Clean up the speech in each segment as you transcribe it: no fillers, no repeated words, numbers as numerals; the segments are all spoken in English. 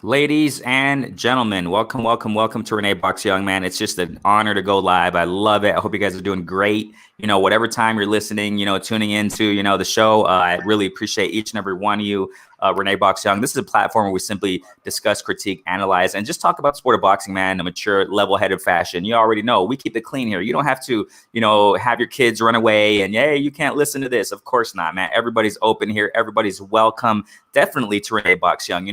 Ladies and gentlemen, welcome to Renee Box Young, man. It's just an honor to go live. I love it. I hope you guys are doing great. Whatever time you're listening, tuning into, the show, I really appreciate each and every one of you. Renee Box Young. This is a platform where we simply discuss, critique, analyze, and just talk about the sport of boxing, man, in a mature, level-headed fashion. You already know we keep it clean here. You don't have to, have your kids run away and, hey, you can't listen to this. Of course not, man. Everybody's open here. Everybody's welcome. Definitely to Renee Box Young,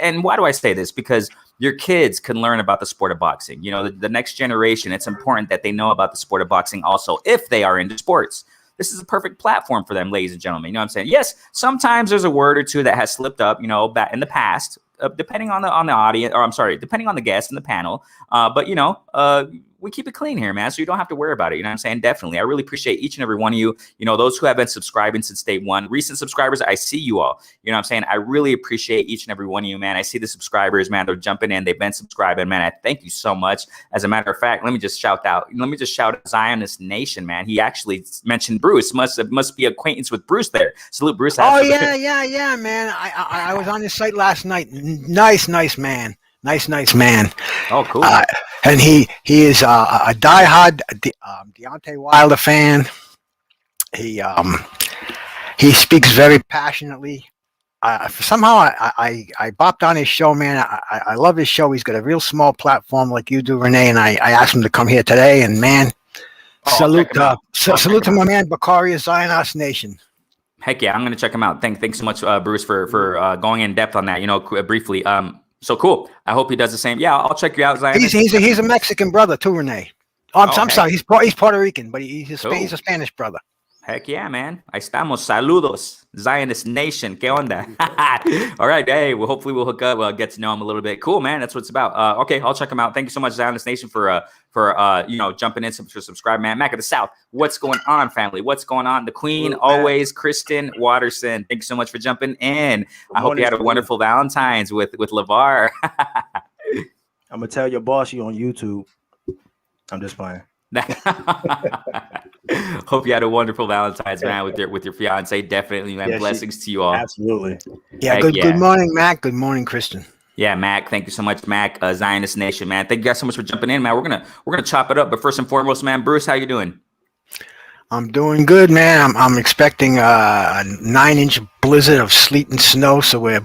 And why do I say this? Because your kids can learn about the sport of boxing. The next generation, it's important that they know about the sport of boxing also if they are into sports. This is a perfect platform for them, ladies and gentlemen. You know what I'm saying? Yes, sometimes there's a word or two that has slipped up, back in the past, depending on the audience, or I'm sorry, depending on the guest and the panel. But we keep it clean here, man. So you don't have to worry about it. You know what I'm saying? Definitely. I really appreciate each and every one of you. Those who have been subscribing since day one, recent subscribers, I see you all. You know what I'm saying? I really appreciate each and every one of you, man. I see the subscribers, man. They're jumping in. They've been subscribing, man. I thank you so much. As a matter of fact, let me just shout out Zionist Nation, man. He actually mentioned Bruce. Must be acquaintance with Bruce there. Salute, Bruce. Oh, yeah, man. I was on his site last night. Nice man. Nice man. Oh, cool. And he is a diehard Deontay Wilder fan. He speaks very passionately. Somehow I bopped on his show, man. I love his show. He's got a real small platform like you do, Renee. And I asked him to come here today. And man, salute to my man Bakaria Zionist Nation. Heck yeah, I'm gonna check him out. Thanks so much, Bruce, for going in depth on that. Briefly. So cool. I hope he does the same. Yeah, I'll check you out, Zion. He's a Mexican brother too, Renee. I'm sorry. He's Puerto Rican, but he's a Spanish brother. Heck yeah, man. Ahí estamos. Saludos. Zionist Nation. ¿Qué onda? All right. Hey, well, hopefully we'll hook up. We'll get to know him a little bit. Cool, man. That's what it's about. Okay, I'll check him out. Thank you so much, Zionist Nation, for jumping in to subscribe, man. Mac of the South. What's going on, family? What's going on? The Queen, always, Kristen Watterson. Thank you so much for jumping in. I hope you had a wonderful Valentine's with Lavar. I'm gonna tell your boss you on YouTube. I'm just playing. Hope you had a wonderful Valentine's, man, with your fiance. Definitely, man. Blessings to you all. Absolutely. Yeah. Good morning, Mac. Good morning, Kristen. Yeah, Mac. Thank you so much, Mac. Zionist Nation, man. Thank you guys so much for jumping in, man. We're gonna chop it up. But first and foremost, man, Bruce, how you doing? I'm doing good, man. I'm expecting a 9-inch blizzard of sleet and snow, so we're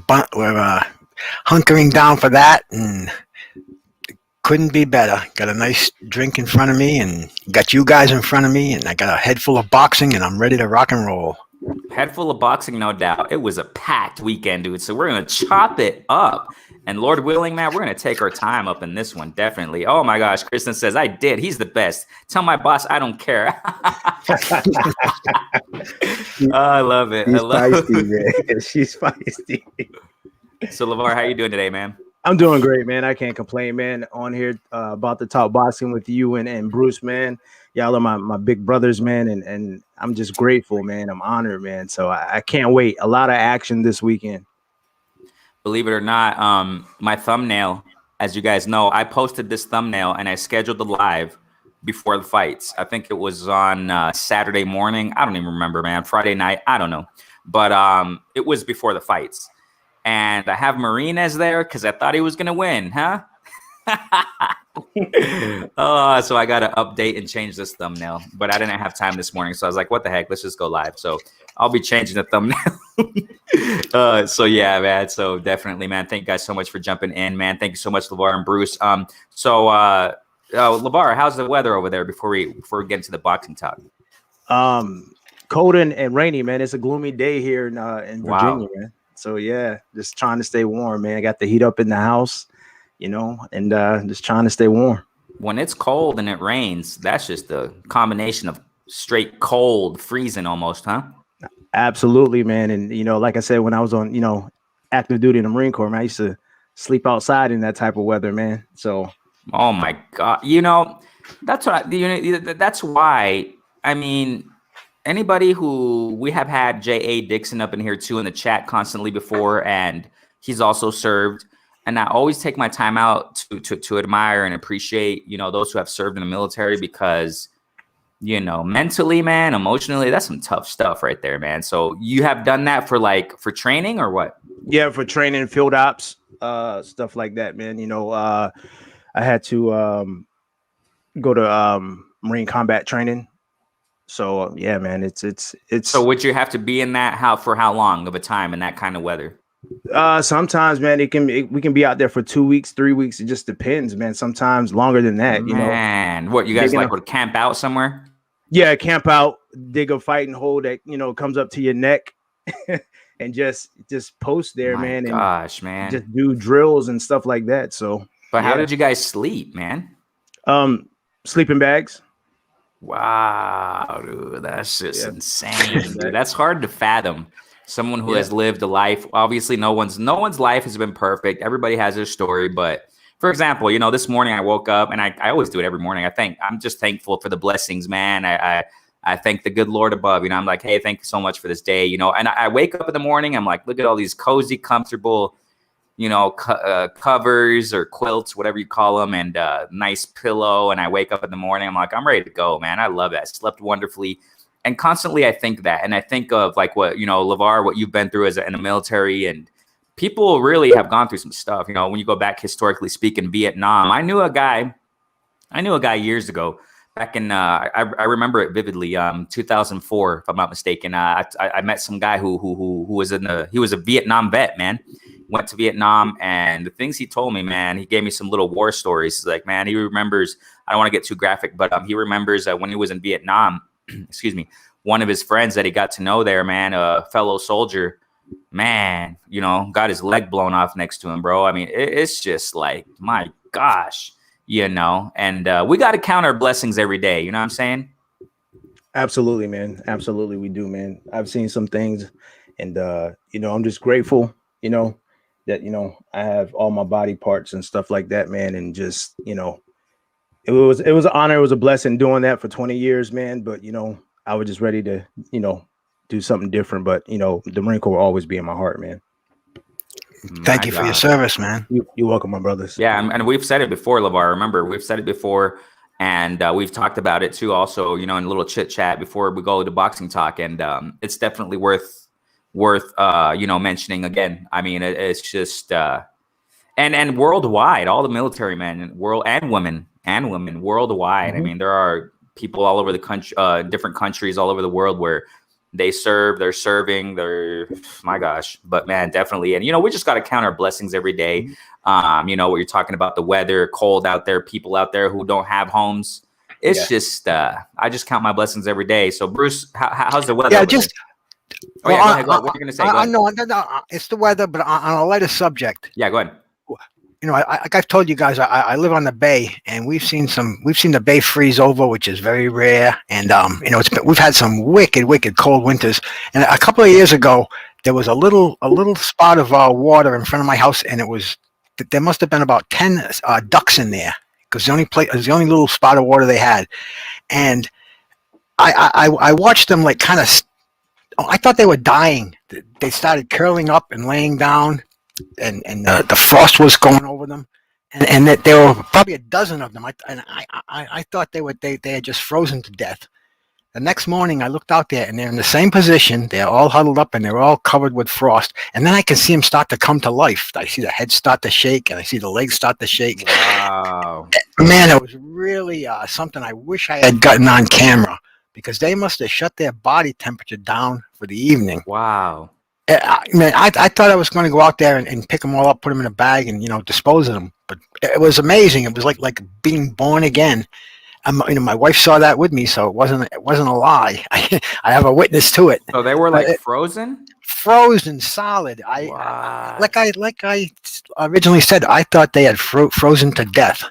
hunkering down for that, and couldn't be better. Got a nice drink in front of me, and got you guys in front of me, and I got a head full of boxing, and I'm ready to rock and roll. Head full of boxing, no doubt. It was a packed weekend, dude. So we're gonna chop it up. And Lord willing, man, we're going to take our time up in this one, definitely. Oh, my gosh. Kristen says, I did. He's the best. Tell my boss I don't care. I love it. She's feisty. So, Lavar, how you doing today, man? I'm doing great, man. I can't complain, man. On here about to talk boxing with you and Bruce, man. Y'all are my big brothers, man. And I'm just grateful, man. I'm honored, man. So I can't wait. A lot of action this weekend. Believe it or not, my thumbnail, as you guys know, I posted this thumbnail and I scheduled the live before the fights. I think it was on Saturday morning. I don't even remember, man. Friday night. I don't know. But it was before the fights. And I have Marinez there because I thought he was going to win, huh? So I got to update and change this thumbnail. But I didn't have time this morning. So I was like, what the heck? Let's just go live. So I'll be changing the thumbnail. So yeah, man. So definitely, man. Thank you guys so much for jumping in, man. Thank you so much, LeVar and Bruce. LeVar, how's the weather over there before we get into the boxing talk? Cold and rainy, man. It's a gloomy day here in Virginia, wow, man. So yeah, just trying to stay warm, man. I got the heat up in the house, and just trying to stay warm. When it's cold and it rains, that's just a combination of straight cold, freezing almost, huh? Absolutely, man. And, like I said, when I was on, active duty in the Marine Corps, man, I used to sleep outside in that type of weather, man. So, oh my God, that's what that's why. I mean, anybody who we have had J.A. Dixon up in here too in the chat constantly before, and he's also served. And I always take my time out to admire and appreciate, those who have served in the military because, mentally, man, emotionally, that's some tough stuff right there, man. So you have done that for training or what? Yeah, for training, field ops. stuff like that, man. I had to go to Marine combat training. So yeah, man, it's. So would you have to be in that for how long of a time in that kind of weather? Sometimes, man, we can be out there for 2 weeks, 3 weeks. It just depends, man. Sometimes longer than that. Man, what you guys would camp out somewhere? Yeah, camp out, dig a fighting hole that comes up to your neck, and just post there, man. Gosh, man, just do drills and stuff like that. So, but how did you guys sleep, man? Sleeping bags. Wow, dude, that's just insane. Dude. That's hard to fathom. Someone who has lived a life. Obviously, no one's life has been perfect. Everybody has their story, but for example, this morning I woke up, and I always do it every morning. I'm just thankful for the blessings, man. I thank the good Lord above. I'm like, hey, thank you so much for this day. And I wake up in the morning. I'm like, look at all these cozy, comfortable, covers or quilts, whatever you call them, and nice pillow. And I wake up in the morning. I'm like, I'm ready to go, man. I love it. I slept wonderfully. And constantly I think that. And I think of like what, LaVar, what you've been through in the military, and people really have gone through some stuff. When you go back historically speaking, Vietnam, I knew a guy years ago back in, I remember it vividly, 2004, if I'm not mistaken. I met some guy who was he was a Vietnam vet, man. Went to Vietnam, and the things he told me, man, he gave me some little war stories. He's like, man, he remembers, I don't want to get too graphic, but he remembers when he was in Vietnam, excuse me, one of his friends that he got to know there, man, a fellow soldier, man, got his leg blown off next to him, bro. I mean, it's just like, my gosh, and we got to count our blessings every day. You know what I'm saying? Absolutely, man. Absolutely. We do, man. I've seen some things, and, I'm just grateful, that, I have all my body parts and stuff like that, man. And just, it was an honor. It was a blessing doing that for 20 years, man. But, I was just ready to, do something different. But, the Marine Corps will always be in my heart, man. Thank you for your service, man. You're welcome, my brothers. Yeah. And we've said it before, LaVar. Remember, we've said it before. And we've talked about it too, also, in a little chit chat before we go to boxing talk. And it's definitely worth mentioning again. I mean, it's just and worldwide, all the military men, women worldwide. Mm-hmm. I mean, there are people all over the country, different countries all over the world where they're serving, my gosh. But man, definitely. And we just got to count our blessings every day. What you're talking about, the weather, cold out there, people out there who don't have homes. It's just I just count my blessings every day. So Bruce, how's the weather? Yeah, just go ahead. What are you gonna say? No, it's the weather, but on a lighter subject. Yeah, go ahead. Like I've told you guys, I live on the bay, and we've seen the bay freeze over, which is very rare. And we've had some wicked cold winters. And a couple of years ago, there was a little spot of water in front of my house, and there must have been about 10 ducks in there, because it was the only little spot of water they had. And I watched them like kind of. I thought they were dying. They started curling up and laying down, and the frost was going over them, and that there were probably a dozen of them. I thought they had just frozen to death. The next morning, I looked out there, and they're in the same position. They're all huddled up, and they're all covered with frost. And then I can see them start to come to life. I see the head start to shake, and I see the legs start to shake. Wow, man, it was really something I wish I had gotten on camera, because they must have shut their body temperature down for the evening. Wow. I thought I was going to go out there and pick them all up, put them in a bag, and dispose of them. But it was amazing. It was like being born again. My wife saw that with me, so it wasn't a lie. I have a witness to it. So they were like frozen solid. Wow. Like I originally said, I thought they had frozen to death,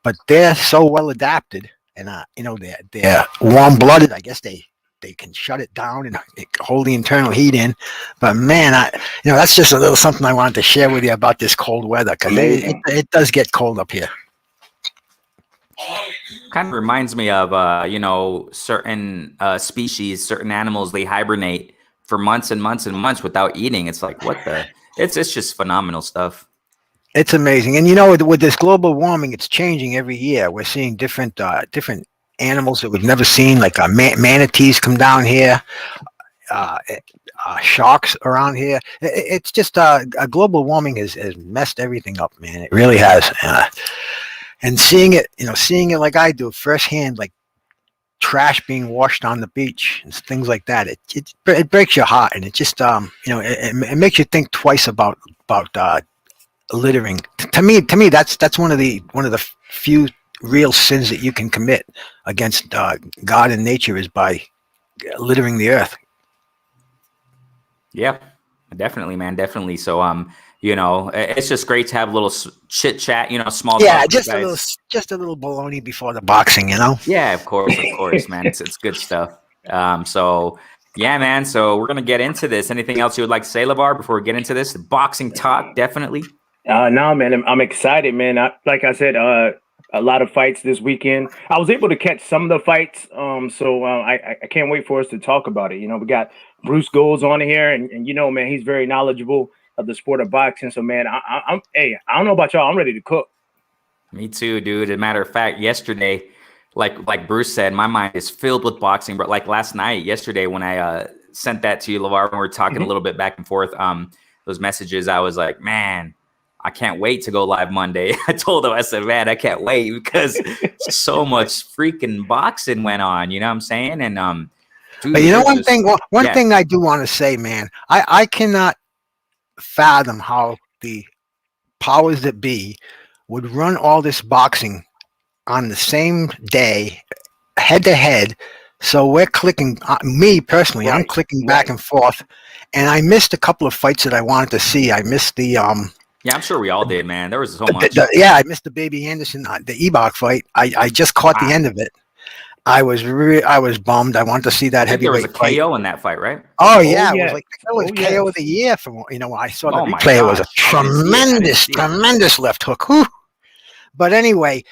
but they're so well adapted, and they're warm blooded. I guess they can shut it down and hold the internal heat in. But man, that's just a little something I wanted to share with you about this cold weather, because it does get cold up here. Kind of reminds me of certain species, certain animals, they hibernate for months and months and months without eating. It's like, it's just phenomenal stuff. It's amazing. And with this global warming, it's changing every year. We're seeing different animals that we've never seen, like manatees come down here. sharks around here. It's just global warming has messed everything up, man. It really has. And seeing it like I do firsthand, like trash being washed on the beach and things like that, it breaks your heart, and it just it makes you think twice about littering. To me, that's one of the few real sins that you can commit against God and nature is by littering the earth. Yeah, definitely, man. Definitely. So, it's just great to have a little chit chat, small Yeah, talk. just a little baloney before the boxing, Yeah, of course, man. It's good stuff. So yeah, man. So we're gonna get into this. Anything else you would like to say, LaVar, before we get into this? The boxing talk, definitely. No, man, I'm excited, man. Like I said, a lot of fights this weekend. I was able to catch some of the fights, so I can't wait for us to talk about it. We got Bruce Goes on here, and man, he's very knowledgeable of the sport of boxing. So, man, I don't know about y'all. I'm ready to cook. Me too, dude. As a matter of fact, yesterday, like Bruce said, my mind is filled with boxing. But like yesterday, when I sent that to you, LaVar, when we were talking a little bit back and forth, those messages, I was like, man, I can't wait to go live Monday. I told him, I said, man, I can't wait because so much freaking boxing went on. You know what I'm saying? And dude, but one thing I do want to say, man, I cannot fathom how the powers that be would run all this boxing on the same day, head to head. So we're clicking. Me personally, I'm clicking back and forth, and I missed a couple of fights that I wanted to see. I missed the Yeah, I'm sure we all did, man. There was so much. I missed the Baby Anderson, the Ebok fight. I just caught the end of it. I was bummed. I wanted to see that heavyweight fight. There was a KO in that fight, right? Oh yeah, it was KO of the year from when I saw the replay. It was a tremendous left hook. Whew. But anyway,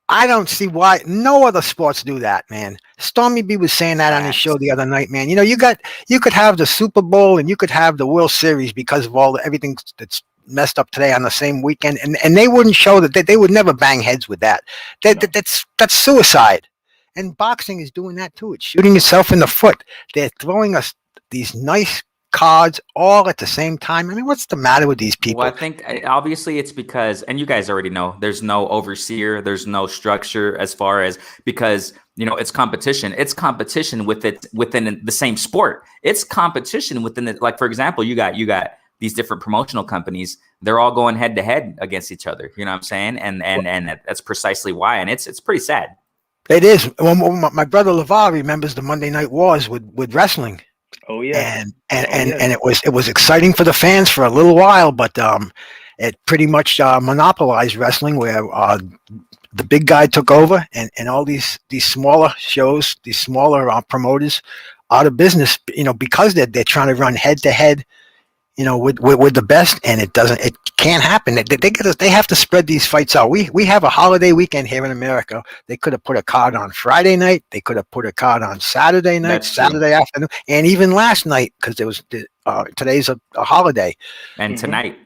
I don't see why no other sports do that, man. Stormy B was saying that on his show the other night, man. You could have the Super Bowl and you could have the World Series because of everything that's messed up today on the same weekend, and they wouldn't show that. They would never bang heads with that. That's suicide. And boxing is doing that too. It's shooting itself in the foot. They're throwing us these nice cards all at the same time. I mean, what's the matter with these people? Well, I think obviously it's because, and you guys already know, there's no overseer, there's no structure as far as, because it's competition. It's competition within the same sport. It's competition within the, like, for example, you got these different promotional companies. They're all going head to head against each other. You know what I'm saying? And that's precisely why. And it's pretty sad. It is. Well, my brother LaVar remembers the Monday Night Wars with wrestling. Oh yeah, and it was exciting for the fans for a little while, but it pretty much monopolized wrestling, where the big guy took over, and all these smaller shows, these smaller promoters, out of business. Because they're trying to run head to head, with the best, and it can't happen. They have to spread these fights out. We have a holiday weekend here in America. They could have put a card on Friday night. They could have put a card on Saturday night, Saturday afternoon, and even last night, because there was today's a holiday, and tonight.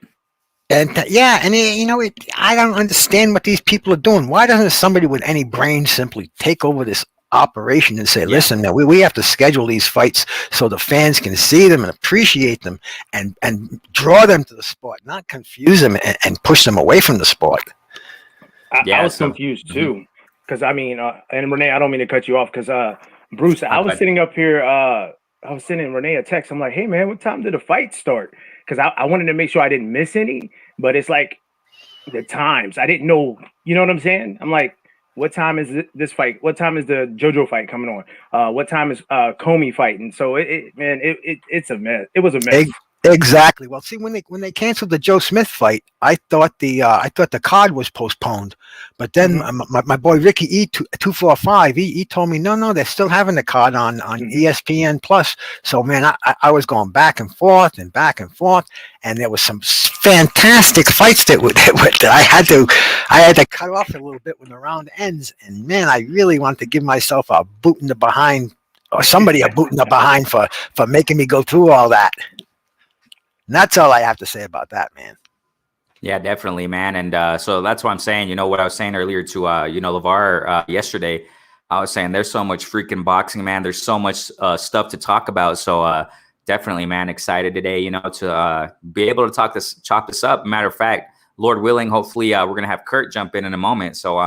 And I don't understand what these people are doing. Why doesn't somebody with any brains simply take over this operation and say, listen, man, we have to schedule these fights so the fans can see them and appreciate them and draw them to the sport, not confuse them and push them away from the sport. I was confused too, because and Renee, I don't mean to cut you off, because Bruce, I was sitting up here, I was sending Renee a text. I'm like, hey man, what time did the fight start? Because I wanted to make sure I didn't miss any, but it's like the times I didn't know. You know what I'm saying? I'm like, what time is this fight? What time is the JoJo fight coming on? What time is Commey fighting? So it's a mess. It was a mess. Exactly. Well, see, when they canceled the Joe Smith fight, I thought the card was postponed, but then my boy Ricky E245 he told me no, they're still having the card on ESPN Plus. So man, I was going back and forth, and there was some fantastic fights that I had to cut off a little bit when the round ends, and man, I really want to give myself a boot in the behind, or somebody a boot in the behind for making me go through all that. And that's all I have to say about that, man. Yeah, definitely, man. And so that's what I'm saying. What I was saying earlier to, LaVar yesterday, I was saying there's so much freaking boxing, man. There's so much stuff to talk about. So Definitely, man. Excited today, to be able to chop this up. Matter of fact, Lord willing, hopefully we're going to have Kurt jump in a moment. So,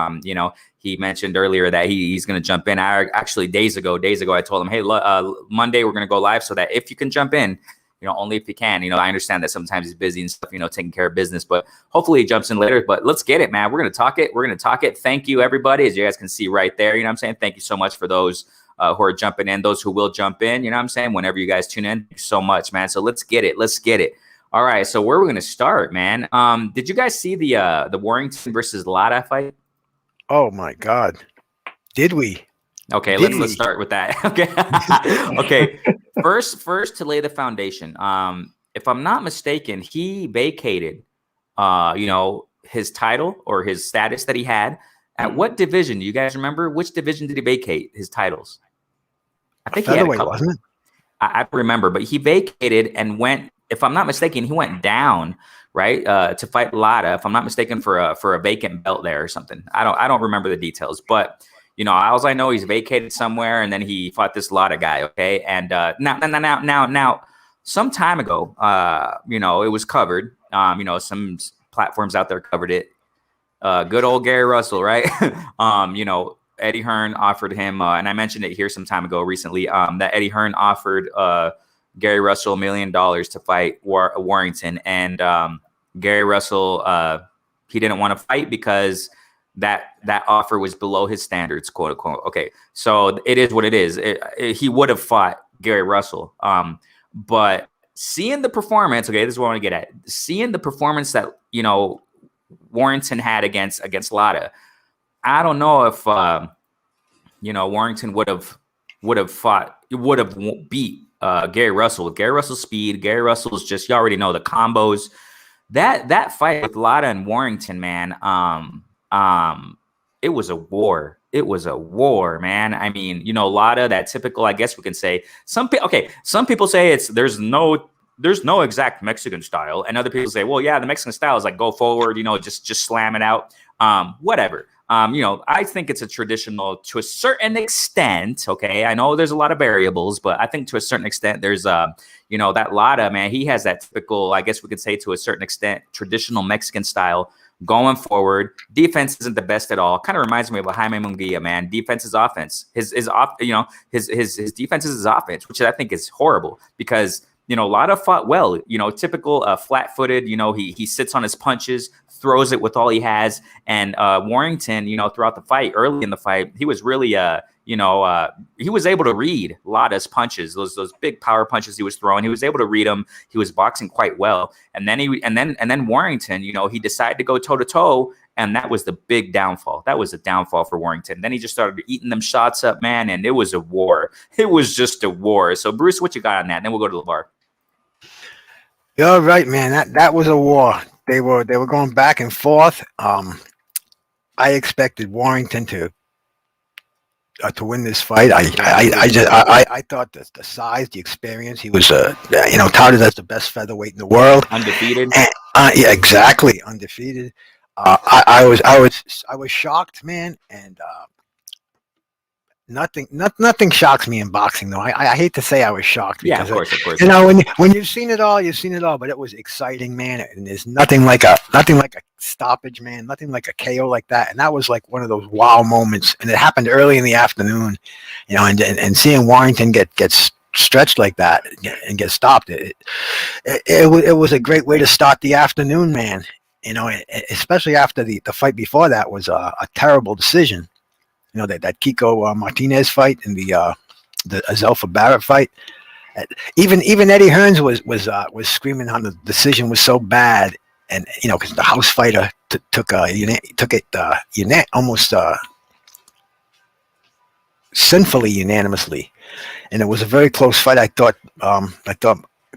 he mentioned earlier that he's going to jump in. I actually days ago, I told him, hey, Monday we're going to go live so that if you can jump in, only if you can. I understand that sometimes he's busy and stuff, taking care of business, but hopefully he jumps in later. But let's get it, man. We're going to talk it. Thank you, everybody. As you guys can see right there, I'm saying? Thank you so much for those who are jumping in, those who will jump in, whenever you guys tune in. Thank you so much, man. So let's get it. All right. So where are we going to start, man? Did you guys see the Warrington versus Lara fight? Oh my God. Did we? Okay, let's start with that. Okay. Okay. First to lay the foundation. If I'm not mistaken, he vacated his title or his status that he had. At what division? Do you guys remember? Which division did he vacate his titles? I think he had a couple. Wasn't it? I remember, but he vacated and went, if I'm not mistaken, he went down, right? To fight Lara, if I'm not mistaken, for a vacant belt there or something. I don't remember the details, but all I know, he's vacated somewhere, and then he fought this Lara guy. Okay, and now, some time ago, it was covered. Some platforms out there covered it. Good old Gary Russell, right? Eddie Hearn offered him, and I mentioned it here some time ago recently, that Eddie Hearn offered Gary Russell $1 million to fight Warrington, and Gary Russell, he didn't want to fight because that offer was below his standards, quote unquote. Okay, so it is what it is. He would have fought Gary Russell, but seeing the performance, okay, this is what I want to get at. Seeing the performance that Warrington had against Lara, I don't know if Warrington would have beat Gary Russell. With Gary Russell's speed, Gary Russell's just, you already know the combos. That fight with Lara and Warrington, man, it was a war. It was a war, man. I mean, Lara, that typical, I guess we can say, some people say there's no exact Mexican style, and other people say, well, yeah, the Mexican style is like go forward, just slam it out. Whatever. I think it's a traditional to a certain extent. Okay, I know there's a lot of variables, but I think to a certain extent, there's that Lara, man, he has that typical, I guess we could say to a certain extent, traditional Mexican style going forward. Defense isn't the best at all. Kind of reminds me of Jaime Munguia, man. Defense is offense. His defense is his offense, which I think is horrible because Lara fought well, typical flat-footed, he sits on his punches, throws it with all he has. And Warrington, throughout the fight, early in the fight, he was really, he was able to read Lara's punches, those big power punches he was throwing. He was able to read them. He was boxing quite well. And then Warrington, he decided to go toe-to-toe. And that was the big downfall. That was a downfall for Warrington. Then he just started eating them shots up, man. And it was a war. It was just a war. So, Bruce, what you got on that? Then we'll go to Lavar. You're right, man. That was a war. They were going back and forth. I expected Warrington to win this fight. I thought that the size, the experience, he was touted as the best featherweight in the world, undefeated. Yeah, exactly, undefeated. I was shocked, man, and nothing shocks me in boxing, though. I hate to say I was shocked. Yeah, of course. When you've seen it all, you've seen it all. But it was exciting, man. And there's nothing like a stoppage, man. Nothing like a KO like that. And that was like one of those wow moments. And it happened early in the afternoon, and seeing Warrington get stretched like that and get stopped. It was a great way to start the afternoon, man. Especially after the fight before that was a terrible decision. That Kiko Martinez fight and the Azelfa Barrett fight. Even Eddie Hearns was screaming how the decision was so bad, and because the house fighter took it almost sinfully unanimously, and it was a very close fight. I thought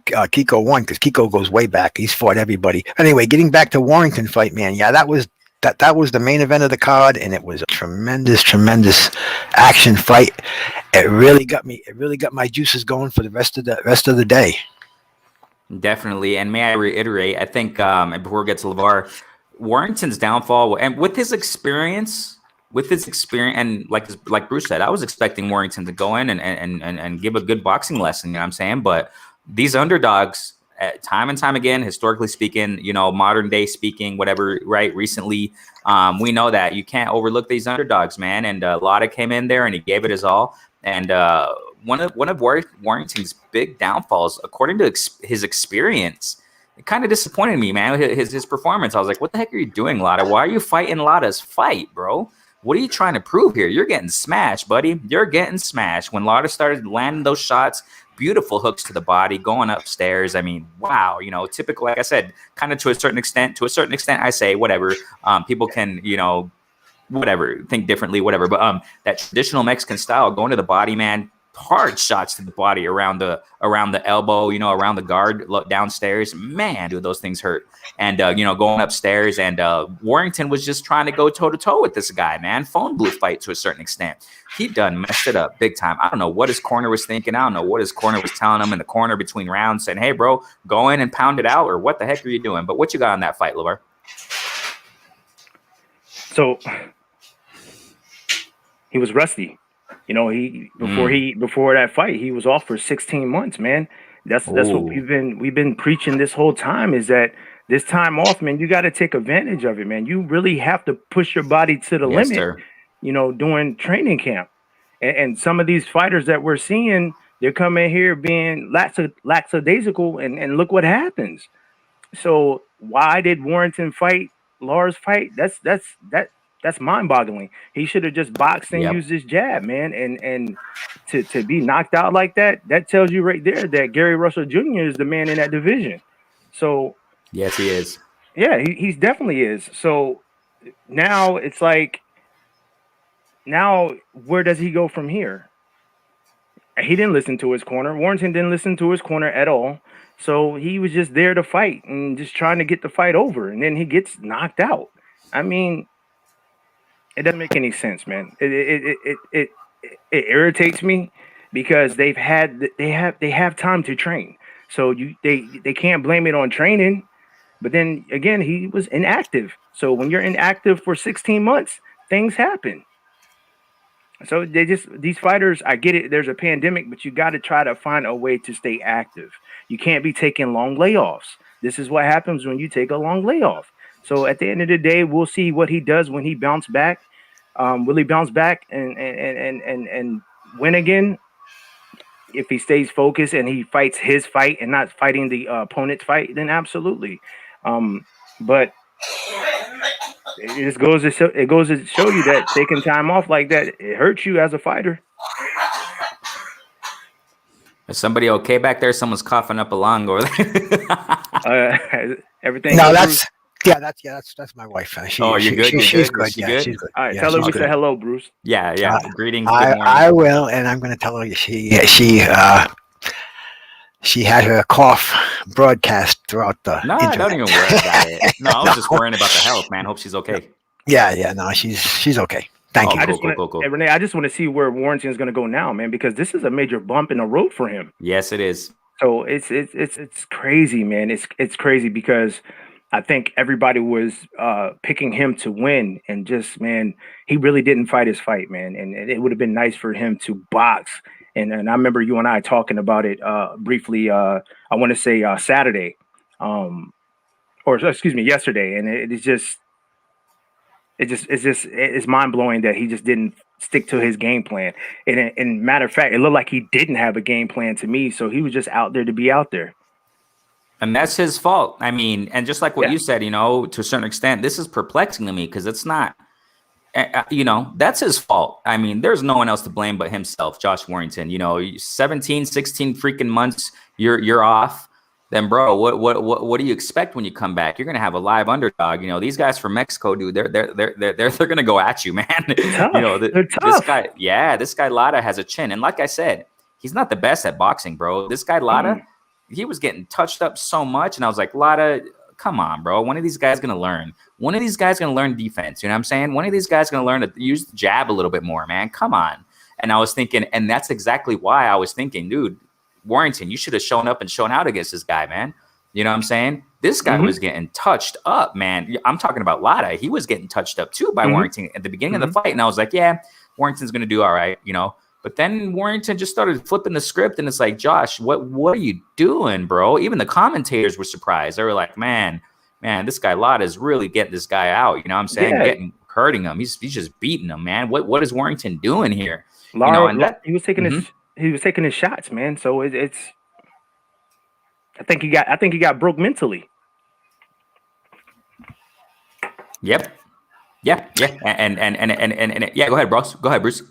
Kiko won because Kiko goes way back. He's fought everybody. Anyway, getting back to Warrington fight, man. Yeah, that was the main event of the card, and it was a tremendous action fight. It really got my juices going for the rest of the day. Definitely. And may I reiterate, I think before we get to Lavar, Warrington's downfall, and with his experience, and like Bruce said, I was expecting Warrington to go in and give a good boxing lesson, you know what I'm saying? But these underdogs, time and time again, historically speaking, modern day speaking, whatever, right? Recently, we know that you can't overlook these underdogs, man. And Lada came in there and he gave it his all. And one of Warrington's big downfalls, according to his experience, it kind of disappointed me, man. His performance, I was like, what the heck are you doing, Lada? Why are you fighting Lada's fight, bro? What are you trying to prove here? You're getting smashed, buddy. You're getting smashed. When Lada started landing those shots, beautiful hooks to the body, going upstairs. I mean, wow, typical, like I said, kind of to a certain extent, I say, whatever. People can, whatever, think differently, whatever. But that traditional Mexican style, going to the body, man, hard shots to the body around the elbow, around the guard, downstairs. Man, dude, those things hurt. And going upstairs, and Warrington was just trying to go toe to toe with this guy, man. Phone booth fight to a certain extent. He done messed it up big time. I don't know what his corner was thinking. I don't know what his corner was telling him in the corner between rounds, saying, "Hey, bro, go in and pound it out," or what the heck are you doing? But what you got on that fight, Lavar? So he was rusty. Before that fight, he was off for 16 months, man. That's what we've been preaching this whole time, is that this time off, man, you got to take advantage of it, man. You really have to push your body to the limit, sir. During training camp. And some of these fighters that we're seeing, they're coming here being lackadaisical, and look what happens. So why did Warrington fight Lars fight? That's mind-boggling. He should have just boxed and used his jab, man. And to be knocked out like that tells you right there that Gary Russell Jr. is the man in that division. So yes, he is. Yeah, he definitely is. So now it's like, now where does he go from here? He didn't listen to his corner. Warrington didn't listen to his corner at all. So he was just there to fight and just trying to get the fight over. And then he gets knocked out. I mean, it doesn't make any sense, man. It irritates me because they have time to train. So they can't blame it on training. But then again, he was inactive. So when you're inactive for 16 months, things happen. So these fighters, I get it. There's a pandemic, but you got to try to find a way to stay active. You can't be taking long layoffs. This is what happens when you take a long layoff. So at the end of the day, we'll see what he does when he bounces back. Will he bounce back and win again? If he stays focused and he fights his fight and not fighting the opponent's fight, then absolutely. But it goes to show you that taking time off like that, it hurts you as a fighter. Is somebody okay back there? Someone's coughing up a lung over there. Everything. No, that's my wife. You're good. She's good. She Yeah, good? she's good. All right, Yeah, tell her we she's said good. hello, Bruce. Yeah. Greetings. Good morning. I will, and I'm going to tell her she had her cough broadcast throughout the No, internet. don't even worry about it. No, I was just worrying about the health, man. Hope she's okay. Yeah, no, she's okay. Thank you. Cool. Hey, Renee, I just want to see where Warrington is going to go now, man, because this is a major bump in the road for him. Yes, it is. So it's crazy, man. It's crazy because I think everybody was picking him to win, and just, man, he really didn't fight his fight, man. And it would have been nice for him to box. And I remember you and I talking about it briefly. I want to say Saturday, yesterday. And it's mind blowing that he just didn't stick to his game plan. And matter of fact, it looked like he didn't have a game plan to me. So he was just out there to be out there. And that's his fault. I mean, and just like what you said, to a certain extent, this is perplexing to me because it's not, that's his fault. I mean, there's no one else to blame but himself, Josh Warrington. 17, 16 freaking months, you're off. Then, bro, what do you expect when you come back? You're gonna have a live underdog. These guys from Mexico, dude. They're gonna go at you, man. They're tough. This guy Lada has a chin, and like I said, he's not the best at boxing, bro. This guy Lada, he was getting touched up so much, and I was like, Lada, come on, bro. One of these guys gonna learn. One of these guys gonna learn defense. You know what I'm saying? One of these guys gonna learn to use the jab a little bit more, man. Come on. And I was thinking, and that's exactly why I was thinking, dude, Warrington, you should have shown up and shown out against this guy, man. You know what I'm saying? This guy was getting touched up, man. I'm talking about Lada. He was getting touched up too by Warrington at the beginning of the fight. And I was like, yeah, Warrington's going to do all right. But then Warrington just started flipping the script, and it's like, Josh, what are you doing, bro? Even the commentators were surprised. They were like, man, this guy Lara is really getting this guy out. You know what I'm saying? Hurting him. He's just beating him, man. What is Warrington doing here? Lara, he was taking his shots, man. So it's. I think he got broke mentally. Yep. Yeah. And yeah. Go ahead, Bruce.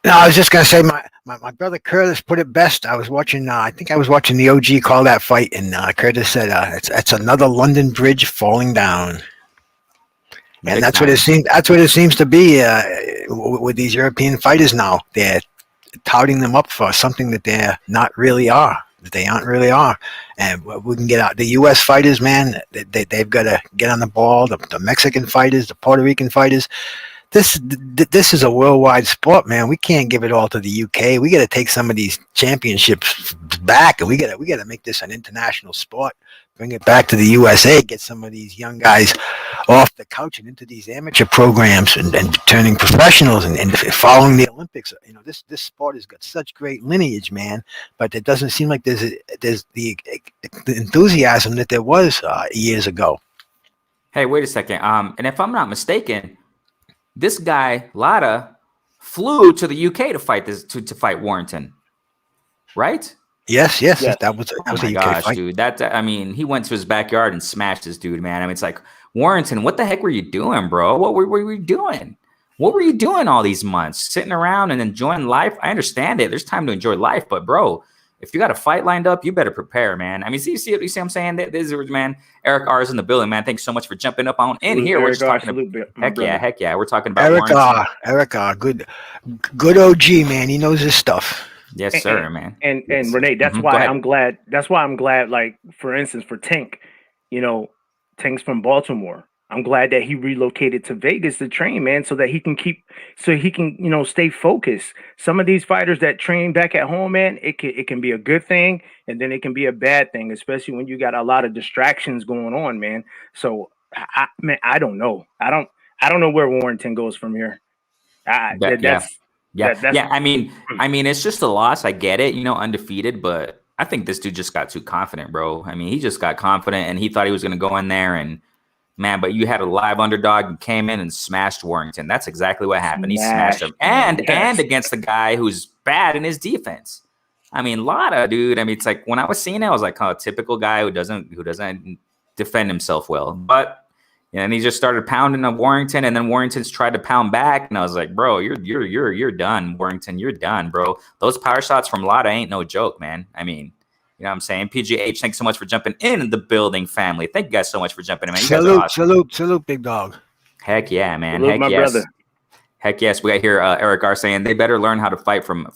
No, I was just gonna say my brother Kurtis put it best. I was watching. I think I was watching the OG call that fight, and Kurtis said it's another London Bridge falling down. And that's what it seems. That's what it seems to be with these European fighters now. They're touting them up for something that they're not really are. That they aren't really are. And we can get out the U.S. fighters, man. They've got to get on the ball. The Mexican fighters, the Puerto Rican fighters. This is a worldwide sport, man. We can't give it all to the UK. We got to take some of these championships back, and we got to make this an international sport. Bring it back to the USA. Get some of these young guys off the couch and into these amateur programs and turning professionals and following the Olympics. You know, this sport has got such great lineage, man. But it doesn't seem like there's the enthusiasm that there was years ago. Hey, wait a second. And if I'm not mistaken, this guy Lara flew to the UK to fight to fight Warrington, right? Yes. That was a UK fight. Dude. I mean, he went to his backyard and smashed this dude, man. I mean, it's like, Warrington, what the heck were you doing, bro? What were you doing? What were you doing all these months? Sitting around and enjoying life? I understand it. There's time to enjoy life, but bro, if you got a fight lined up, you better prepare, man. I mean, see what I'm saying? This is, man, Eric R is in the building, man. Thanks so much for jumping up on in here. We're just talking about heck yeah. We're talking about Eric R, good OG, man. He knows his stuff. Yes, sir, man. And Renee, that's why I'm glad. That's why I'm glad. Like, for instance, for Tank, Tank's from Baltimore. I'm glad that he relocated to Vegas to train, man, so that he can stay focused. Some of these fighters that train back at home, man, it can be a good thing, and then it can be a bad thing, especially when you got a lot of distractions going on, man. So, I don't know. I don't know where Warrington goes from here. Yeah. I mean, it's just a loss. I get it, undefeated, but I think this dude just got too confident, bro. I mean, he just got confident and he thought he was going to go in there and, man, but you had a live underdog and came in and smashed Warrington. That's exactly what happened. He smashed him and against the guy who's bad in his defense. I mean, Lara, dude. I mean, it's like when I was seeing it, I was like, oh, typical guy who doesn't defend himself well, but. And he just started pounding on Warrington, and then Warrington's tried to pound back, and I was like, "Bro, you're done, Warrington. You're done, bro. Those power shots from Lara ain't no joke, man. I mean, you know what I'm saying? PGH, thanks so much for jumping in the building, family. Thank you guys so much for jumping in, man. You guys are awesome. Salute, big dog. Heck yeah, man. Salute, my brother. Heck yes. We got here Eric R saying they better learn how to fight from.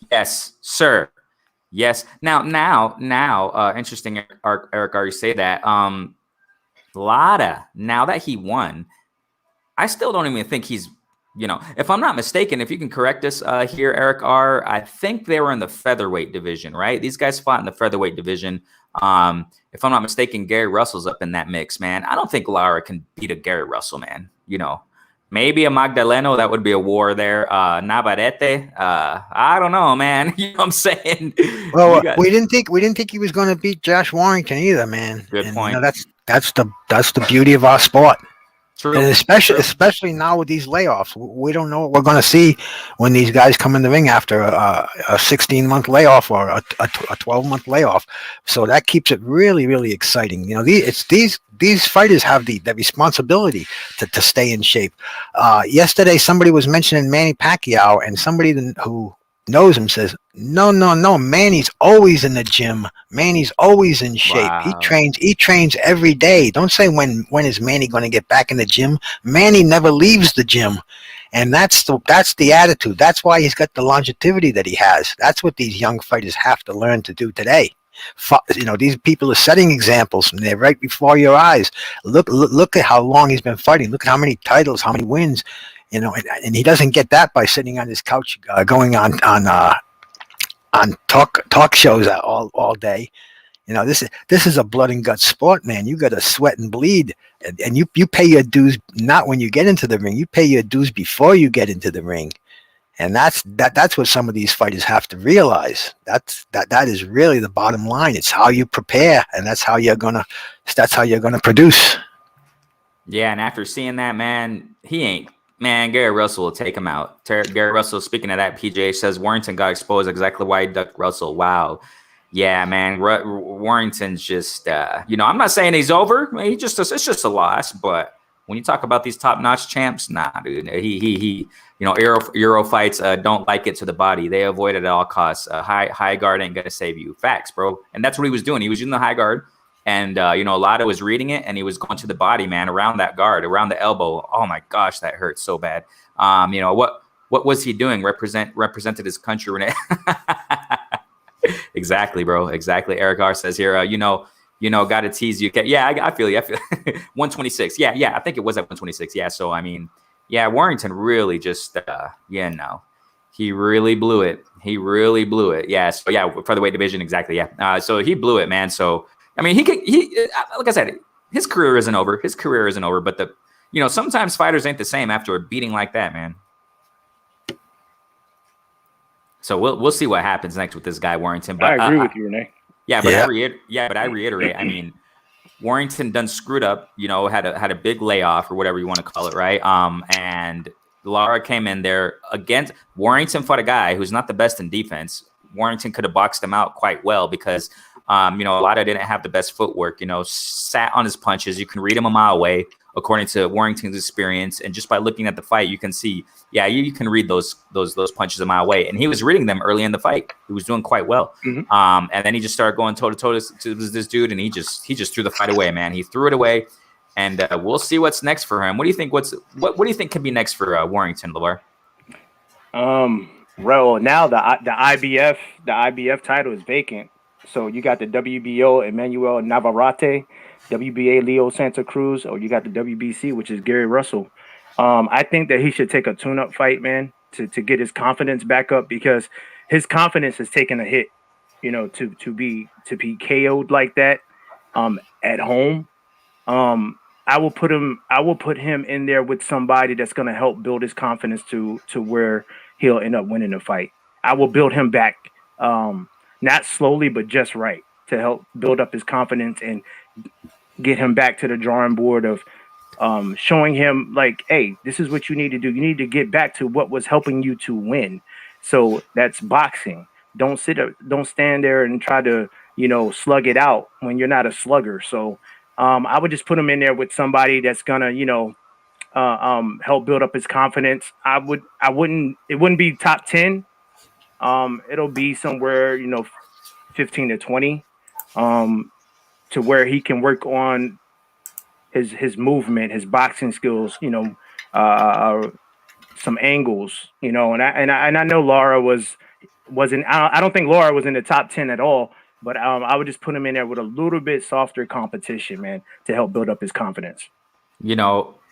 Yes, sir. Yes. Now. Interesting, Eric R. You say that. Lara, now that he won, I still don't even think he's, if I'm not mistaken, if you can correct us here, Eric R., I think they were in the featherweight division, right? These guys fought in the featherweight division. If I'm not mistaken, Gary Russell's up in that mix, man. I don't think Lara can beat a Gary Russell, man. Maybe a Magdaleno, that would be a war there. Navarrete, I don't know, man. You know what I'm saying? Well, we didn't think he was going to beat Josh Warrington either, man. Good point. That's the beauty of our sport. True. And especially now with these layoffs, we don't know what we're going to see when these guys come in the ring after a 16-month layoff or a 12-month layoff. So that keeps it really, really exciting. These fighters have the responsibility to stay in shape. Yesterday, somebody was mentioning Manny Pacquiao, and somebody who knows him says, no, Manny's always in the gym. Manny's always in shape. Wow. He trains every day. Don't say when is Manny going to get back in the gym. Manny never leaves the gym. And that's the attitude. That's why he's got the longevity that he has. That's what these young fighters have to learn to do today. These people are setting examples, and they're right before your eyes. Look at how long he's been fighting. Look at how many titles, how many wins. And he doesn't get that by sitting on his couch, going on talk shows all day. This is a blood and guts sport, man. You got to sweat and bleed, and you pay your dues not when you get into the ring. You pay your dues before you get into the ring. And that's what some of these fighters have to realize. That is really the bottom line. It's how you prepare, and that's how you're gonna produce. Yeah, and after seeing that, man, Gary Russell will take him out. Gary Russell, speaking of that, PJ says Warrington got exposed exactly why he ducked Russell. Wow. Yeah, man, Warrington's just, I'm not saying he's over. I mean, it's just a loss. But when you talk about these top-notch champs, nah, dude, he Euro fights don't like it to the body. They avoid it at all costs. High guard ain't gonna save you. Facts, bro. And that's what he was doing. He was using the high guard. And, Lotto was reading it, and he was going to the body, man, around that guard, around the elbow. Oh, my gosh, that hurt so bad. What was he doing? Represented his country. Exactly, bro. Exactly. Eric R. says here, got to tease you. Yeah, I feel you. 126. Yeah, I think it was at 126. Yeah, so, I mean, yeah, Warrington really just, he really blew it. Yeah, so, yeah, featherweight division, exactly, yeah. So he blew it, man, so... I mean, he like I said, his career isn't over. But sometimes fighters ain't the same after a beating like that, man. So we'll see what happens next with this guy Warrington. But I agree with you, Renee. I reiterate. I mean, Warrington done screwed up. Had a big layoff or whatever you want to call it, right? And Lara came in there against Warrington, fought a guy who's not the best in defense. Warrington could have boxed him out quite well because. Lotto didn't have the best footwork, sat on his punches. You can read him a mile away, according to Warrington's experience. And just by looking at the fight, you can see, you can read those punches a mile away. And he was reading them early in the fight. He was doing quite well. Mm-hmm. And then he just started going toe to toe to this dude. And he just threw the fight away, man. He threw it away. And we'll see what's next for him. What do you think? What do you think can be next for Warrington, Lavar? Well, now the IBF title is vacant. So you got the WBO Emmanuel Navarrete, WBA Leo Santa Cruz, or you got the WBC, which is Gary Russell. I think that he should take a tune-up fight, man, to get his confidence back up because his confidence has taken a hit, to be KO'd like that at home. I will put him in there with somebody that's going to help build his confidence to where he'll end up winning the fight. I will build him back. Not slowly, but just right to help build up his confidence and get him back to the drawing board of showing him like, hey, this is what you need to do. You need to get back to what was helping you to win. So that's boxing. Don't stand there and try to, slug it out when you're not a slugger. So I would just put him in there with somebody that's gonna, help build up his confidence. It wouldn't be top 10. It'll be somewhere, 15 to 20, to where he can work on his movement, his boxing skills, some angles, and I know Lara wasn't. I don't think Lara was in the top 10 at all, but I would just put him in there with a little bit softer competition, man, to help build up his confidence.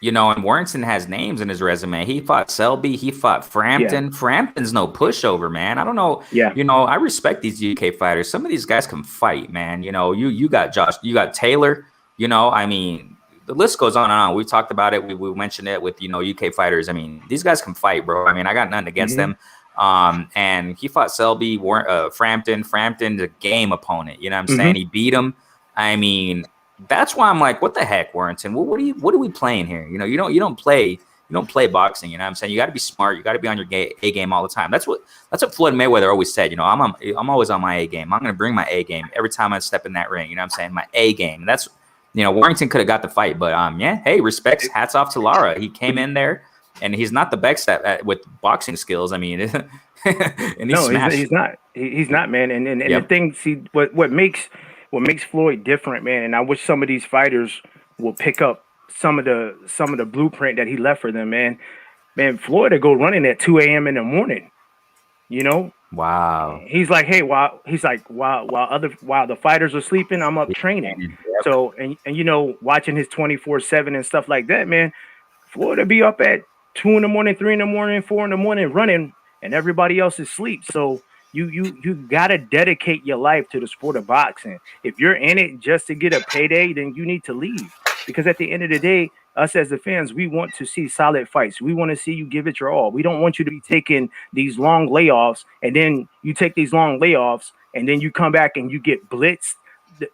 And Warrington has names in his resume. He fought Selby. He fought Frampton. Yeah. Frampton's no pushover, man. I don't know. Yeah. I respect these UK fighters. Some of these guys can fight, man. You got Josh. You got Taylor. I mean, the list goes on and on. We talked about it. We mentioned it with, UK fighters. I mean, these guys can fight, bro. I mean, I got nothing against them. And he fought Selby, Frampton. Frampton's a game opponent. You know what I'm saying? He beat him. I mean, that's why I'm like, what the heck, Warrington? What are we playing here? You don't play boxing. You know what I'm saying? You got to be smart. You got to be on your A game all the time. That's what Floyd Mayweather always said. I'm always on my A game. I'm going to bring my A game every time I step in that ring. You know what I'm saying? My A game. That's Warrington could have got the fight, but hey, respects, hats off to Lara. He came in there, and he's not the best with boxing skills. I mean, and he's not. He's not, man. And the thing, see, what makes Floyd different, man, and I wish some of these fighters will pick up some of the blueprint that he left for them, man. Man, Floyd will go running at 2 a.m. in the morning. Wow. He's like, hey, while the fighters are sleeping, I'm up training. Yep. So and watching his 24/7 and stuff like that, man. Floyd will be up at 2 in the morning, 3 in the morning, 4 in the morning running, and everybody else is asleep. So you gotta dedicate your life to the sport of boxing. If you're in it just to get a payday, then you need to leave. Because at the end of the day, Us as the fans, we want to see solid fights. We want to see you give it your all. We don't want you to be taking these long layoffs, and then you take these long layoffs, and then you come back and you get blitzed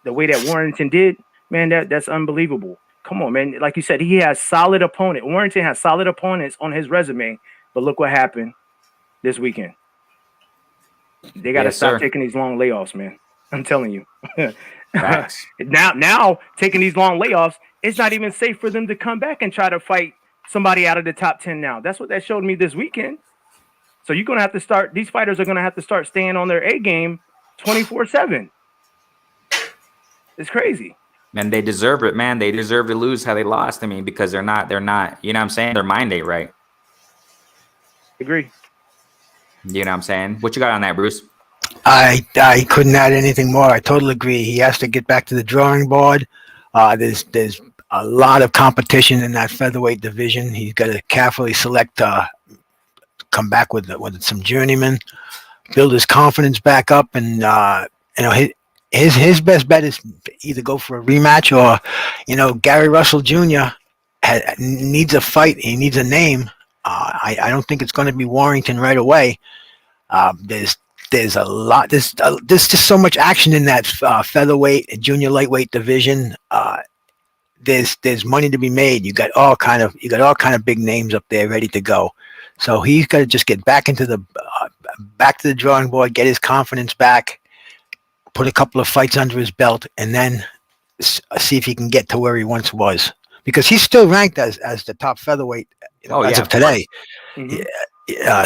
the way that Warrington did. Man, that's unbelievable. Come on, man. Like you said, he has solid opponent. Warrington has solid opponents on his resume, but look what happened this weekend. They got to stop taking these long layoffs, man. I'm telling you. now taking these long layoffs, it's not even safe for them to come back and try to fight somebody out of the top 10 now. That's what that showed me this weekend. So you're going to have to start, these fighters are going to have to start staying on their A game 24/7. It's crazy. And they deserve it, man. They deserve to lose how they lost. I mean, because they're not, you know what I'm saying? Their mind ain't right. Agree. You know what I'm saying? What you got on that, Bruce? I couldn't add anything more. I totally agree. He has to get back to the drawing board. There's a lot of competition in that featherweight division. He's got to carefully select, come back with some journeymen, build his confidence back up, and his best bet is either go for a rematch or, Gary Russell Jr. needs a fight. He needs a name. I don't think it's going to be Warrington right away. There's a lot. There's just so much action in that featherweight, junior lightweight division. There's money to be made. You got all kind of big names up there ready to go. So he's got to just get back into back to the drawing board, get his confidence back, put a couple of fights under his belt, and then see if he can get to where he once was. Because he's still ranked as the top featherweight as of today. Mm-hmm.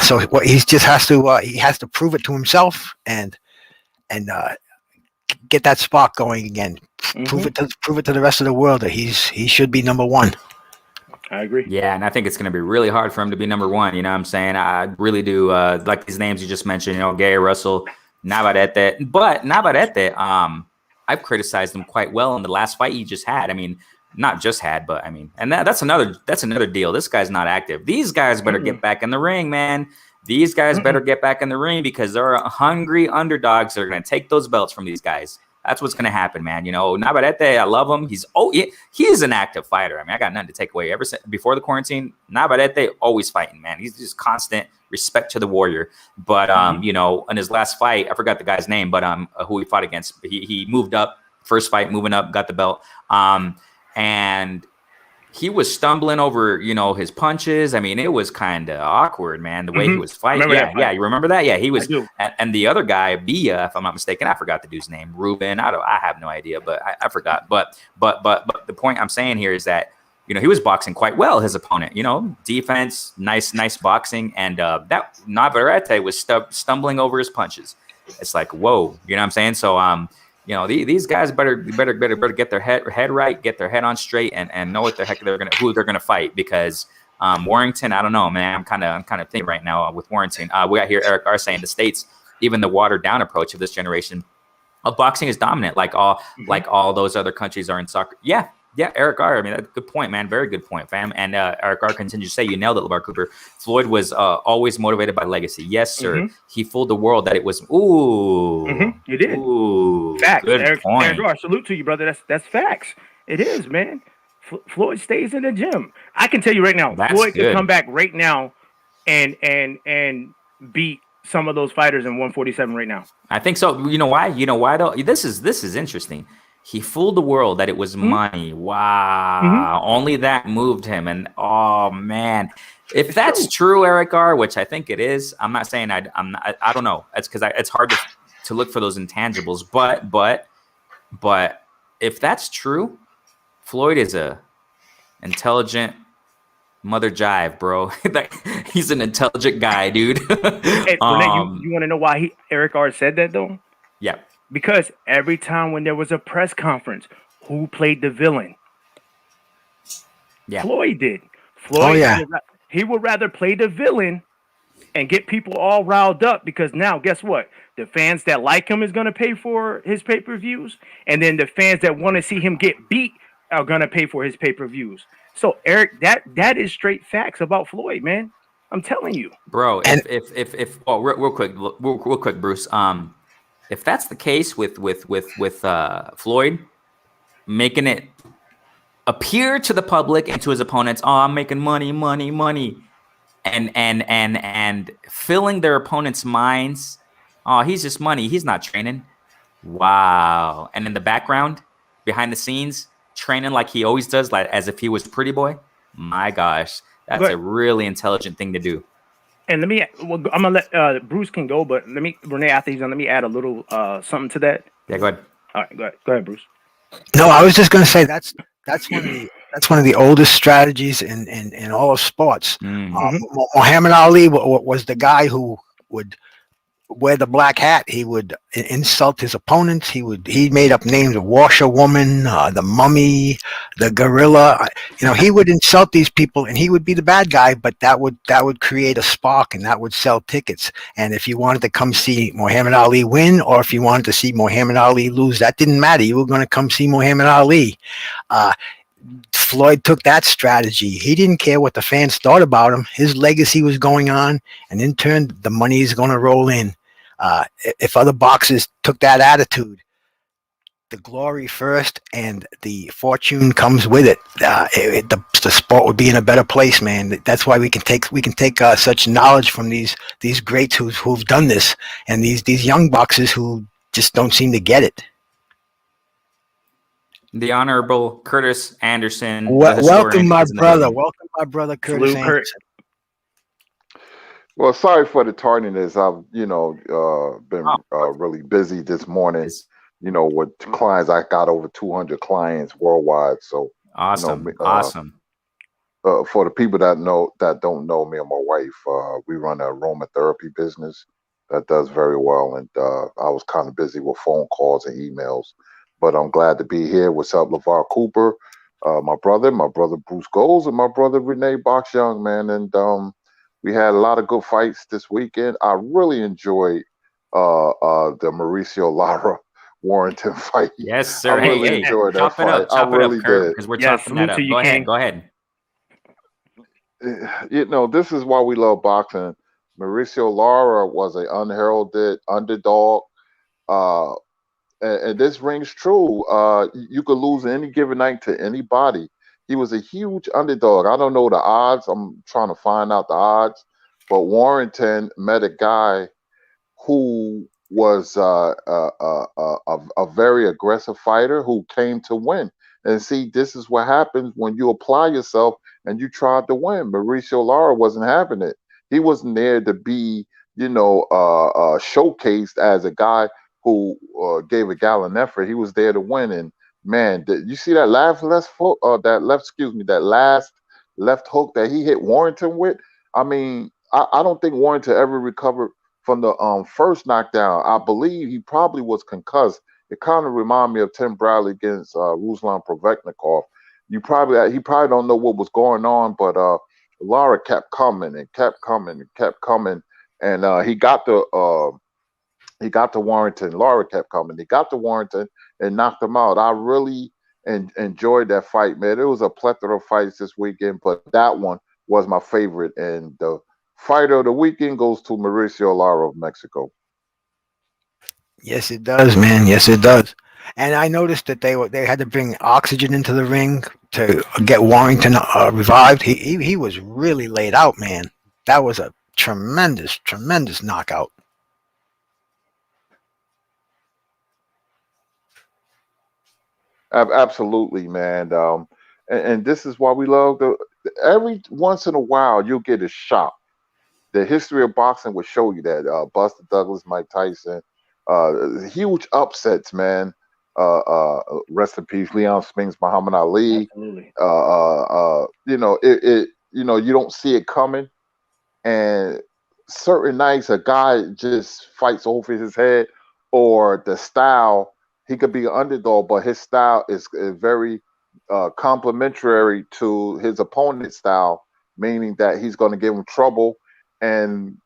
So he just has to prove it to himself and get that spark going again. Mm-hmm. Prove it to the rest of the world that he should be number one. I agree. Yeah, and I think it's going to be really hard for him to be number one. You know what I'm saying? I really do like these names you just mentioned. Gary Russell, Navarrete. But Navarrete, I've criticized him quite well in the last fight he just had. I mean, not just had, but I mean, and that's another deal. This guy's not active. These guys better get back in the ring, man. These guys better get back in the ring because there are hungry underdogs that are going to take those belts from these guys. That's what's going to happen, man. Navarrete, I love him. He is an active fighter. I mean, I got nothing to take away. Ever since before the quarantine, Navarrete always fighting, man. He's just constant respect to the warrior. But in his last fight, I forgot the guy's name, but who he fought against. He moved up, first fight, moving up, got the belt. And he was stumbling over, his punches. I mean, it was kind of awkward, man, the way he was fighting. Yeah, you remember that? Yeah, he was. And the other guy, Bia, if I'm not mistaken, I forgot the dude's name. Ruben. I have no idea, but I forgot. But the point I'm saying here is that, he was boxing quite well, his opponent. Defense, nice boxing, and that Navarrete was stumbling over his punches. It's like, whoa, you know what I'm saying? So these guys better get their head right, get their head on straight, and know what the heck who they're gonna fight. Because Warrington, I don't know, man. I'm kind of thinking right now with Warrington. We got here Eric R saying the States, even the watered down approach of this generation of boxing is dominant, like all those other countries are in soccer. Yeah, Eric R. I mean, that's a good point, man. Very good point, fam. And Eric R. continues to say, you nailed it, LaVar Cooper. Floyd was always motivated by legacy. Yes, sir. He fooled the world that it was. Ooh, you did. Ooh, facts. Good point. Eric R. Salute to you, brother. That's facts. It is, man. Floyd stays in the gym. I can tell you right now, Floyd can come back right now and beat some of those fighters in 147 right now. I think so. You know why? Though? This is interesting. He fooled the world that it was money. Wow. Only that moved him. And oh man, if that's true, Eric R., which I think it is, I'm not saying I don't know. It's because it's hard to look for those intangibles. But if that's true, Floyd is a intelligent mother jive, bro. He's an intelligent guy, dude. Hey, Renee, you want to know why Eric R. said that though? Yeah. Because every time when there was a press conference, who played the villain? Yeah. Floyd did. Floyd, he would rather play the villain and get people all riled up because now, guess what? The fans that like him is going to pay for his pay-per-views, and then the fans that want to see him get beat are going to pay for his pay-per-views. So, Eric, that is straight facts about Floyd, man. I'm telling you. Bro, if real quick, Bruce, if that's the case with Floyd making it appear to the public and to his opponents, oh, I'm making money, money, money, and filling their opponents' minds, oh, he's just money, he's not training. Wow. And in the background, behind the scenes, training like he always does, like as if he was pretty boy. My gosh, that's a really intelligent thing to do. And I'm gonna let Bruce can go, but Renee, after he's done, let me add a little something to that. Yeah, go ahead. All right, go ahead, Bruce. No, I was just going to say that's one of the oldest strategies in all of sports. Muhammad Ali was the guy who would wear the black hat. He would insult his opponents. He made up names of Washerwoman, the Mummy, the Gorilla. He would insult these people, and he would be the bad guy. But that would create a spark, and that would sell tickets. And if you wanted to come see Muhammad Ali win, or if you wanted to see Muhammad Ali lose, that didn't matter. You were going to come see Muhammad Ali. Floyd took that strategy. He didn't care what the fans thought about him. His legacy was going on, and in turn, the money is going to roll in. If other boxers took that attitude, the glory first and the fortune comes with it. The sport would be in a better place, man. That's why we can take such knowledge from these greats who've done this, and these young boxers who just don't seem to get it. The Honorable Kurtis Anderson. Welcome, my brother. Welcome, my brother, Kurtis Anderson. Well, sorry for the tardiness. I've, been really busy this morning, with clients. I got over 200 clients worldwide. So awesome. Awesome. For the people that don't know me and my wife, we run a aromatherapy business that does very well. And I was kind of busy with phone calls and emails, but I'm glad to be here. What's up, LaVar Cooper, my brother Bruce Goes, and my brother Renee Box Young, man. And we had a lot of good fights this weekend. I really enjoyed the Mauricio Lara Warrington fight. Yes, sir. I really enjoyed that fight. I really did. Because we're chopping that up. Go ahead. This is why we love boxing. Mauricio Lara was an unheralded underdog. And this rings true. You could lose any given night to anybody. He was a huge underdog. I don't know the odds. I'm trying to find out the odds. But Warrington met a guy who was a very aggressive fighter who came to win. And see, this is what happens when you apply yourself and you tried to win. Mauricio Lara wasn't having it. He wasn't there to be, showcased as a guy who gave a gallant effort. He was there to win. And man, you see that last left hook that he hit Warrington with? I mean, I don't think Warrington ever recovered from the first knockdown. I believe he probably was concussed. It kind of reminded me of Tim Bradley against Ruslan Provetnikov. He probably don't know what was going on, but Lara kept coming and kept coming and kept coming, and he got to Warrington. Lara kept coming. He got to Warrington and knocked him out. I really enjoyed that fight, man. It was a plethora of fights this weekend, but that one was my favorite. And the fighter of the weekend goes to Mauricio Lara of Mexico. Yes, it does, man. Yes, it does. And I noticed that they had to bring oxygen into the ring to get Warrington revived. He was really laid out, man. That was a tremendous, tremendous knockout. Absolutely, man. And this is why we love every once in a while you'll get a shock. The history of boxing will show you that. Buster Douglas, Mike Tyson, huge upsets, man. Rest in peace, Leon Spinks, Muhammad Ali. Absolutely. You don't see it coming, and certain nights a guy just fights over his head, or the style. He could be an underdog, but his style is very complementary to his opponent's style, meaning that he's going to give him trouble. And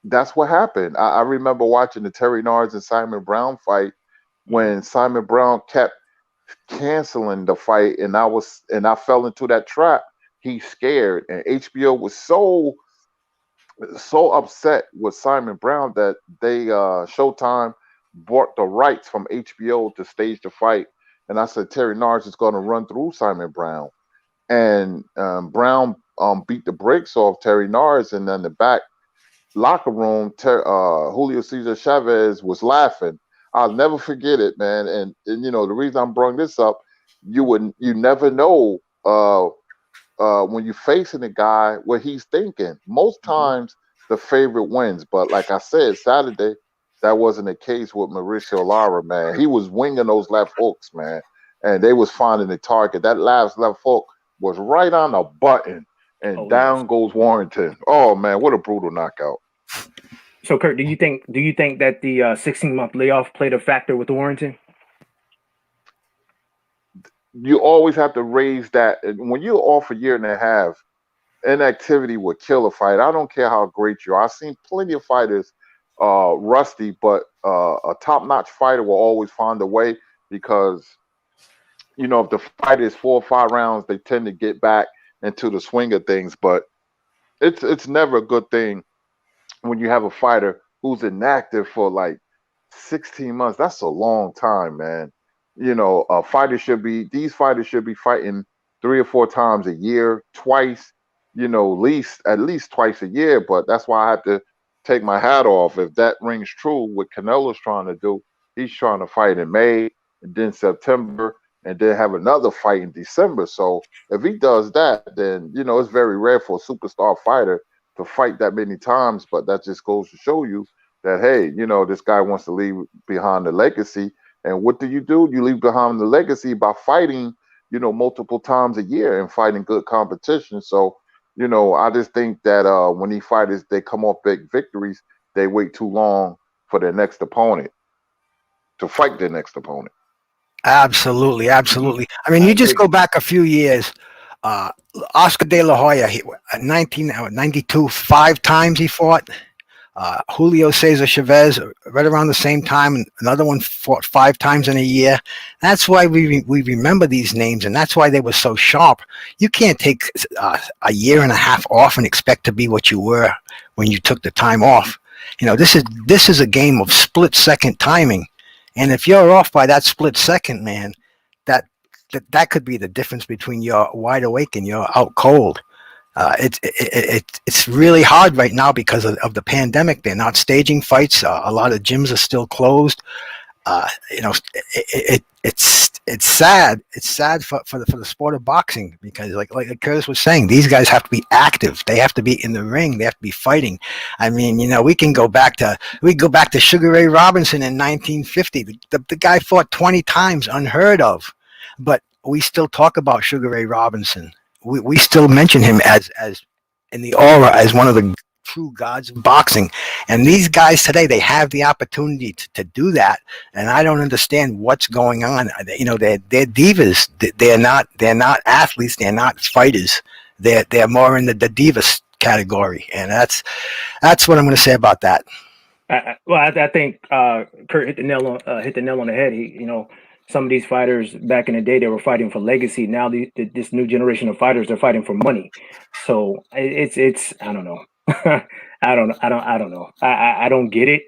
that's what happened. I remember watching the Terry Nards and Simon Brown fight when Simon Brown kept canceling the fight, and I fell into that trap. He's scared, and HBO was so upset with Simon Brown that they Showtime bought the rights from HBO to stage the fight. and I said Terry Nars is going to run through Simon Brown, and Brown beat the brakes off Terry Nars, and then the back locker room, Julio Cesar Chavez was laughing. I'll never forget it, man. And you know, the reason I'm bringing this up, you never know when you're facing a guy what he's thinking. Most times the favorite wins, but like I said, Saturday that wasn't the case with Mauricio Lara, man. He was winging those left hooks, man, and they was finding the target. That last left hook was right on the button, and down goes Warrington. Oh man, what a brutal knockout! So, Kurt, do you think that the 16-month layoff played a factor with Warrington? You always have to raise that. When you're off a year and a half, inactivity would kill a fight. I don't care how great you are. I've seen plenty of fighters rusty, but a top-notch fighter will always find a way, because you know, if the fight is 4 or 5 rounds, they tend to get back into the swing of things. But it's never a good thing when you have a fighter who's inactive for like 16 months. That's a long time, man. You know, these fighters should be fighting 3 or 4 times a year, twice, you know, at least twice a year. But that's why I have to take my hat off. If that rings true, what Canelo's trying to do, he's trying to fight in May and then September, and then have another fight in December. So if he does that, then, you know, it's very rare for a superstar fighter to fight that many times. But that just goes to show you that, hey, you know, this guy wants to leave behind a legacy. And what do? You leave behind the legacy by fighting, you know, multiple times a year and fighting good competition. So, you know, I just think that when these fighters, they come off big victories, they wait too long for their next opponent to fight their next opponent. Absolutely. I mean, you just go back a few years. Oscar De La Hoya, 1992, 5 times he fought. Julio Cesar Chavez, right around the same time, and another one fought 5 times in a year. That's why we remember these names, and that's why they were so sharp. You can't take a year and a half off and expect to be what you were when you took the time off. You know, this is a game of split-second timing. And if you're off by that split second, man, that could be the difference between you're wide awake and you're out cold. It's really hard right now because of the pandemic. They're not staging fights. A lot of gyms are still closed. You know, it's sad. It's sad for the sport of boxing, because like Curtis was saying, these guys have to be active. They have to be in the ring. They have to be fighting. I mean, you know, we go back to Sugar Ray Robinson in 1950. The guy fought 20 times, unheard of, but we still talk about Sugar Ray Robinson. We still mention him as in the aura as one of the true gods of boxing. And these guys today, they have the opportunity to do that, and I don't understand what's going on. You know, they're divas. They're not athletes. They're not fighters. They're more in the divas category, and that's what I'm going to say about that. I think Kurt hit the nail on the head. You know, some of these fighters back in the day, they were fighting for legacy. Now this new generation of fighters, they're fighting for money. So it's I don't know. I don't know. I don't get it.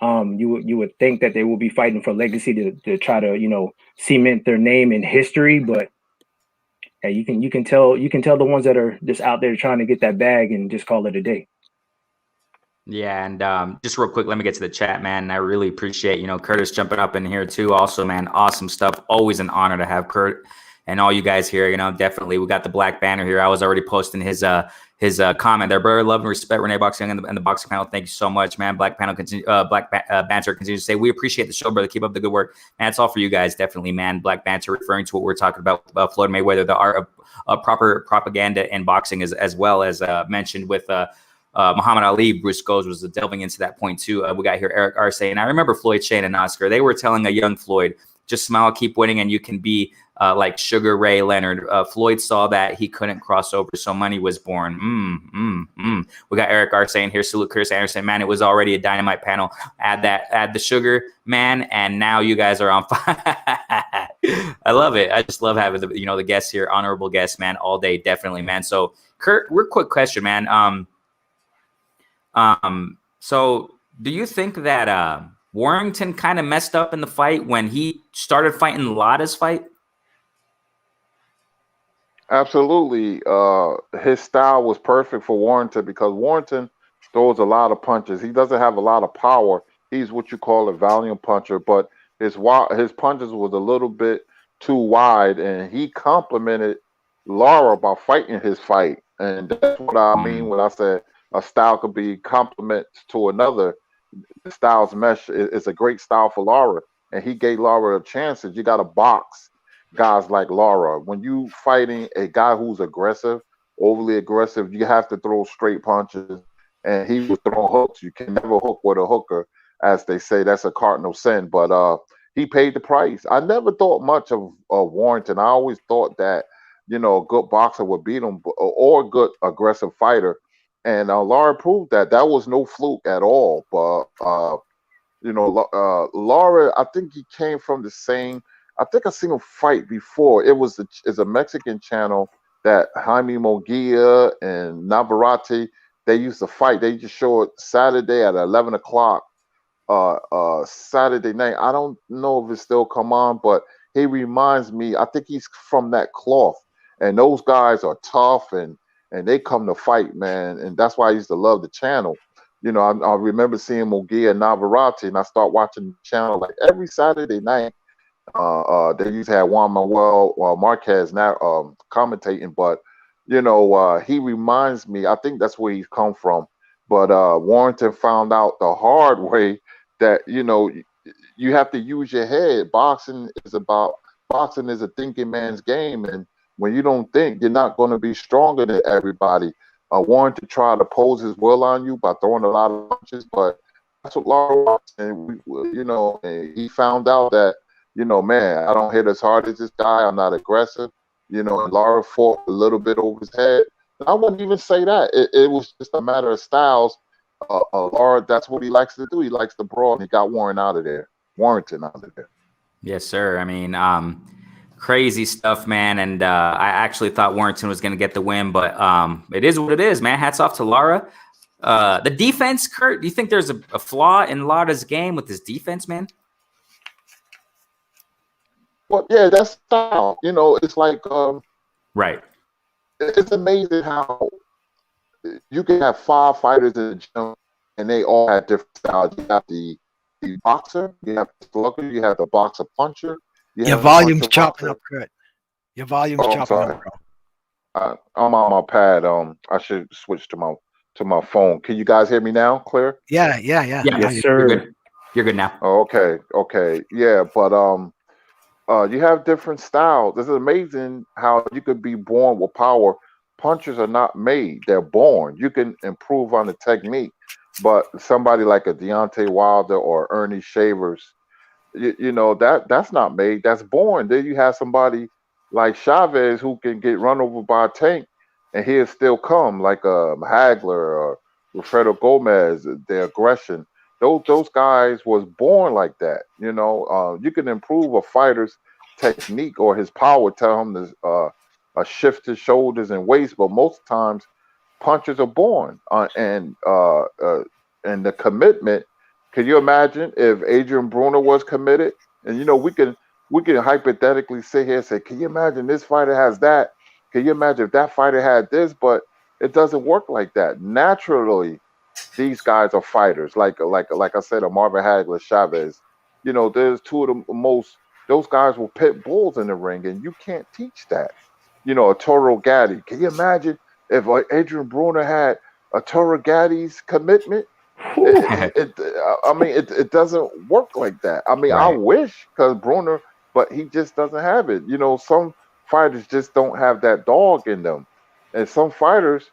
You would think that they will be fighting for legacy to try to, you know, cement their name in history, but hey, you can tell the ones that are just out there trying to get that bag and just call it a day. Yeah, and just real quick, let me get to the chat, man. I really appreciate, you know, Curtis jumping up in here too. Also, man, awesome stuff. Always an honor to have Kurt and all you guys here. You know, definitely, we got the Black Banner here. I was already posting his comment there. Brother, love and respect Renee Boxing and the boxing panel. Thank you so much, man. Black panel Banter continues to say, we appreciate the show, brother. Keep up the good work, man. It's all for you guys, definitely, man. Black Banter referring to what we're talking about Floyd Mayweather, the art of proper propaganda in boxing, as well as mentioned with Muhammad Ali. Bruce Goes was delving into that point too. We got here Eric R saying, I remember Floyd, Shane, and Oscar. They were telling a young Floyd, just smile, keep winning, and you can be like Sugar Ray Leonard. Floyd saw that he couldn't cross over, so money was born. We got Eric R saying here, salute Kurtis Anderson. Man, it was already a dynamite panel. Add the sugar, man, and now you guys are on fire. I love it. I just love having the guests here, honorable guests, man, all day, definitely, man. So Kurt, real quick question, man. So do you think that Warrington kind of messed up in the fight when he started fighting Lada's fight? Absolutely. His style was perfect for Warrington because Warrington throws a lot of punches. He doesn't have a lot of power. He's what you call a volume puncher, but his punches was a little bit too wide, and he complimented Lara by fighting his fight. And that's what I mean when I said a style could be compliments to another. The styles mesh is a great style for Lara, and he gave Lara a chance. You got to box guys like Lara. When you fighting a guy who's aggressive, overly aggressive, you have to throw straight punches, and he was throwing hooks. You can never hook with a hooker, as they say. That's a cardinal sin. But he paid the price. I never thought much of Warrington. I always thought that a good boxer would beat him, or a good aggressive fighter. And Lara proved that was no fluke at all. But Lara, I think he came from the same. I think I seen him fight before. It's a Mexican channel that Jaime Munguia and Navarrete, they used to fight. They just show it Saturday at 11 o'clock. Saturday night. I don't know if it still come on, but he reminds me. I think he's from that cloth, and those guys are tough and they come to fight, man. And that's why I used to love the channel. I remember seeing Munguia and Navarrete, and I start watching the channel like every Saturday night. They used to have Juan Manuel Marquez now commentating, but he reminds me. I think that's where he's come from. But Warrington found out the hard way that you have to use your head. Boxing is a thinking man's game, and when you don't think, you're not going to be stronger than everybody. Warrington tried to pose his will on you by throwing a lot of punches, but that's what Lara wants. And and he found out that man, I don't hit as hard as this guy. I'm not aggressive. And Lara fought a little bit over his head. I wouldn't even say that. It was just a matter of styles. Lara, that's what he likes to do. He likes to brawl, and he got Warrington out of there. Yes, sir. I mean, crazy stuff, man. And I actually thought Warrington was going to get the win, but it is what it is, man. Hats off to Lara. The defense, Kurt, do you think there's a flaw in Lara's game with his defense, man? Well, yeah, that's style. It's like right. It's amazing how you can have 5 fighters in the gym and they all have different styles. You have the boxer, you have the slugger, you have the boxer puncher. Your volume's chopping up, Kurt. Your volume's chopping up, bro. I'm on my pad. I should switch to my phone. Can you guys hear me now? Clear? Yeah. Yes, sir. You're good now. Oh, okay. Yeah, but you have different styles. It's amazing how you could be born with power. Punchers are not made; they're born. You can improve on the technique, but somebody like a Deontay Wilder or Ernie Shavers, that's not made. That's born. Then you have somebody like Chavez who can get run over by a tank, and he'll still come, like Hagler or Wilfredo Gomez. Their aggression. Those guys was born like that. You can improve a fighter's technique or his power. Tell him to shift his shoulders and waist, but most times punches are born. And the commitment. Can you imagine if Adrian Bruner was committed? And we can hypothetically sit here and say, can you imagine this fighter has that? Can you imagine if that fighter had this? But it doesn't work like that. Naturally, these guys are fighters. Like I said, a Marvin Hagler, Chavez. There's two of the most. Those guys were pit bulls in the ring, and you can't teach that. A Toro Gatti. Can you imagine if Adrian Bruner had a Toro Gatti's commitment? It doesn't work like that. I mean, right. I wish, because Bruner, but he just doesn't have it. Some fighters just don't have that dog in them, and some fighters,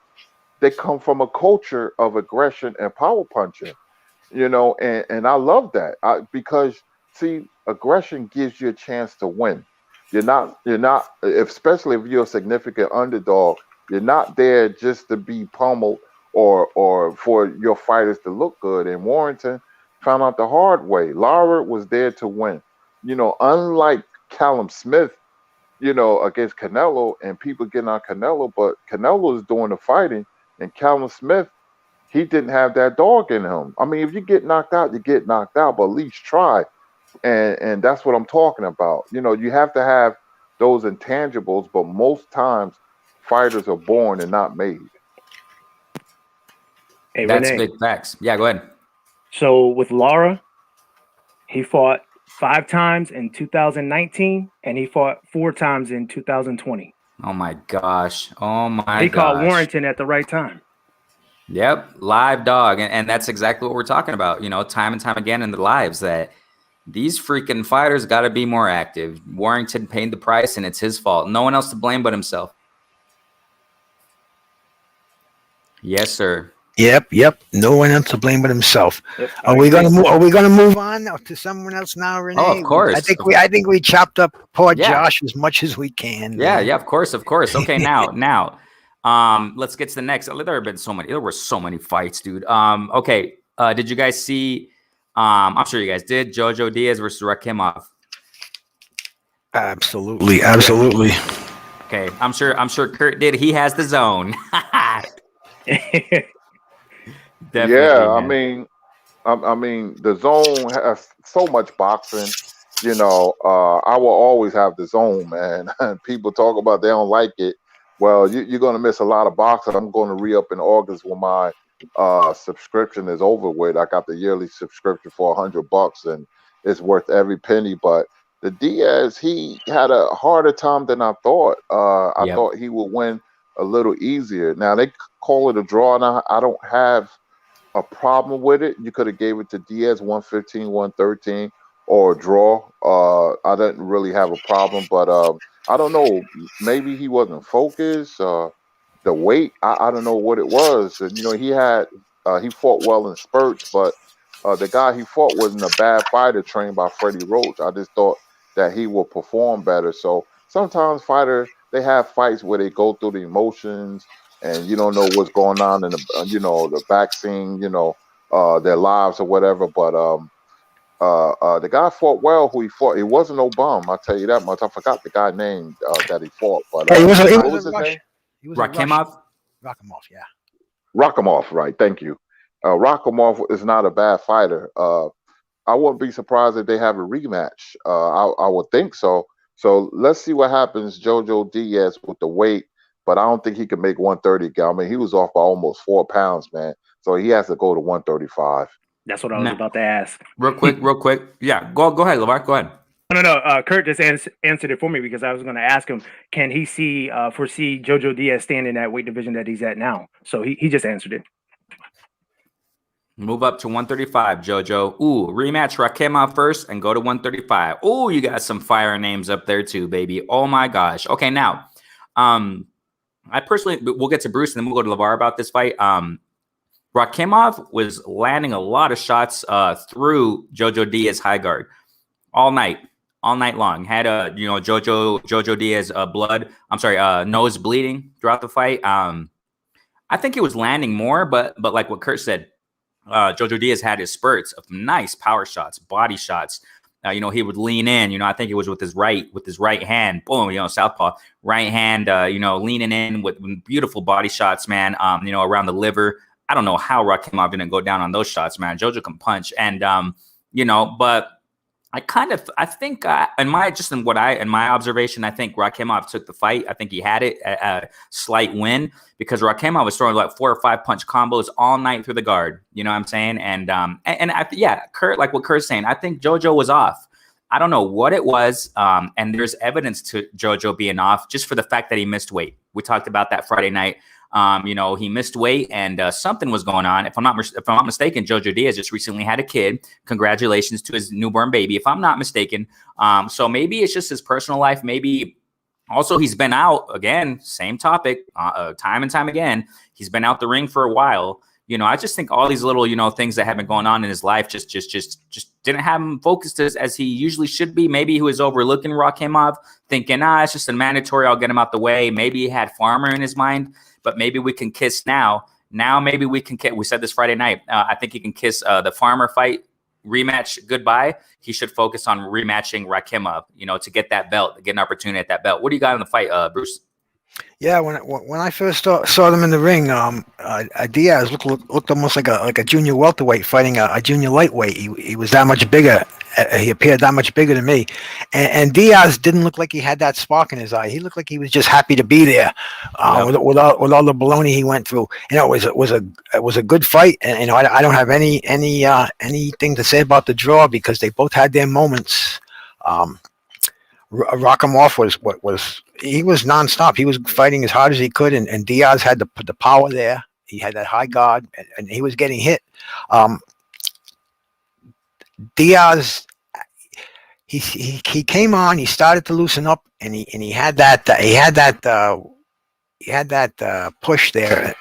they come from a culture of aggression and power punching. And I love that because see, aggression gives you a chance to win. You're not, especially if you're a significant underdog, you're not there just to be pummeled or for your fighters to look good. And Warrington found out the hard way. Lara was there to win. Unlike Callum Smith, against Canelo, and people getting on Canelo, but Canelo is doing the fighting, and Callum Smith, he didn't have that dog in him. I mean, if you get knocked out, you get knocked out, but at least try. And that's what I'm talking about. You know, you have to have those intangibles, but most times fighters are born and not made. Hey, That's Renee. big facts. Yeah, go ahead. So with Lara, he fought 5 times in 2019, and he fought 4 times in 2020. Oh my gosh. Oh my He caught gosh. Warrington at the right time. Yep, live dog, and that's exactly what we're talking about. You know, time and time again in the lives that these freaking fighters got to be more active. Warrington paid the price, and it's his fault. No one else to blame but himself. Yes, sir. Yep. No one else to blame but himself. Yep. Are we gonna move on to someone else now, Renee? Oh, of course. I think we chopped up poor Yeah. Josh as much as we can. Yeah, man. yeah, of course. Okay, now, let's get to the next. There were so many fights, dude. Okay, did you guys see? I'm sure you guys did. Jo Jo Diaz versus Rakhimov. Absolutely. Okay, I'm sure Kurt did. He has the zone. Definitely, Yeah, man. I mean, the zone has so much boxing. You know, I will always have the zone, man. People talk about they don't like it. Well, you're going to miss a lot of boxing. I'm going to re-up in August when my subscription is over with. I got the yearly subscription for $100, and it's worth every penny. But the Diaz, he had a harder time than I thought. I Yep. thought he would win a little easier. Now they call it a draw, and I don't have a problem with it. You could have gave it to Diaz 115, 113, or a draw. I didn't really have a problem, but I don't know. Maybe he wasn't focused. The weight, I don't know what it was. And you know, he fought well in spurts, but the guy he fought wasn't a bad fighter trained by Freddie Roach. I just thought that he would perform better. So sometimes they have fights where they go through the emotions and you don't know what's going on in the the back scene, their lives or whatever. But the guy fought well. Who he fought, he wasn't no bum. I'll tell you that much. I forgot the guy name that he fought, but Yeah, what was his name? He was a Rakhimov. Rakhimov, yeah. Rakhimov, right? Thank you. Rakhimov is not a bad fighter. I wouldn't be surprised if they have a rematch. I would think so. So let's see what happens. Jo Jo Diaz with the weight, but I don't think he can make 130. I mean, he was off by almost 4 pounds, man. So he has to go to 135. That's what I was about to ask. Real quick. Yeah, go ahead, Lavar. Go ahead. No. Kurt just answered it for me because I was going to ask him, can he foresee Jo Jo Diaz staying in that weight division that he's at now? So he just answered it. Move up to 135, JoJo. Ooh, rematch Rakhimov first and go to 135. Ooh, you got some fire names up there too, baby. Oh my gosh. Okay, now, I personally, we'll get to Bruce and then we'll go to Lavar about this fight. Rakhimov was landing a lot of shots through Jo Jo Diaz high guard all night long. Had Jo Jo Diaz nose bleeding throughout the fight. I think it was landing more, but like what Kurt said, Jo Jo Diaz had his spurts of nice power shots, body shots. He would lean in. I think it was with his right hand, boom, southpaw, right hand, leaning in with beautiful body shots, man. Around the liver. I don't know how Rakhimov didn't go down on those shots, man. JoJo can punch, and but I think in my observation, I think Rakhimov took the fight. I think he had it a slight win because Rakhimov was throwing like 4 or 5 punch combos all night through the guard. You know what I'm saying? Kurt, like what Kurt's saying, I think JoJo was off. I don't know what it was, and there's evidence to JoJo being off just for the fact that he missed weight. We talked about that Friday night. He missed weight and something was going on. If I'm not mistaken, Jo Jo Diaz just recently had a kid. Congratulations to his newborn baby, if I'm not mistaken. So maybe it's just his personal life. Maybe also he's been out again. Same topic, time and time again. He's been out the ring for a while. I just think all these little, things that have been going on in his life just didn't have him focused as he usually should be. Maybe he was overlooking Rakhimov, thinking, it's just a mandatory. I'll get him out the way. Maybe he had Farmer in his mind. But maybe we can kiss now. Now maybe we can kiss. We said this Friday night. I think he can kiss the Farmer fight rematch goodbye. He should focus on rematching Rakhimov, to get that belt, to get an opportunity at that belt. What do you got in the fight, Bruce? Yeah, when I first saw them in the ring, Diaz looked almost like a junior welterweight fighting a junior lightweight. He was that much bigger. He appeared that much bigger to me, and Diaz didn't look like he had that spark in his eye. He looked like he was just happy to be there, Yep. with all the baloney he went through. It was a good fight, and I don't have anything to say about the draw because they both had their moments. Rakhimov he was nonstop. He was fighting as hard as he could, and Diaz had the power there. He had that high guard, and he was getting hit. Diaz, he came on. He started to loosen up, and he had that push there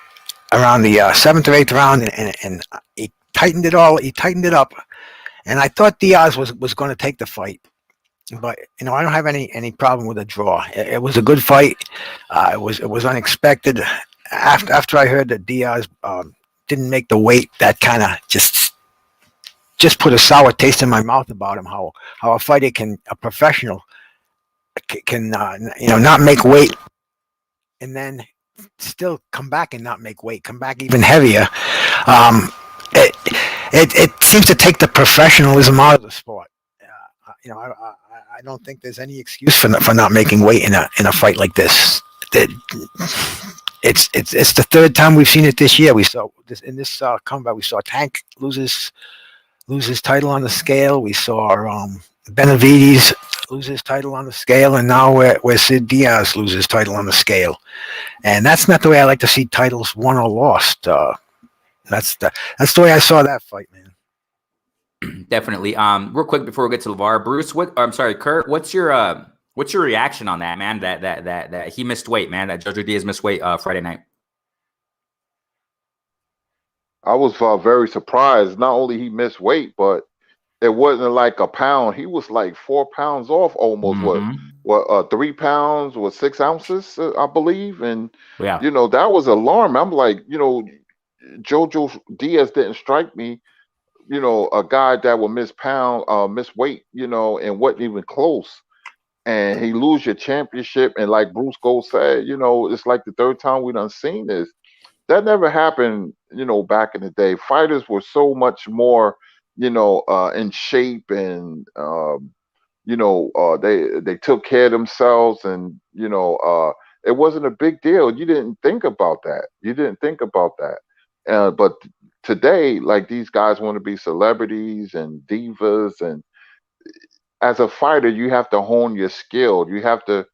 around the seventh or eighth round, and he tightened it all. He tightened it up, and I thought Diaz was going to take the fight. But I don't have any problem with a draw. It was a good fight. It was unexpected. After I heard that Diaz didn't make the weight, that kind of just put a sour taste in my mouth about him. How a professional can not make weight and then still come back and not make weight, come back even heavier. It seems to take the professionalism out of the sport. I don't think there's any excuse for not making weight in a fight like this. It's the third time we've seen it this year. We saw this in this combat. We saw Tank lose his title on the scale. We saw Benavides lose his title on the scale, and now we're Sid Diaz lose his title on the scale. And that's not the way I like to see titles won or lost. That's the way I saw that fight, man. Definitely. Real quick before we get to Lavar, Bruce, Kurt, what's your reaction on that, man? That he missed weight, man. That Jo Jo Diaz missed weight Friday night. I was very surprised. Not only he missed weight, but it wasn't like a pound. He was like 4 pounds off almost. What 3 pounds or 6 ounces, I believe. And yeah, that was alarming. I'm like, Jo Jo Diaz didn't strike me, a guy that would miss weight, and wasn't even close. And he lose your championship. And like Bruce Gold said, it's like the third time we done seen this. That never happened, back in the day. Fighters were so much more, in shape, and they took care of themselves, and it wasn't a big deal. You didn't think about that. But today, like, these guys want to be celebrities and divas, and as a fighter, you have to hone your skill. You have to.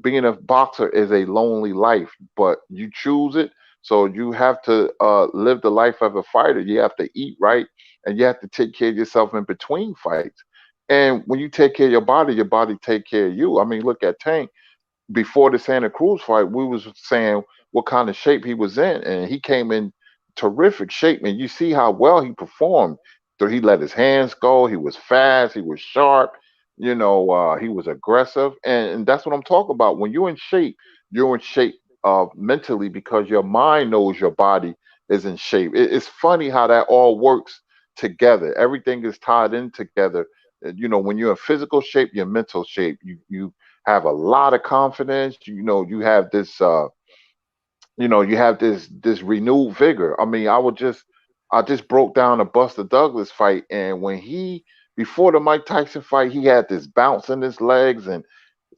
Being a boxer is a lonely life, but you choose it. So you have to live the life of a fighter. You have to eat right, and you have to take care of yourself in between fights. And when you take care of your body take care of you. I mean, look at Tank. Before the Santa Cruz fight, we was saying what kind of shape he was in, and he came in terrific shape. And you see how well he performed. So he let his hands go. He was fast. He was sharp. He was aggressive, and that's what I'm talking about. When you're in shape mentally, because your mind knows your body is in shape. It's funny how that all works together. Everything is tied in together. When you're in physical shape, your mental shape, you have a lot of confidence. You have this this renewed vigor. I mean, I just broke down a Buster Douglas fight, and before the Mike Tyson fight, he had this bounce in his legs, and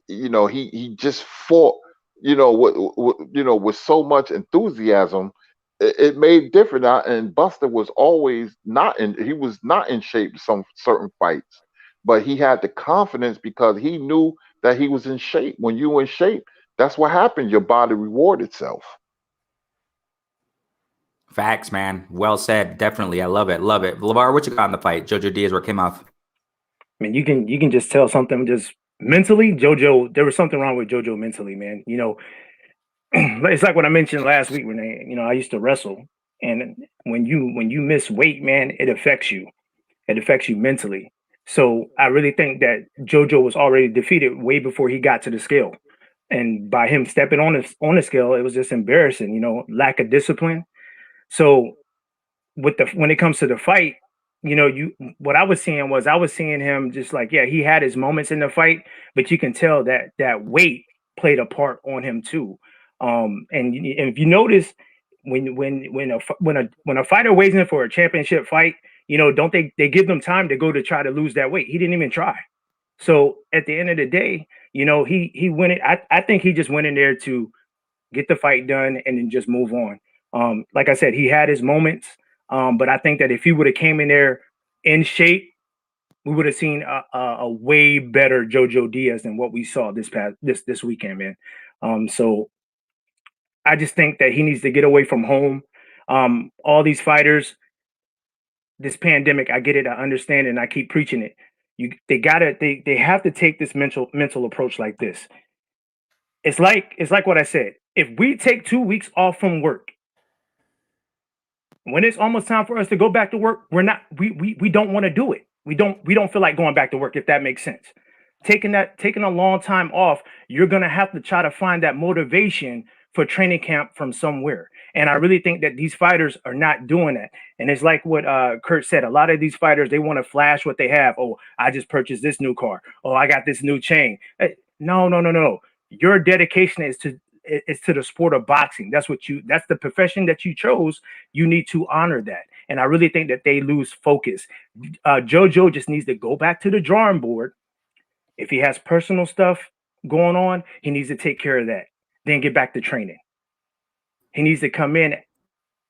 he just fought with so much enthusiasm. It made different. And Buster was always he was not in shape some certain fights, but he had the confidence because he knew that he was in shape. When you were in shape, that's what happened. Your body reward itself. Facts, man. Well said. Definitely. I love it. Love it. Lavar, what you got in the fight? Jo Jo Diaz or came off? I mean, you can just tell something just mentally. JoJo, there was something wrong with JoJo mentally, man. It's like what I mentioned last week, Renee. I used to wrestle, and when you miss weight, man, it affects you. It affects you mentally. So I really think that JoJo was already defeated way before he got to the scale, and by him stepping on the scale, it was just embarrassing. Lack of discipline. So when it comes to the fight, what I was seeing him just like, yeah, he had his moments in the fight, but you can tell that weight played a part on him too. And if you notice, when a fighter weighs in for a championship fight, don't they give them time to go to try to lose that weight? He didn't even try. So at the end of the day, he went it. I think he just went in there to get the fight done and then just move on. Like I said, he had his moments, but I think that if he would have came in there in shape, we would have seen a way better Jo Jo Diaz than what we saw this weekend, man. So I just think that he needs to get away from home. All these fighters, this pandemic, I get it, I understand it, and I keep preaching it. They have to take this mental approach like this. It's like what I said. If we take 2 weeks off from work, when it's almost time for us to go back to work, we don't want to do it. We don't feel like going back to work, if that makes sense. Taking a long time off, you're gonna have to try to find that motivation for training camp from somewhere. And I really think that these fighters are not doing that. And it's like what Kurt said, a lot of these fighters, they want to flash what they have. Oh, I just purchased this new car. Oh, I got this new chain. No. Your dedication is to the sport of boxing. That's the profession that you chose. You need to honor that. And I really think that they lose focus. JoJo just needs to go back to the drawing board. If he has personal stuff going on, he needs to take care of that. Then get back to training. He needs to come in,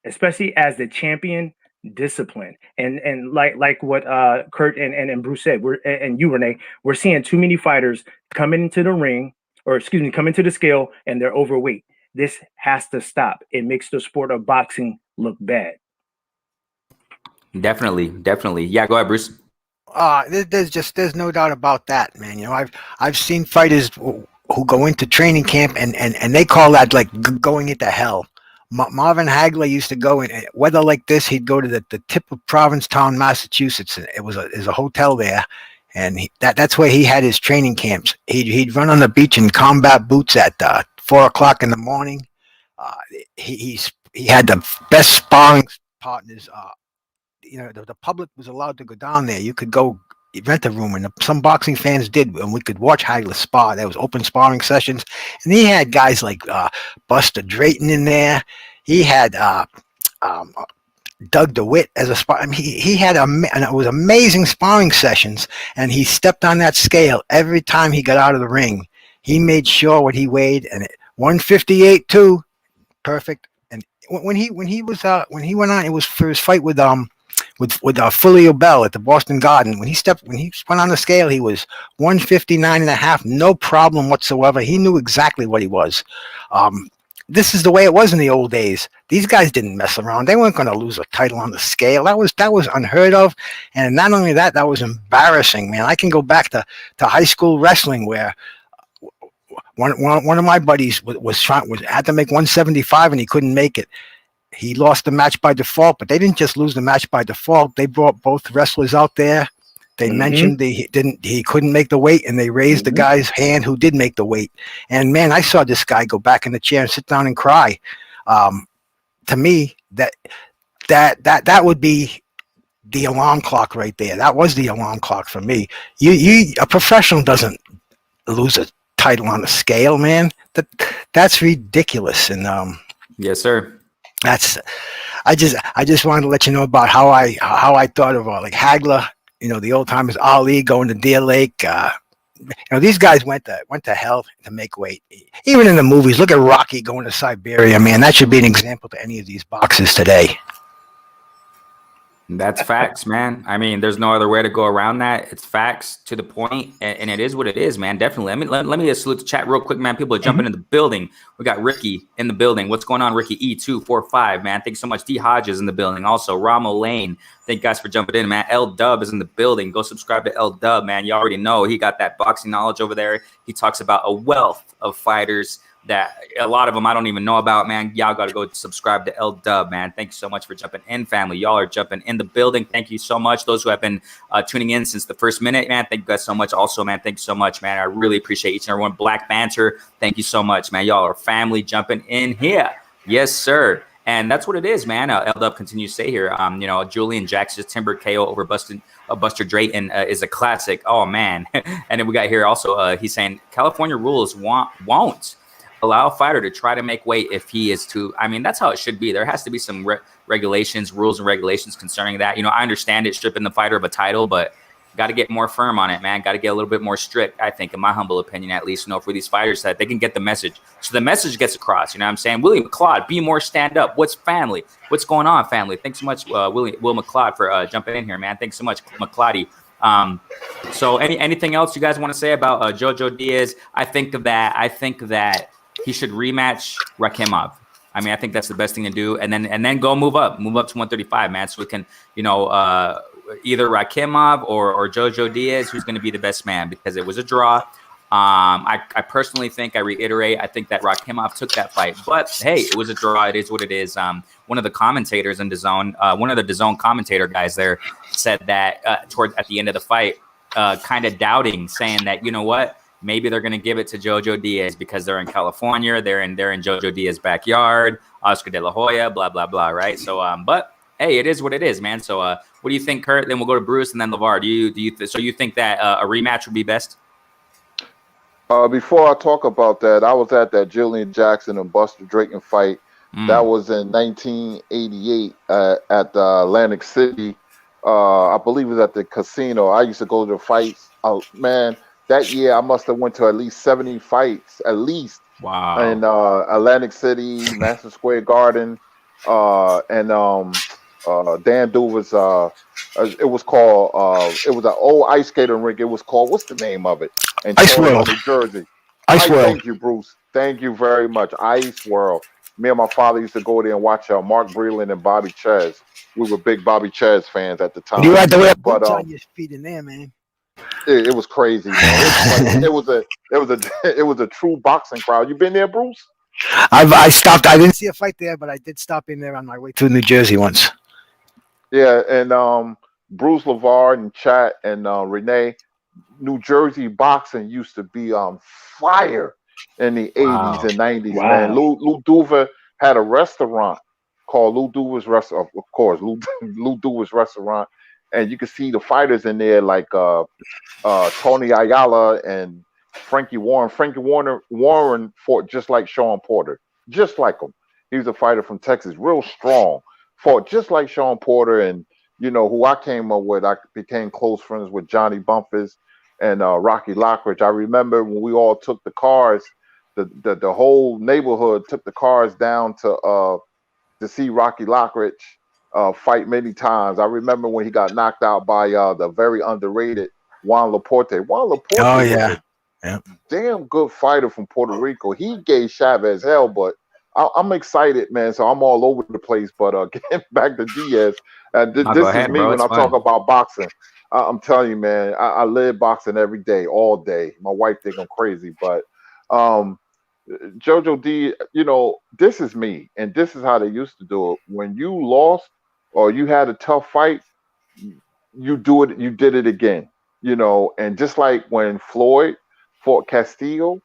especially as the champion, discipline. And like what Kurt and Bruce said, and you, Renee, we're seeing too many fighters coming into the ring, come into the scale, and they're overweight. This has to stop. It makes the sport of boxing look bad. Definitely. Yeah, go ahead, Bruce. There's no doubt about that, man. I've seen fighters who go into training camp and they call that like going into hell. Marvin Hagler used to go in weather like this. He'd go to the tip of Provincetown, Massachusetts. And there's a hotel there, and that's where he had his training camps. He'd run on the beach in combat boots at 4:00 in the morning. He had the best sparring partners. The public was allowed to go down there. You could go rent a room, and some boxing fans did, and we could watch Hagler spar. There was open sparring sessions, and he had guys like Buster Drayton in there. He had Doug DeWitt as a spar. I mean, he had and it was amazing sparring sessions, and he stepped on that scale every time he got out of the ring. He made sure what he weighed, and 158 too, perfect. And when he went on, it was for his fight with Fulio Bell at the Boston Garden. When he went on the scale, he was 159.5, no problem whatsoever. He knew exactly what he was. This is the way it was in the old days. These guys didn't mess around. They weren't going to lose a title on the scale. That was unheard of. And not only that, that was embarrassing, man. I can go back to high school wrestling where one of my buddies had to make 175 and he couldn't make it. He lost the match by default, but they didn't just lose the match by default. They brought both wrestlers out there. They mentioned he couldn't make the weight, and they raised the guy's hand who did make the weight. And man, I saw this guy go back in the chair and sit down and cry. To me, that would be the alarm clock right there. That was the alarm clock for me. A professional doesn't lose a title on the scale, man. That's ridiculous. And yes, sir. I just wanted to let you know about how I thought of like Hagler, the old timers, Ali going to Deer Lake. These guys went to hell to make weight. Even in the movies, look at Rocky going to Siberia, man. That should be an example to any of these boxers today. That's facts, man. I mean, there's no other way to go around that. It's facts to the point, and it is what it is, man. Definitely. Let me salute the chat real quick, man. People are jumping in the building. We got Ricky in the building. What's going on, Ricky? E245, man. Thanks so much. D Hodges in the building. Also, Ramo Lane. Thank you guys for jumping in, man. L Dub is in the building. Go subscribe to L Dub, man. You already know he got that boxing knowledge over there. He talks about a wealth of fighters that a lot of them I don't even know about, man. Y'all got to go subscribe to L Dub, man. Thank you so much for jumping in, family. Y'all are jumping in the building. Thank you so much. Those who have been tuning in since the first minute, man. Thank you guys so much. Also, man, thank you so much, man. I really appreciate each and every one. Black Banter, thank you so much, man. Y'all are family jumping in here. Yes, sir. And that's what it is, man. L-Dub continues to say here, Julian Jackson's Timber KO over Buster Drayton is a classic. Oh, man. And then we got here also, he's saying California rules won't allow a fighter to try to make weight if he is too. I mean, that's how it should be. There has to be some rules and regulations concerning that. I understand it stripping the fighter of a title, but got to get more firm on it, man. Got to get a little bit more strict, I think, in my humble opinion, at least, for these fighters that they can get the message. So the message gets across, you know what I'm saying? Willie McLeod, be more stand up. What's family? What's going on, family? Thanks so much, Will McLeod, for jumping in here, man. Thanks so much, McLeody. So anything else you guys want to say about Jo Jo Diaz? I think that he should rematch Rakhimov. I mean, I think that's the best thing to do. And then go move up to 135, man. So we can, either Rakhimov or Jo Jo Diaz, who's going to be the best man, because it was a draw. I personally think, I reiterate, I think that Rakhimov took that fight. But, hey, it was a draw. It is what it is. One of the commentators in DAZN, one of the DAZN commentator guys there said that at the end of the fight, kind of doubting, saying that, you know what, maybe they're going to give it to Jo Jo Diaz because they're in California. They're in Jo Jo Diaz's backyard, Oscar De La Hoya, blah, blah, blah, right? So, but hey, it is what it is, man. So, what do you think, Kurt? Then we'll go to Bruce and then Lavar. So you think that a rematch would be best? Before I talk about that, I was at that Julian Jackson and Buster Drayton fight. That was in 1988 at Atlantic City. I believe it was at the casino. I used to go to the fights. Man, that year I must have went to at least 70 fights, at least. Wow. In Atlantic City, Madison Square Garden, and Dan Duva's. It was called. It was an old ice skating rink. It was called. What's the name of it? In Ice World, New Jersey. Ice World. Thank you, Bruce. Thank you very much. Ice World. Me and my father used to go there and watch Mark Breland and Bobby Chaz. We were big Bobby Chaz fans at the time. You had to wear boots on your feet in there, man. It was crazy, man. It was a true boxing crowd. You been there, Bruce? I stopped. I didn't see a fight there, but I did stop in there on my way to New Jersey once. Yeah, and Bruce, LeVar, and Chat, and Renee, New Jersey boxing used to be on fire in the 80s and 90s, man. Lou Duva had a restaurant called Lou Duva's Restaurant, of course, Lou Duva's Restaurant, and you could see the fighters in there like Tony Ayala and Frankie Warren. Frankie Warren fought just like Sean Porter, just like him. He was a fighter from Texas, real strong, fought just like Sean Porter. And who I came up with, I became close friends with Johnny Bumpers and Rocky Lockridge. I remember when we all took the cars, the whole neighborhood took the cars down to see Rocky Lockridge fight many times. I remember when he got knocked out by the very underrated Juan Laporte. Juan Laporte, oh yeah, damn good fighter from Puerto Rico. He gave Chavez hell, but I'm excited, man. So I'm all over the place. But getting back to Diaz, this is me when I talk about boxing. I'm telling you, man, I live boxing every day, all day. My wife think I'm crazy, but Jo Jo Diaz, this is me, and this is how they used to do it. When you lost or you had a tough fight, you did it again, and just like when Floyd fought Castillo,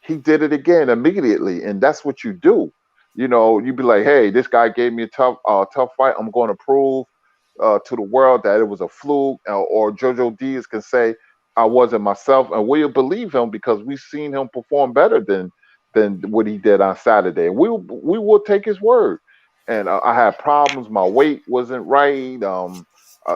he did it again immediately, and that's what you do. You'd be like, hey, this guy gave me a tough fight. I'm going to prove to the world that it was a fluke, or Jo Jo Diaz can say, I wasn't myself, and we'll believe him because we've seen him perform better than what he did on Saturday. We will take his word. And I had problems. My weight wasn't right.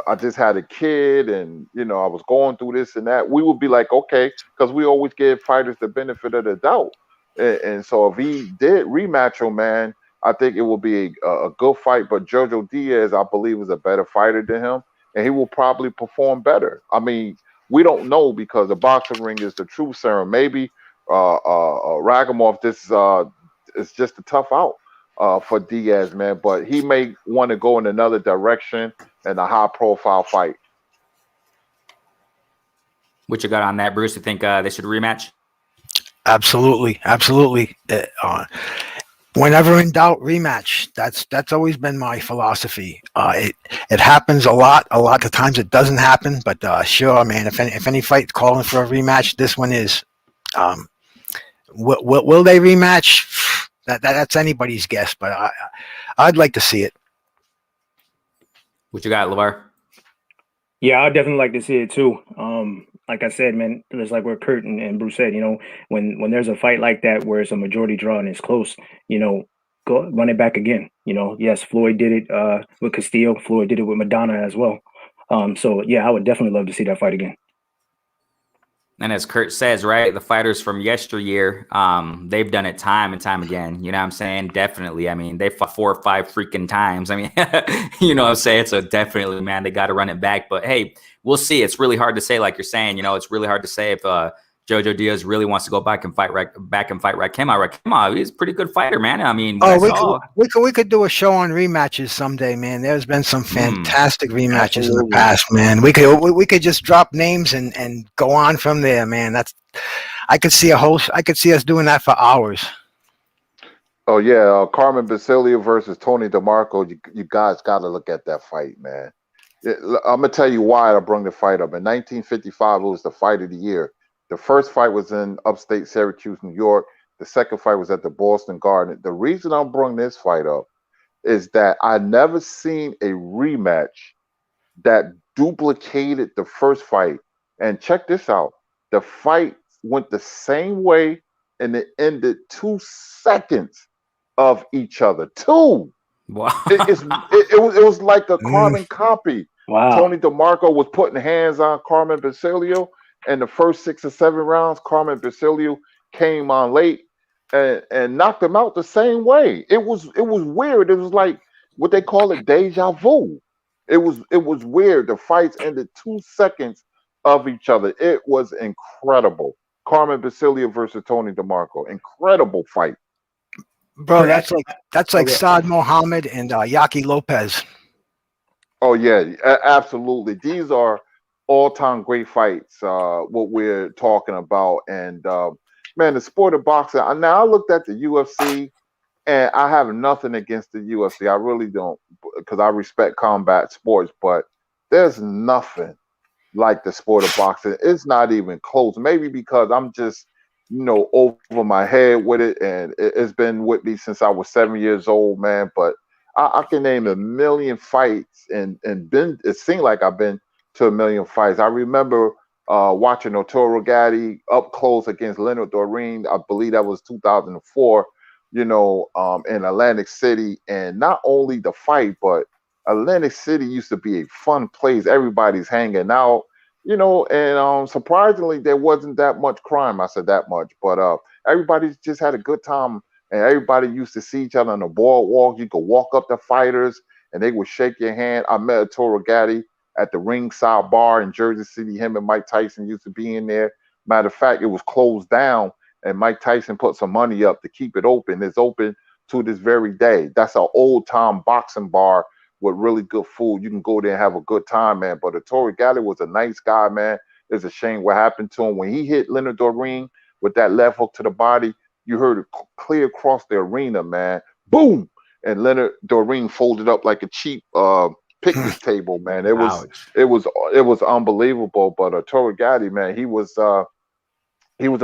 I just had a kid, and I was going through this and that. We would be like, okay, because we always give fighters the benefit of the doubt. And so if he did rematch him, man, I think it will be a good fight. But Jo Jo Diaz, I believe, is a better fighter than him, and he will probably perform better. I mean, we don't know because the boxing ring is the truth serum. Maybe Rakhimov, this is just a tough out for Diaz, man. But he may want to go in another direction and a high-profile fight. What you got on that, Bruce? You think they should rematch? Absolutely. Whenever in doubt, rematch. That's always been my philosophy. It happens a lot of times. It doesn't happen, but sure, man. If any fight calling for a rematch, this one is. Will they rematch? That's anybody's guess, but I'd like to see it. What you got, LaVar? Yeah, I'd definitely like to see it too. Like I said, man, it's like what Kurt and Bruce said, when there's a fight like that where it's a majority draw and it's close, go run it back again. Yes, Floyd did it with Castillo. Floyd did it with Madonna as well. So yeah, I would definitely love to see that fight again. And as Kurt says, right, the fighters from yesteryear, they've done it time and time again. You know what I'm saying? Definitely. I mean, they fought 4 or 5 freaking times. I mean, you know what I'm saying? So definitely, man, they got to run it back. But hey, we'll see. It's really hard to say, like you're saying. It's really hard to say if Jo Jo Diaz really wants to go back and fight Rakhimov. Rakhimov, he's a pretty good fighter, man. I mean, we could do a show on rematches someday, man. There's been some fantastic rematches in the past, man. We could just drop names and go on from there, man. I could see us doing that for hours. Oh yeah, Carmen Basilio versus Tony DeMarco. You guys got to look at that fight, man. I'm gonna tell you why I brought the fight up. In 1955, it was the fight of the year. The first fight was in upstate Syracuse, New York. The second fight was at the Boston Garden. The reason I'm bringing this fight up is that I never seen a rematch that duplicated the first fight. And check this out. The fight went the same way and it ended 2 seconds of each other. 2. Wow. It was like a carbon copy. Wow. Tony DeMarco was putting hands on Carmen Basilio. And the first 6 or 7 rounds, Carmen Basilio came on late and knocked him out the same way. It was weird. It was like what they call it deja vu. It was weird. The fights ended 2 seconds of each other. It was incredible. Carmen Basilio versus Tony DeMarco. Incredible fight. Bro, that's like Saad Mohammed and Yaki Lopez. Oh yeah, absolutely. These are all-time great fights, what we're talking about. And man, the sport of boxing. Now I looked at the UFC, and I have nothing against the UFC. I really don't, because I respect combat sports. But there's nothing like the sport of boxing. It's not even close. Maybe because I'm just, over my head with it, and it's been with me since I was 7 years old, man. But I can name a million fights, and it seemed like I've been to a million fights. I remember watching Arturo Gatti up close against Leonard Doreen. I believe that was 2004, in Atlantic City. And not only the fight, but Atlantic City used to be a fun place. Everybody's hanging out, and surprisingly, there wasn't that much crime. I said that much, but everybody just had a good time. And everybody used to see each other on the boardwalk. You could walk up to fighters, and they would shake your hand. I met Arturo Gatti at the Ringside Bar in Jersey City. Him and Mike Tyson used to be in there. Matter of fact, it was closed down, and Mike Tyson put some money up to keep it open. It's open to this very day. That's an old-time boxing bar with really good food. You can go there and have a good time, man. But Arturo Gatti was a nice guy, man. It's a shame what happened to him. When he hit Leonard Doreen with that left hook to the body, you heard it clear across the arena, man. Boom! And Leonard Doreen folded up like a cheap picnic table, man. It was unbelievable. But Arturo Gatti, man, he was a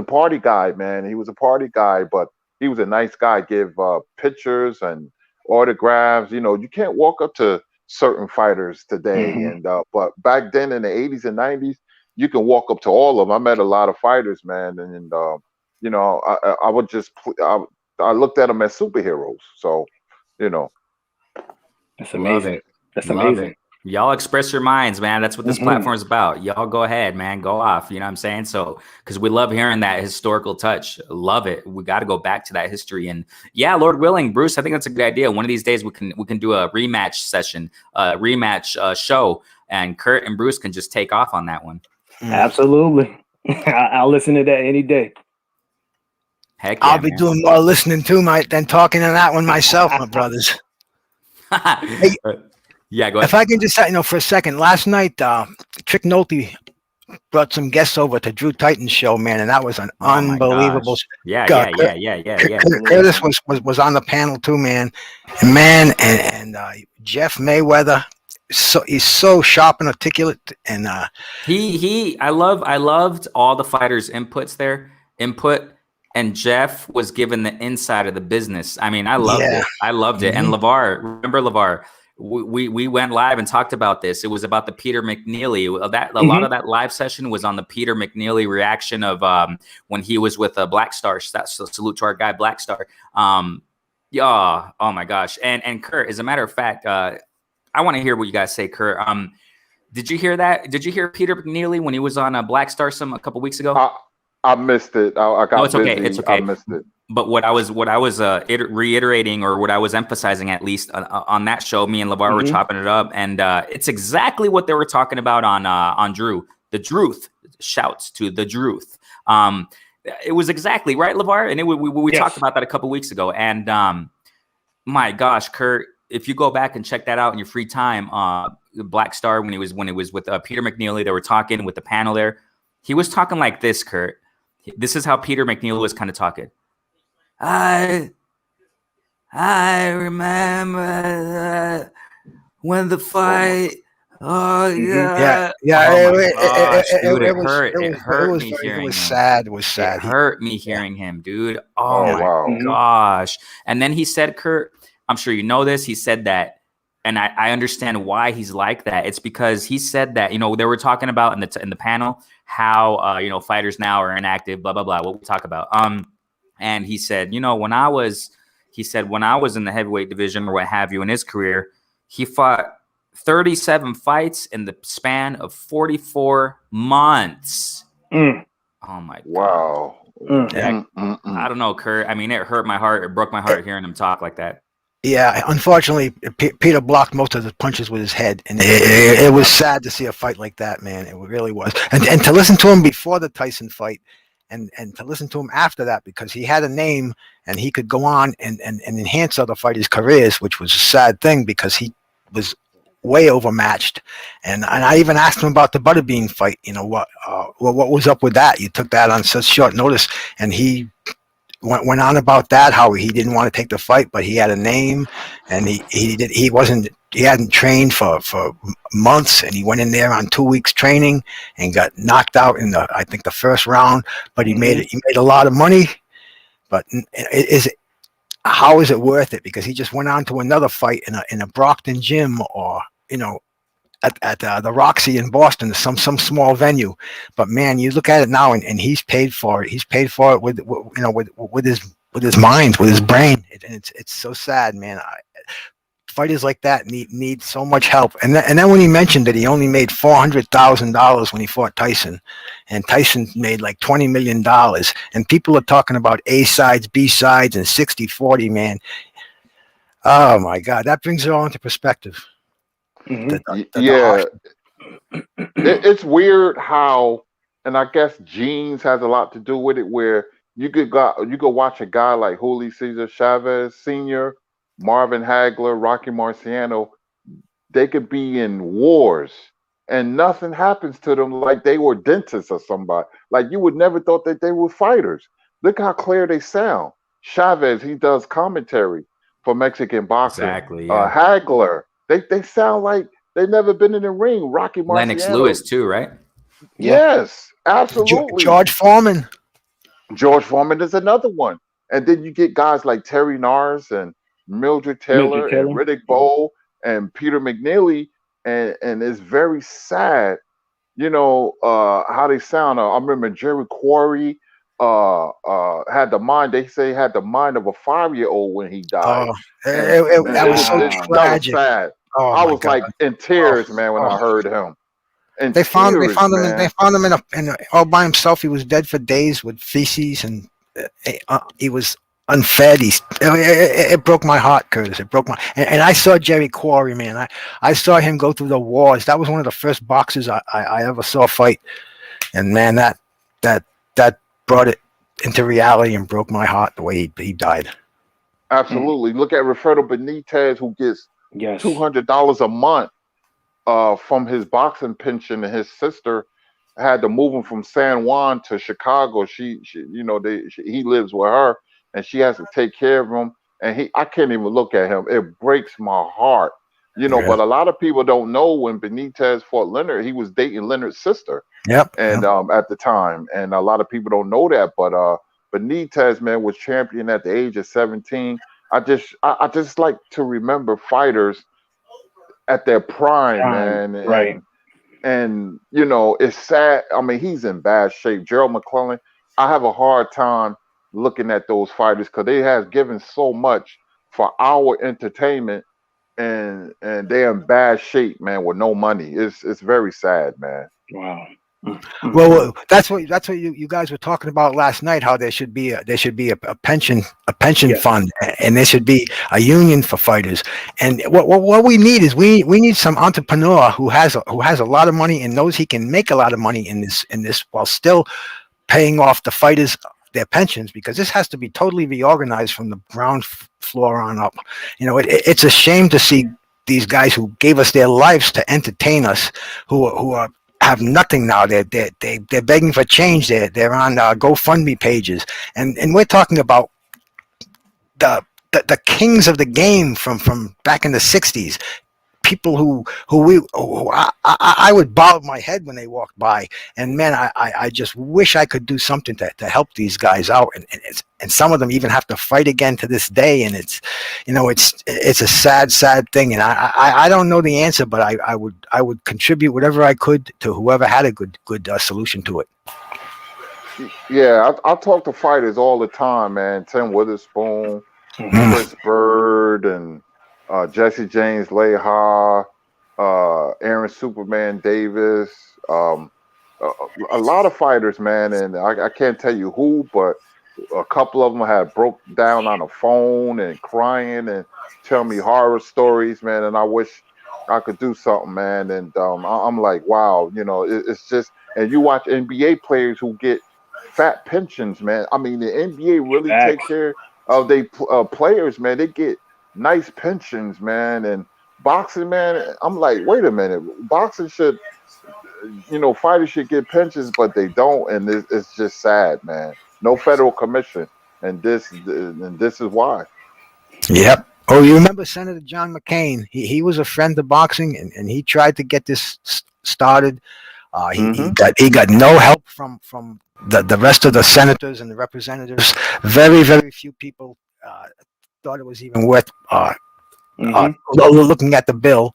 party guy, man. He was a party guy, but he was a nice guy. Give pictures and autographs. You can't walk up to certain fighters today, and but back then in the 80s and 90s, you can walk up to all of them. I met a lot of fighters, man, and I would just I looked at them as superheroes. So, That's amazing. That's amazing. Y'all express your minds, man. That's what this platform is about. Y'all go ahead, man. Go off. You know what I'm saying? So, because we love hearing that historical touch. Love it. We got to go back to that history. And yeah, Lord willing, Bruce, I think that's a good idea. One of these days we can do a rematch session, show, and Kurt and Bruce can just take off on that one. Absolutely. I'll listen to that any day. Heck yeah, I'll be doing more listening to than talking on that one myself, my brothers. Hey, yeah, go ahead. If I can just, for a second, last night, Trick Nolte brought some guests over to Drew Titan's show, man, and that was an unbelievable. Yeah. Curtis was on the panel too, man. And Jeff Mayweather. So he's so sharp and articulate, and I loved all the fighters' input and Jeff was given the inside of the business. I mean, I loved it. I loved it. And LaVar, remember LaVar? We went live and talked about this. It was about the Peter McNeely. A lot of that live session was on the Peter McNeely reaction of when he was with Black Star. So salute to our guy Black Star. Yeah. Oh my gosh. And Kurt, as a matter of fact, I want to hear what you guys say, Kurt. Did you hear that? Did you hear Peter McNeely when he was on Black Star a couple weeks ago? I missed it. I got it's okay. busy. It's okay. I missed it. But what I was reiterating, or what I was emphasizing, at least on that show, me and LaVar were chopping it up, and it's exactly what they were talking about on Drew. The Druth. Shouts to the Druth. It was exactly right, LaVar, and we talked about that a couple weeks ago. And my gosh, Kurt, if you go back and check that out in your free time, Black Star when he was with Peter McNeely, they were talking with the panel there. He was talking like this, Kurt. This is how Peter McNeely was kind of talking. I remember when the fight. Oh yeah, Dude, it hurt. It hurt me hearing him. It was sad. It was sad. It hurt me hearing him, dude. Oh my gosh! And then he said, Kurt, I'm sure you know this. He said that, and I understand why he's like that. It's because he said that, you know, they were talking about in the panel how you know, fighters now are inactive, blah blah blah. What we talk about. And he said, you know, when I was in the heavyweight division or what have you in his career, he fought 37 fights in the span of 44 months. Oh my God. Wow. I don't know, Kurt. I mean, it hurt my heart. It broke my heart hearing him talk like that. Yeah, unfortunately, Peter blocked most of the punches with his head, and it was sad to see a fight like that, man. It really was. And to listen to him before the Tyson fight, and to listen to him after that, because he had a name and he could go on and enhance other fighters' careers, which was a sad thing because he was way overmatched. And I even asked him about the Butterbean fight. You know, what was up with that? You took that on such short notice, and he went on about that, how he didn't want to take the fight, but he had a name, and he hadn't trained for months, and he went in there on 2 weeks training and got knocked out in I think the first round, but he made a lot of money. But how is it worth it? Because he just went on to another fight in a Brockton gym, or, you know, at the Roxy in Boston, some small venue. But man, you look at it now, and he's paid for it. He's paid for it with his mind, with his brain. And it's so sad, man. Fighters like that need so much help. And then when he mentioned that he only made $400,000 when he fought Tyson, and Tyson made like $20 million, and people are talking about A sides, B sides, and 60-40, man. Oh my God, that brings it all into perspective. It's weird how, and I guess genes has a lot to do with it, where you could watch a guy like Julio Cesar Chavez Sr., Marvin Hagler, Rocky Marciano. They could be in wars and nothing happens to them, like they were dentists or somebody. Like, you would never thought that they were fighters. Look how clear they sound. Chavez, he does commentary for Mexican boxing. Exactly. Yeah. Hagler, they sound like they've never been in the ring. Rocky Marciano. Lennox Lewis too, right? Yes, absolutely. George Foreman. George Foreman is another one. And then you get guys like Terry Nars and Mildred Taylor and Riddick Bowe and Peter McNeely, and it's very sad, you know, how they sound. I remember Jerry Quarry had the mind. They say had the mind of a 5-year-old when he died. That was so tragic. That was sad. I was like in tears, man, when I heard him. And they found him in all by himself. He was dead for days with feces, and he was unfed. It broke my heart, Curtis. It broke my. And I saw Jerry Quarry, man. I saw him go through the wars. That was one of the first boxers I ever saw fight, and man, that brought it into reality and broke my heart the way he died. Absolutely. Look at Rafael Benitez, who gets $200 a month from his boxing pension, and his sister had to move him from San Juan to Chicago. She you know, he lives with her, and she has to take care of him. And I can't even look at him. It breaks my heart, you know. Yeah. But a lot of people don't know when Benitez fought Leonard, he was dating Leonard's sister. Yep. And at the time, and a lot of people don't know that. But Benitez, man, was champion at the age of 17. I just like to remember fighters at their prime, Time. man, Right. and you know, it's sad. I mean, he's in bad shape. Gerald McClellan, I have a hard time looking at those fighters because they have given so much for our entertainment, and they're in bad shape, man, with no money. It's very sad, man. Wow. Well, that's what you guys were talking about last night. How there should be a pension Yeah. fund, and there should be a union for fighters. And what we need is we need some entrepreneur who has a lot of money and knows he can make a lot of money in this while still paying off the fighters their pensions, because this has to be totally reorganized from the ground floor on up. You know, it's a shame to see these guys who gave us their lives to entertain us, who are have nothing now. They're begging for change. They're on GoFundMe pages, and we're talking about the kings of the game from back in the '60s. People who I would bow my head when they walked by, and man, I just wish I could do something to help these guys out, and some of them even have to fight again to this day, and it's a sad thing, and I don't know the answer, but I would contribute whatever I could to whoever had a good solution to it. Yeah, I talk to fighters all the time, man. Tim Witherspoon, Chris Bird, and Jesse James Leha, Aaron Superman Davis, a lot of fighters, man, and I can't tell you who, but a couple of them had broke down on the phone and crying and tell me horror stories, man, and I wish I could do something, man, and I'm like, wow, you know, it's just, and you watch NBA players who get fat pensions, man. I mean, the NBA really take care of their players, man. They get nice pensions, man, and boxing, man, I'm like, wait a minute, boxing should, you know, fighters should get pensions, but they don't, and it's just sad, man. No federal commission, and this is why. Yep. Oh, you remember Senator John McCain? He was a friend of boxing, and he tried to get this started. He got no help from the rest of the senators and the representatives. Very few people thought it was even worth looking at the bill.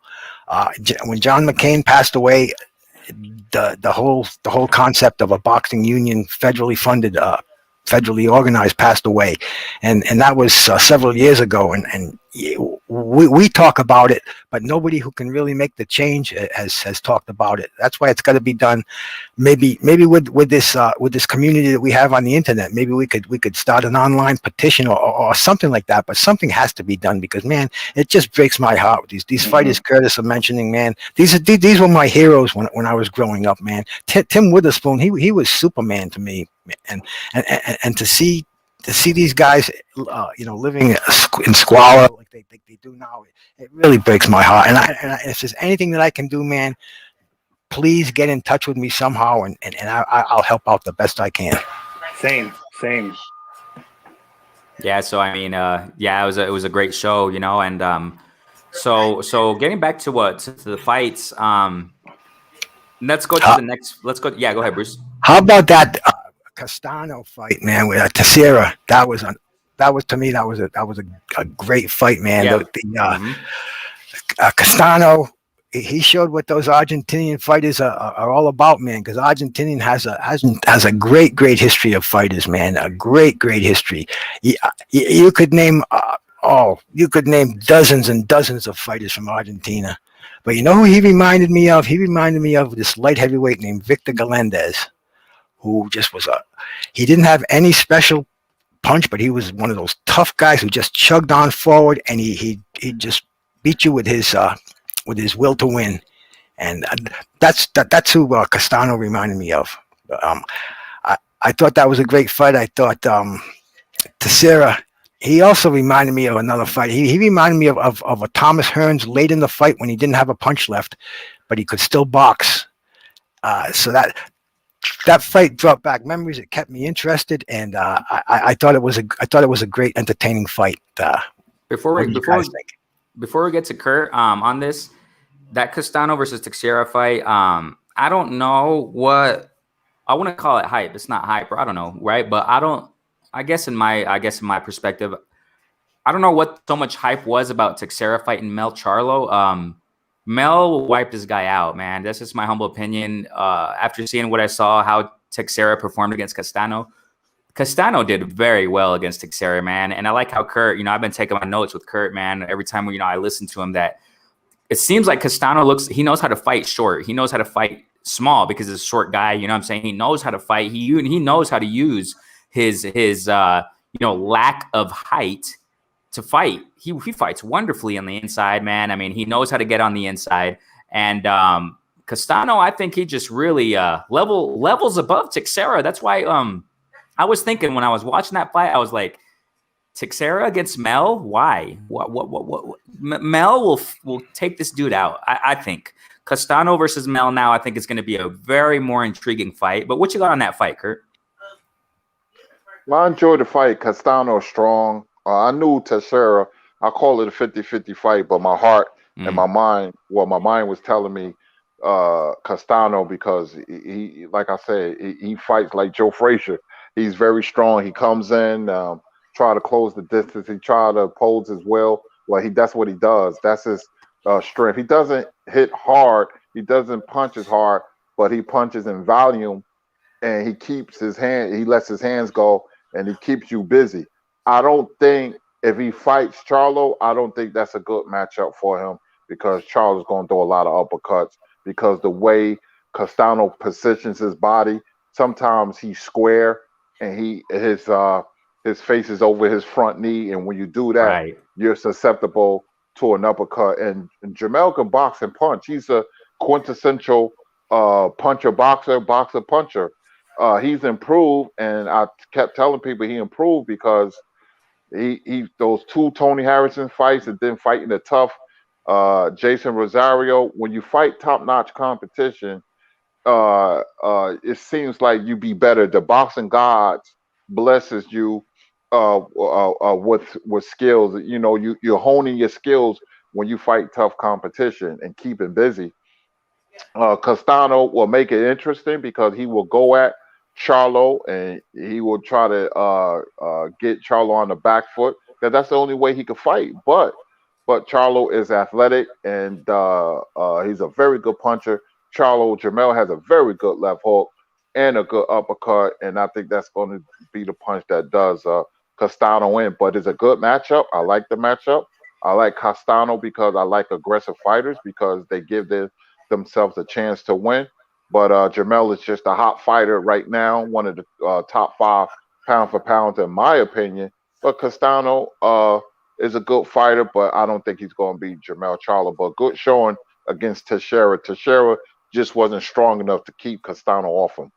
When John McCain passed away, the whole concept of a boxing union, federally funded, federally organized, passed away, and that was several years ago. And we talk about it, but nobody who can really make the change has talked about it. That's why it's got to be done. Maybe with this community that we have on the internet, maybe we could start an online petition or something like that. But something has to be done, because man, it just breaks my heart with these fighters Curtis are mentioning, man. These were my heroes when I was growing up, man. Tim Witherspoon, he was Superman to me, and to see these guys, living in squalor like they do now, it really breaks my heart. And if there's anything that I can do, man, please get in touch with me somehow, and I'll help out the best I can. Same. Yeah. So I mean, it was a great show, you know, and so getting back to the fights, let's go to the next. Let's go. Yeah, go ahead, Bruce. How about that Castano fight, man, with Teixeira? That was to me that was a great fight, man. Yeah. Castano, he showed what those Argentinian fighters are all about, man. Because Argentinian has a great history of fighters, man. A great history. You could name dozens and dozens of fighters from Argentina. But you know who he reminded me of? He reminded me of this light heavyweight named Victor Galindez, who just he didn't have any special punch, but he was one of those tough guys who just chugged on forward, and he just beat you with his will to win. And that's who Castano reminded me of. I thought that was a great fight. I thought Teixeira, he also reminded me of another fight. He reminded me of a Thomas Hearns late in the fight when he didn't have a punch left, but he could still box. So that fight brought back memories. It kept me interested, and I thought it was a great, entertaining fight. Before we get to Kurt on this, that Castano versus Teixeira fight, I don't know what I want to call it hype. It's not hype, or I don't know, right? But I guess in my perspective, I don't know what so much hype was about Teixeira fighting Mel Charlo. Mel wiped this guy out, man. That's just my humble opinion. After seeing what I saw, how Teixeira performed against Castano did very well against Teixeira, man. And I like how Kurt, I've been taking my notes with Kurt, man. Every time, I listen to him, that it seems like Castano he knows how to fight short. He knows how to fight small because he's a short guy. You know what I'm saying? He knows how to fight. He knows how to use his lack of height to fight. He fights wonderfully on the inside, man. I mean, he knows how to get on the inside. And Castano, I think he just really levels above Teixeira. That's why I was thinking when I was watching that fight, I was like, Teixeira against Mel? Why? What? Mel will take this dude out. I think Castano versus Mel now. I think it's going to be a very more intriguing fight. But what you got on that fight, Kurt? Well, I enjoyed the fight. Castano is strong. I knew Teixeira. I call it a 50-50 fight, but my heart and my mind, my mind was telling me Castano, because he like I said, he fights like Joe Frazier. He's very strong. He comes in, try to close the distance. He try to oppose as well. That's what he does. That's his strength. He doesn't hit hard. He doesn't punch as hard, but he punches in volume, and he keeps his hand. He lets his hands go, and he keeps you busy. I don't think if he fights Charlo, I don't think that's a good matchup for him, because Charlo's going to throw a lot of uppercuts, because the way Castano positions his body, sometimes he's square and his face is over his front knee, and when you do that, you're susceptible to an uppercut. And Jamel can box and punch. He's a quintessential boxer. He's improved, and I kept telling people he improved because he those two Tony Harrison fights, and then fighting the tough Jason Rosario. When you fight top-notch competition, it seems like you be better. The boxing gods blesses you with skills. You're honing your skills when you fight tough competition and keeping busy. Castano will make it interesting because he will go at Charlo, and he will try to get Charlo on the back foot, because that's the only way he could fight. But Charlo is athletic, and he's a very good puncher. Jamel has a very good left hook and a good uppercut, and I think that's going to be the punch that does Castano in. But it's a good matchup. I like the matchup. I like Castano because I like aggressive fighters, because they give themselves a chance to win. But Jamel is just a hot fighter right now, one of the top 5 pound for pound in my opinion. But Castano is a good fighter, but I don't think he's going to beat Jamel Charlo. But good showing against Teixeira. Teixeira just wasn't strong enough to keep Castano off him.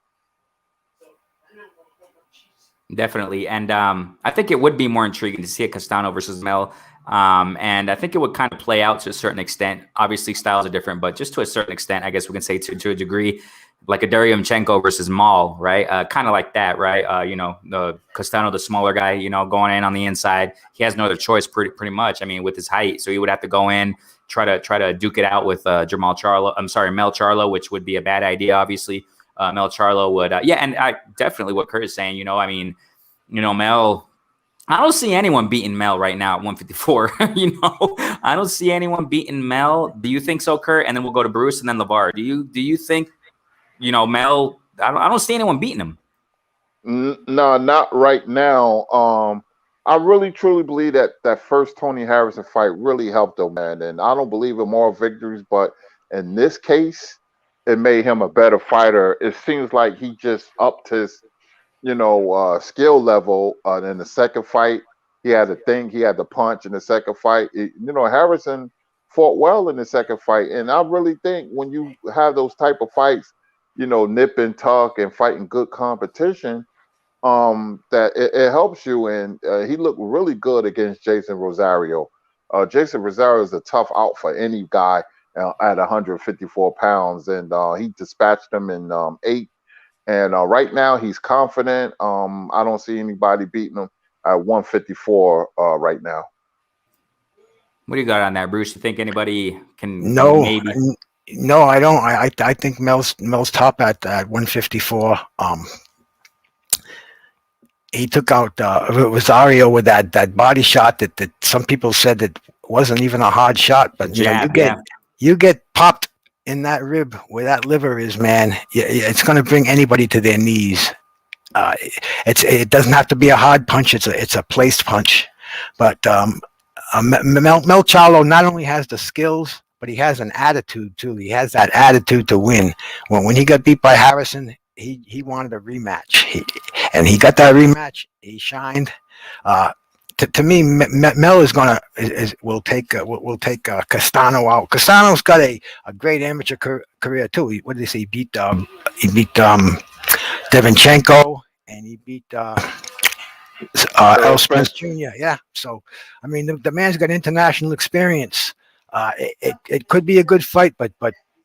Definitely. And I think it would be more intriguing to see a Castano versus Mel. And I think it would kind of play out to a certain extent. Obviously, styles are different, but just to a certain extent, I guess we can say to a degree, like a Derevyanchenko versus Maul, right? Kind of like that, right? The Castano, the smaller guy, going in on the inside. He has no other choice pretty much. I mean, with his height. So he would have to go in, try to duke it out with Mel Charlo, which would be a bad idea, obviously. Mel Charlo would, and I definitely what Kurt is saying, Mel, I don't see anyone beating Mel right now at 154. I don't see anyone beating Mel. Do you think so, Kurt? And then we'll go to Bruce and then Lavar. Do you think, Mel? I don't see anyone beating him. No, not right now. I really truly believe that first Tony Harrison fight really helped him, man. And I don't believe in moral victories, but in this case, it made him a better fighter. It seems like he just upped his skill level. In the second fight, he had the punch in the second fight. Harrison fought well in the second fight. And I really think when you have those type of fights, nip and tuck and fighting good competition, that it helps you. And he looked really good against Jason Rosario. Jason Rosario is a tough out for any guy at 154 pounds. And he dispatched him in 8. And right now he's confident. I don't see anybody beating him at 154 right now. What do you got on that, Bruce? You think anybody can? No, maybe? No, I don't. I think Mel's top at 154. he took out Rosario with that body shot that some people said that wasn't even a hard shot, but you get popped in that rib where that liver is, man. It's going to bring anybody to their knees. It doesn't have to be a hard punch. It's a placed punch, but Mel Charlo not only has the skills, but he has an attitude too. He has that attitude to win. When he got beat by Harrison, he wanted a rematch, and he got that rematch. He shined. To me, Mel will take Castano out. Castano's got a great amateur career too. What did he say? He beat Devinchenko, and he beat Earl Spence Jr. Yeah, so I mean, the man's got international experience. It could be a good fight, but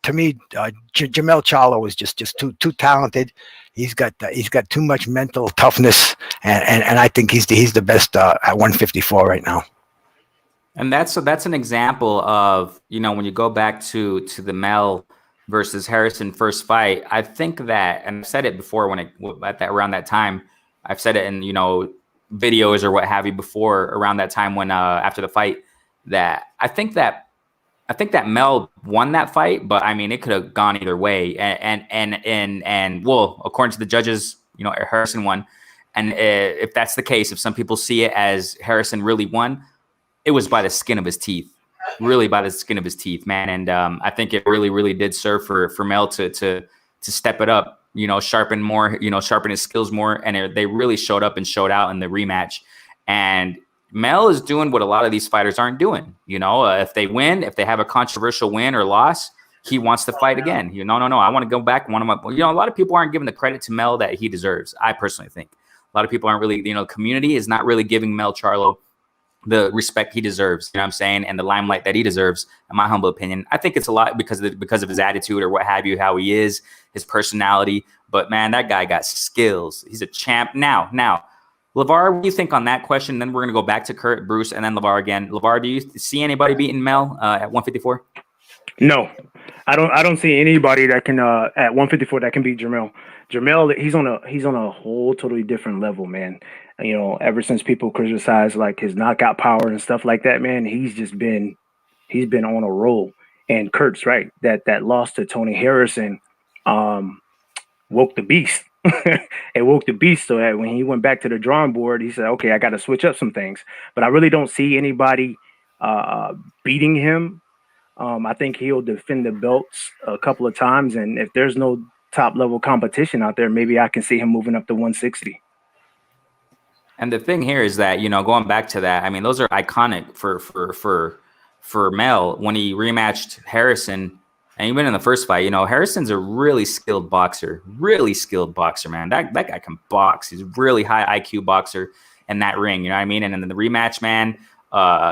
to me, Jamel Charlo is just too talented. He's got too much mental toughness, and I think he's the best at 154 right now. And that's an example of, when you go back to the Mel versus Harrison first fight. I think that, and I've said it before around that time, I've said it in videos or what have you before around that time when after the fight, that I think that Mel won that fight, but I mean, it could have gone either way. And well, according to the judges, Harrison won. And if that's the case, if some people see it as Harrison really won, it was by the skin of his teeth, really by the skin of his teeth, man. And I think it really, really did serve for Mel to step it up, sharpen more, sharpen his skills more. And they really showed up and showed out in the rematch. And Mel is doing what a lot of these fighters aren't doing. If they win, if they have a controversial win or loss, he wants to fight again. No, I want to go back. A lot of people aren't giving the credit to Mel that he deserves. I personally think a lot of people aren't really, community is not really giving Mel Charlo the respect he deserves. You know what I'm saying? And the limelight that he deserves, in my humble opinion. I think it's a lot because of his attitude or what have you, how he is, his personality. But man, that guy got skills. He's a champ now. LaVar, what do you think on that question? Then we're going to go back to Kurt, Bruce, and then LaVar again. LaVar, do you see anybody beating Mel at 154? No, I don't see anybody that can at 154 that can beat Jamel. Jamel, he's on a whole totally different level, man. Ever since people criticize like his knockout power and stuff like that, man, he's been on a roll. And Kurt's right, that loss to Tony Harrison woke the beast. It woke the beast, so that when he went back to the drawing board, he said, okay, I got to switch up some things. But I really don't see anybody beating him. I think he'll defend the belts a couple of times, and if there's no top level competition out there, maybe I can see him moving up to 160. And the thing here is that, going back to that, I mean, those are iconic for Mel when he rematched Harrison. And even in the first fight, Harrison's a really skilled boxer, man. That guy can box. He's a really high IQ boxer in that ring. You know what I mean? And in the rematch, man,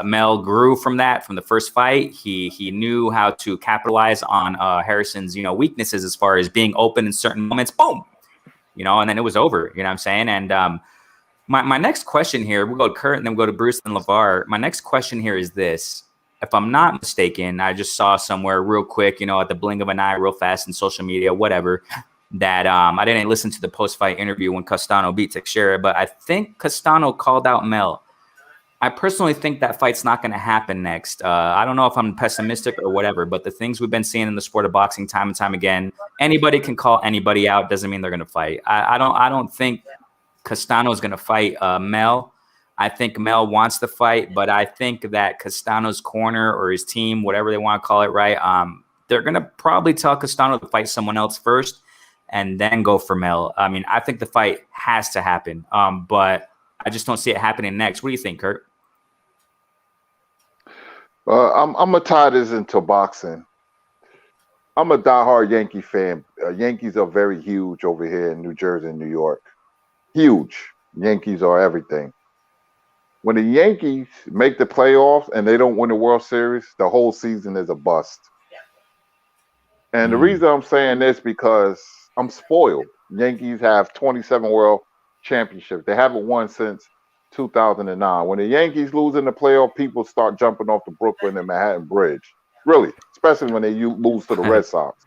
Mel grew from the first fight. He knew how to capitalize on Harrison's, weaknesses as far as being open in certain moments. Boom, and then it was over. You know what I'm saying? And my next question here, we'll go to Kurt and then we'll go to Bruce and LaVar. My next question here is this. If I'm not mistaken, I just saw somewhere real quick, at the blink of an eye, real fast in social media, whatever, that I didn't listen to the post-fight interview when Castano beat Teixeira, but I think Castano called out Mel. I personally think that fight's not going to happen next. I don't know if I'm pessimistic or whatever, but the things we've been seeing in the sport of boxing time and time again, anybody can call anybody out. Doesn't mean they're going to fight. I don't think Castano is going to fight Mel. I think Mel wants to fight, but I think that Castano's corner or his team, whatever they want to call it, right? They're going to probably tell Castano to fight someone else first and then go for Mel. I mean, I think the fight has to happen, but I just don't see it happening next. What do you think, Kurt? I'm going to tie this into boxing. I'm a diehard Yankee fan. Yankees are very huge over here in New Jersey and New York. Huge. Yankees are everything. When the Yankees make the playoffs and they don't win the World Series, the whole season is a bust. And the reason I'm saying this because I'm spoiled. Yankees have 27 World Championships. They haven't won since 2009. When the Yankees lose in the playoff, people start jumping off the Brooklyn and Manhattan Bridge. Really, especially when they lose to the Red Sox.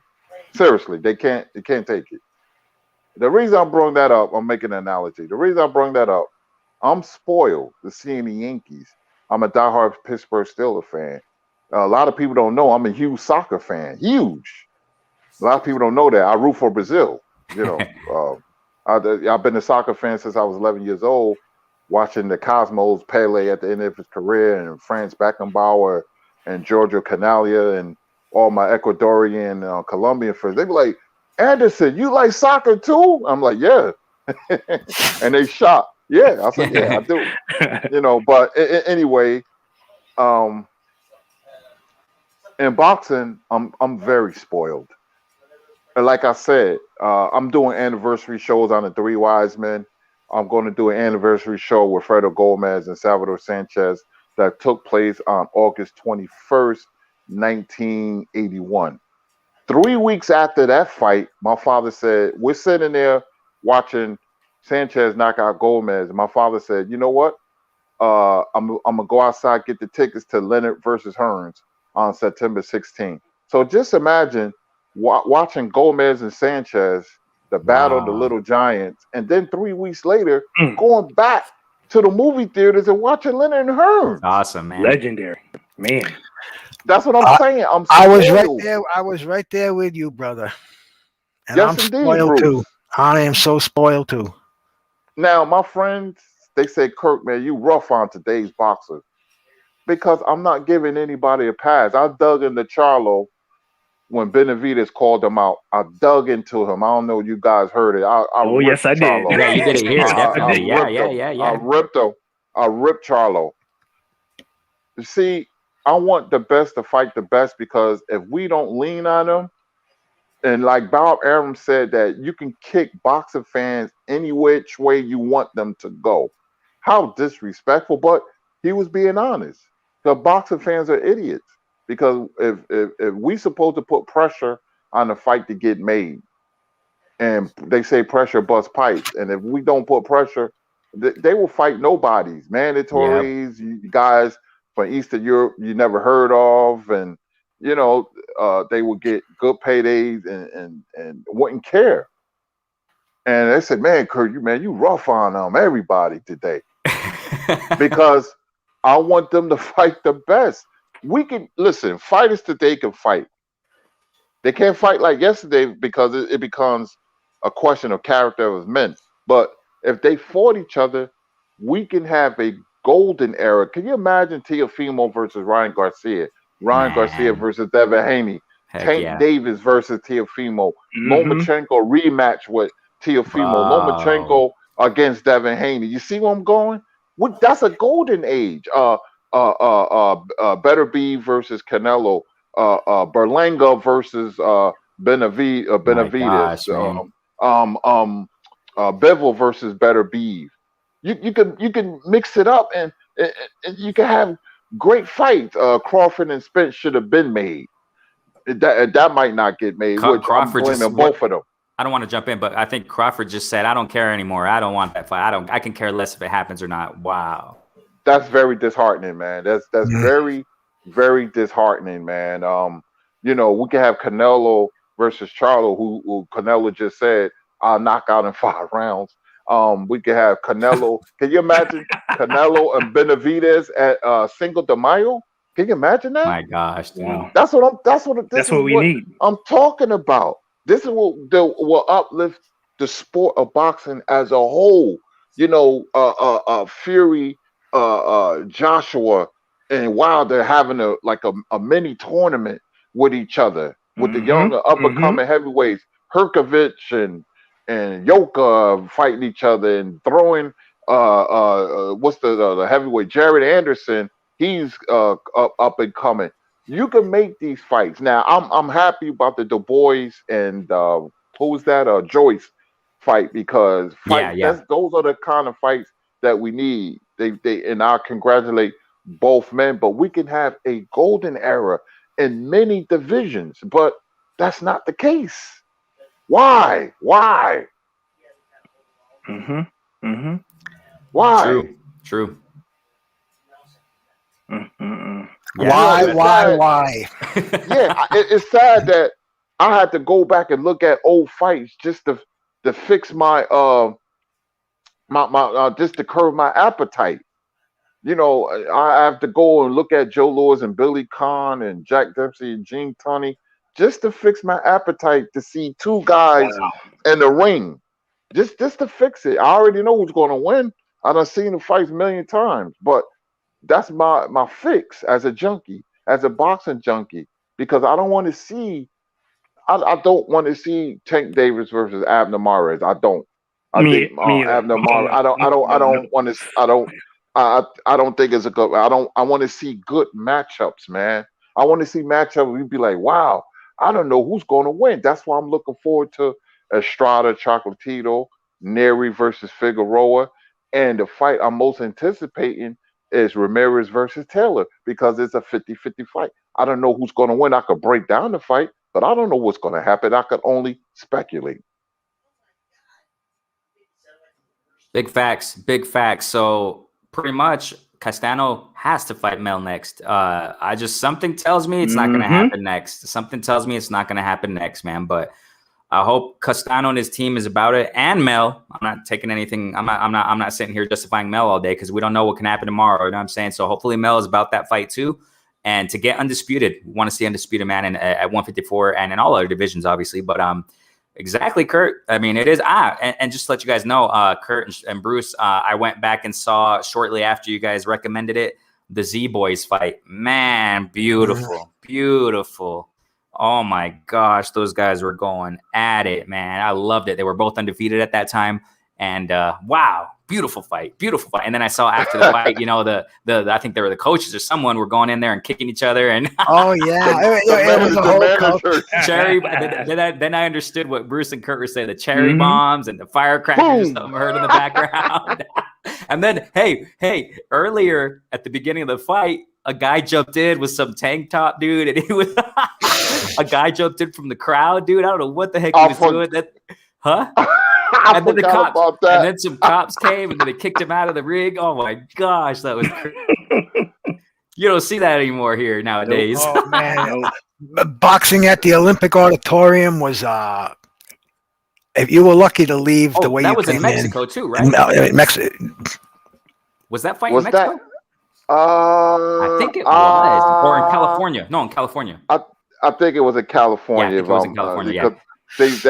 Seriously, they can't take it. The reason I brought that up, I'm making an analogy. The reason I brought that up, I'm spoiled to seeing the Yankees. I'm a diehard Pittsburgh Steelers fan. A lot of people don't know I'm a huge soccer fan. Huge. A lot of people don't know that. I root for Brazil. You know, I've been a soccer fan since I was 11 years old, watching the Cosmos Pele at the end of his career, and Franz Beckenbauer and Giorgio Canaglia and all my Ecuadorian, Colombian friends. They be like, Anderson, you like soccer too? I'm like, yeah. And they shocked. Yeah, I said, yeah, I do. You know, but anyway, in boxing, I'm very spoiled. And like I said, I'm doing anniversary shows on the Three Wise Men. I'm going to do an anniversary show with Fredo Gomez and Salvador Sanchez that took place on August 21st, 1981. 3 weeks after that fight, my father said, we're sitting there watching Sanchez knock out Gomez. And my father said, you know what? I'm going to go outside, get the tickets to Leonard versus Hearns on September 16th. So just imagine watching Gomez and Sanchez, the battle of the little giants, and then 3 weeks later, going back to the movie theaters and watching Leonard and Hearns. Awesome, man. Legendary, man. That's what I'm saying. I was right there. I was right there with you, brother. And yes, I'm indeed, spoiled Bruce. too. I am so spoiled too. Now, my friends, they say, Kirk, man, you rough on today's boxers. Because I'm not giving anybody a pass. I dug into Charlo when Benavidez called him out. I dug into him. I don't know if you guys heard it. Oh, yes, I did. Charlo. Yeah, you did it here, definitely. I ripped him. I ripped Charlo. You see, I want the best to fight the best, because if we don't lean on them, and like Bob Arum said, that you can kick boxing fans any which way you want them to go. How disrespectful, but he was being honest. The boxing fans are idiots, because if we supposed to put pressure on the fight to get made, and they say pressure busts pipes, and if we don't put pressure, they will fight nobodies, mandatories, guys from Eastern Europe you never heard of, and you know, they would get good paydays and wouldn't care. And they said, man, Kurt, you rough on everybody today. Because I want them to fight the best. We can listen, fighters today can fight. They can't fight like yesterday, because it becomes a question of character of men. But if they fought each other, we can have a golden era. Can you imagine Teofimo versus Ryan Garcia? Ryan Garcia versus Devin Haney. Tank Davis versus Teofimo. Lomachenko rematch with Teofimo. Lomachenko against Devin Haney. You see where I'm going? That's a golden age. Beterbiev versus Canelo. Berlanga versus Benavidez. Bivol versus Beterbiev. You can mix it up, and you can have great fights. Crawford and Spence should have been made. That might not get made. Crawford, I'm blaming both of them. I don't want to jump in, but I think Crawford just said, I don't care anymore. I don't want that fight. I can care less if it happens or not. Wow. That's very disheartening, man. That's very, very disheartening, man. You know, we can have Canelo versus Charlo, who Canelo just said, I'll knock out in 5 rounds. We could have Canelo. Can you imagine Canelo and Benavidez at Cinco de Mayo? Can you imagine that? My gosh, dude. That's what we need. I'm talking about. This is what will uplift the sport of boxing as a whole. You know, Fury, Joshua, and Wilder having a mini tournament with each other, with the younger up and coming heavyweights, Herkovich and Yoka fighting each other, and throwing what's the heavyweight, Jared Anderson, he's up and coming. You can make these fights. Now I'm happy about the Du Bois and who's that Joyce fight, because those are the kind of fights that we need. They and I congratulate both men, but we can have a golden era in many divisions, but that's not the case. Why? Why? Why? True. Why? Yeah, it's sad that I had to go back and look at old fights just to to fix my just to curb my appetite. You know, I have to go and look at Joe Louis and Billy Conn and Jack Dempsey and Gene Tunney just to fix my appetite to see two guys in the ring. Just to fix it. I already know who's going to win. I done seen the fights a million times, but that's my fix as a junkie, as a boxing junkie, because I don't want to see. I don't want to see Tank Davis versus Abner Mares. I don't. I think Abner Mares. I don't want to. I don't think it's a good. I want to see good matchups, man. I want to see matchups. We'd be like, wow. I don't know who's going to win. That's why I'm looking forward to Estrada Chocolatito, Neri versus Figueroa, and the fight I'm most anticipating is Ramirez versus Taylor because it's a 50-50 fight. I don't know who's going to win. I could break down the fight, but I don't know what's going to happen. I could only speculate. Big facts. Big facts. So pretty much Castano has to fight Mel next. Something tells me it's not going to happen next. Something tells me it's not going to happen next, man. But I hope Castano and his team is about it, and Mel. I'm not taking anything. I'm not sitting here justifying Mel all day because we don't know what can happen tomorrow. You know what I'm saying? So hopefully Mel is about that fight too, and to get undisputed. We want to see undisputed man at 154 and in all other divisions, obviously. But exactly, Kurt. I mean, it is. And just to let you guys know, Kurt and Bruce, I went back and saw shortly after you guys recommended it, the Z Boys fight. Man, beautiful, beautiful. Oh my gosh, those guys were going at it, man. I loved it. They were both undefeated at that time. And wow, beautiful fight. And then I saw after the fight, you know, the I think they were the coaches or someone were going in there and kicking each other. And oh yeah, it was a whole cherry. Then I understood what Bruce and Kurt were saying: the cherry bombs and the firecrackers. Something heard in the background. And then, hey, earlier at the beginning of the fight, a guy jumped in with some tank top, dude, and he was a guy jumped in from the crowd, dude. I don't know what the heck he was doing. And then and then some cops came and then they kicked him out of the ring. Oh my gosh, that was crazy. You don't see that anymore here nowadays. Oh man, boxing at the Olympic Auditorium was if you were lucky to leave the way that you was came in Mexico too, right? Was that fight in Mexico? I think it was, or in California. No, in California. I think it was in California. Yeah, I think it was in California. They used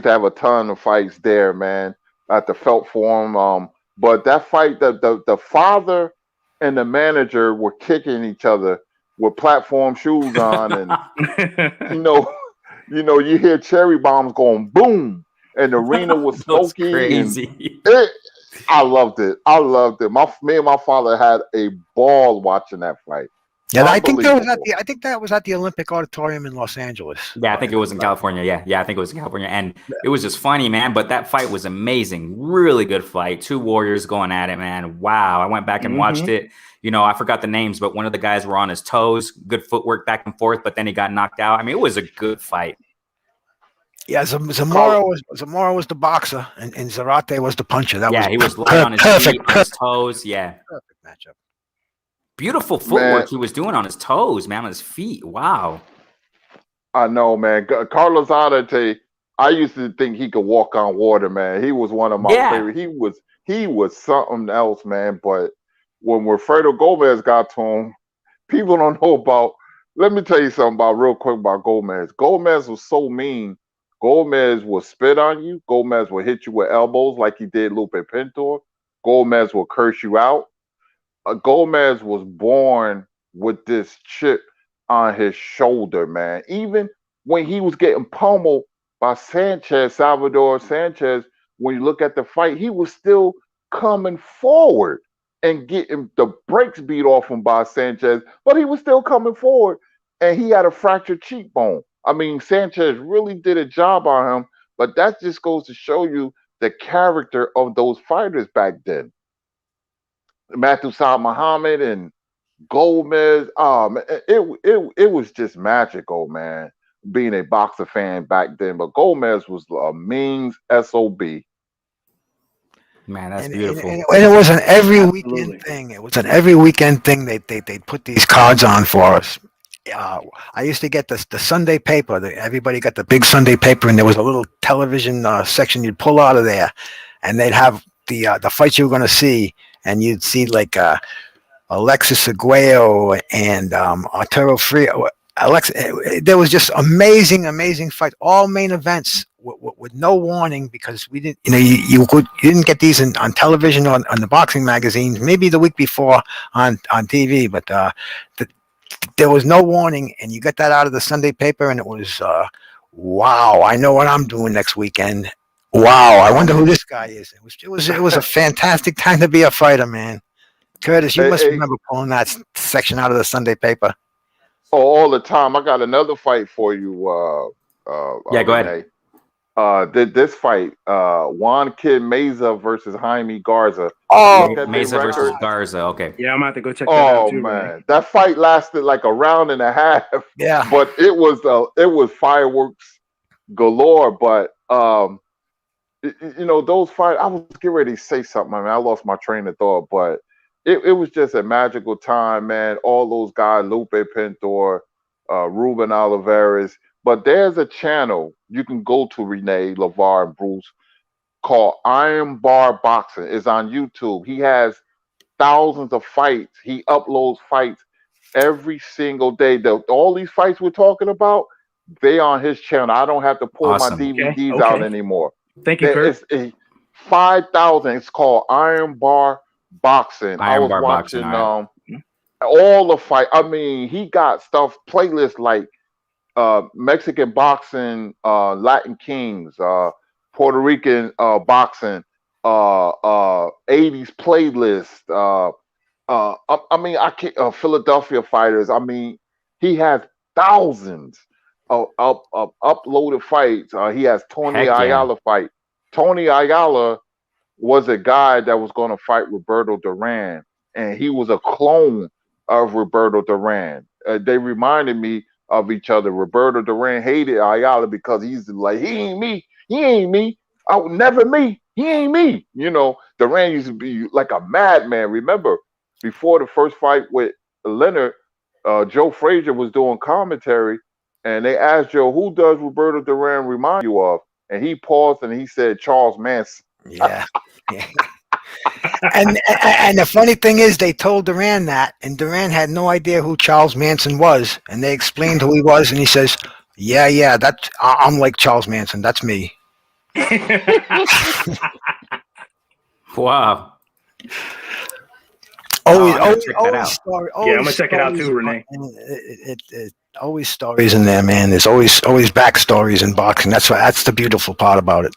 to have a ton of fights there, man, at the Felt Forum. But that fight, the father and the manager were kicking each other with platform shoes on, and you hear cherry bombs going boom, and the arena was smoky. Crazy. I loved it. Me and my father had a ball watching that fight. Yeah, I think that was at the Olympic Auditorium in Los Angeles. Yeah, I think it was in California. Yeah, I think it was in California, and it was just funny, man. But that fight was amazing. Really good fight. Two warriors going at it, man. Wow. I went back and watched it. You know, I forgot the names, but one of the guys were on his toes. Good footwork back and forth, but then he got knocked out. I mean, it was a good fight. Yeah, Zamora was the boxer, and Zarate was the puncher. He was light on his feet, on his toes. Yeah, perfect matchup. Beautiful footwork he was doing on his toes, man, on his feet. Wow. I know, man. Carlos Zarate, I used to think he could walk on water, man. He was one of my favorite. He was something else, man. But when Wilfredo Gomez got to him, people don't know about. Let me tell you something real quick about Gomez. Gomez was so mean. Gomez will spit on you. Gomez will hit you with elbows like he did Lupe Pintor. Gomez will curse you out. Gomez was born with this chip on his shoulder, man. Even when he was getting pummeled by Salvador Sanchez, when you look at the fight, he was still coming forward and getting the brakes beat off him by Sanchez, but he was still coming forward, and he had a fractured cheekbone. I mean, Sanchez really did a job on him, but that just goes to show you the character of those fighters back then. Matthew Saad Muhammad and Gomez, it was just magical, man, being a boxer fan back then. But Gomez was a mean SOB. Man, that's beautiful. And it was an every weekend thing. It was an every weekend thing. They'd put these cards on for us. I used to get the Sunday paper. Everybody got the big Sunday paper, and there was a little television section you'd pull out of there, and they'd have the fights you were going to see, and you'd see like Alexis Aguayo and Arturo Frio. There was just amazing fights, all main events with no warning, because we didn't, you didn't get these on television or on the boxing magazines. Maybe the week before on TV, but there was no warning, and you got that out of the Sunday paper, and it was wow. I know what I'm doing next weekend. Wow, I wonder who this guy is. It was a fantastic time to be a fighter, man. Curtis, you must remember pulling that section out of the Sunday paper. Oh, all the time. I got another fight for you. Yeah, go ahead. This fight, Juan Kid Meza versus Jaime Garza. Oh, Meza versus Garza. Okay. Yeah, I'm about to go check that out too. Oh man, that fight lasted like a round and a half. Yeah, but it was fireworks galore. But those fights. I was getting ready to say something. I mean, I lost my train of thought, but it was just a magical time, man. All those guys, Lupe Pintor, Ruben Olivares. But there's a channel you can go to, Renee, LaVar, and Bruce, called Iron Bar Boxing. It's on YouTube. He has thousands of fights. He uploads fights every single day. All these fights we're talking about, they on his channel. I don't have to pull my DVDs out anymore. Thank you, Kurt. It's 5,000. It's called Iron Bar Boxing. I was watching all the fight. I mean, he got stuff playlists like Mexican boxing, Latin Kings, Puerto Rican boxing, 80s playlist. I mean, I can't, Philadelphia fighters. I mean, he has thousands of uploaded fights. He has Tony Ayala fight. Tony Ayala was a guy that was going to fight Roberto Duran, and he was a clone of Roberto Duran. They reminded me of each other. Roberto Duran hated Ayala because he's like, he ain't me. I would never me. He ain't me. Duran used to be like a madman. Remember, before the first fight with Leonard, Joe Frazier was doing commentary, and they asked Joe, who does Roberto Duran remind you of? And he paused and he said, Charles Manson. Yeah. And the funny thing is, they told Duran that, and Duran had no idea who Charles Manson was, and they explained who he was, and he says, "Yeah, I'm like Charles Manson. That's me." Wow. Always story. Yeah, I'm gonna check it out too, Renee. It always stories in there, man. There's always backstories in boxing. That's the beautiful part about it.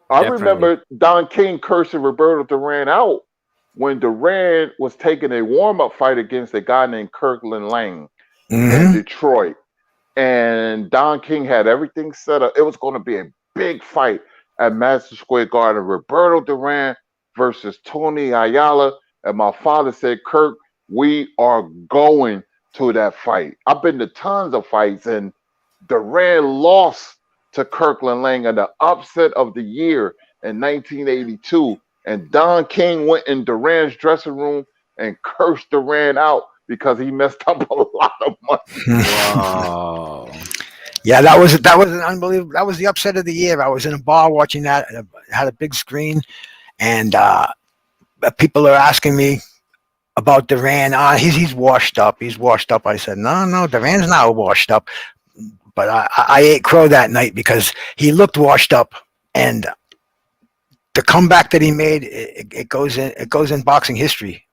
I remember Don King cursing Roberto Duran out when Duran was taking a warm-up fight against a guy named Kirkland Lang in Detroit. And Don King had everything set up. It was going to be a big fight at Madison Square Garden. Roberto Duran versus Tony Ayala. And my father said, Kirk, we are going to that fight. I've been to tons of fights, and Duran lost to Kirkland Lang in the upset of the year in 1982. And Don King went in Duran's dressing room and cursed Duran out because he messed up a lot of money. Wow. Yeah, that was an unbelievable. That was the upset of the year. I was in a bar watching that. It had a big screen, and people are asking me about Duran. He's washed up. He's washed up. I said, no, Duran's not washed up. But I ate crow that night because he looked washed up, and the comeback that he made, it goes in boxing history.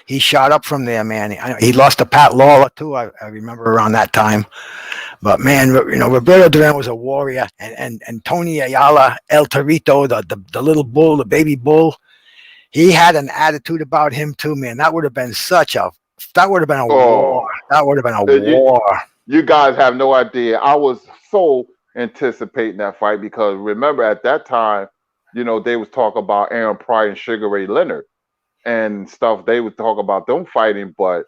He shot up from there, man. He lost to Pat Lawler too. I remember around that time. But man, Roberto Duran was a warrior, and Tony Ayala, El Torito, the little bull, the baby bull, he had an attitude about him too, man. That would have been a war. That would have been a war. You guys have no idea. I was so anticipating that fight because remember at that time, they was talking about Aaron Pryor and Sugar Ray Leonard and stuff. They would talk about them fighting, but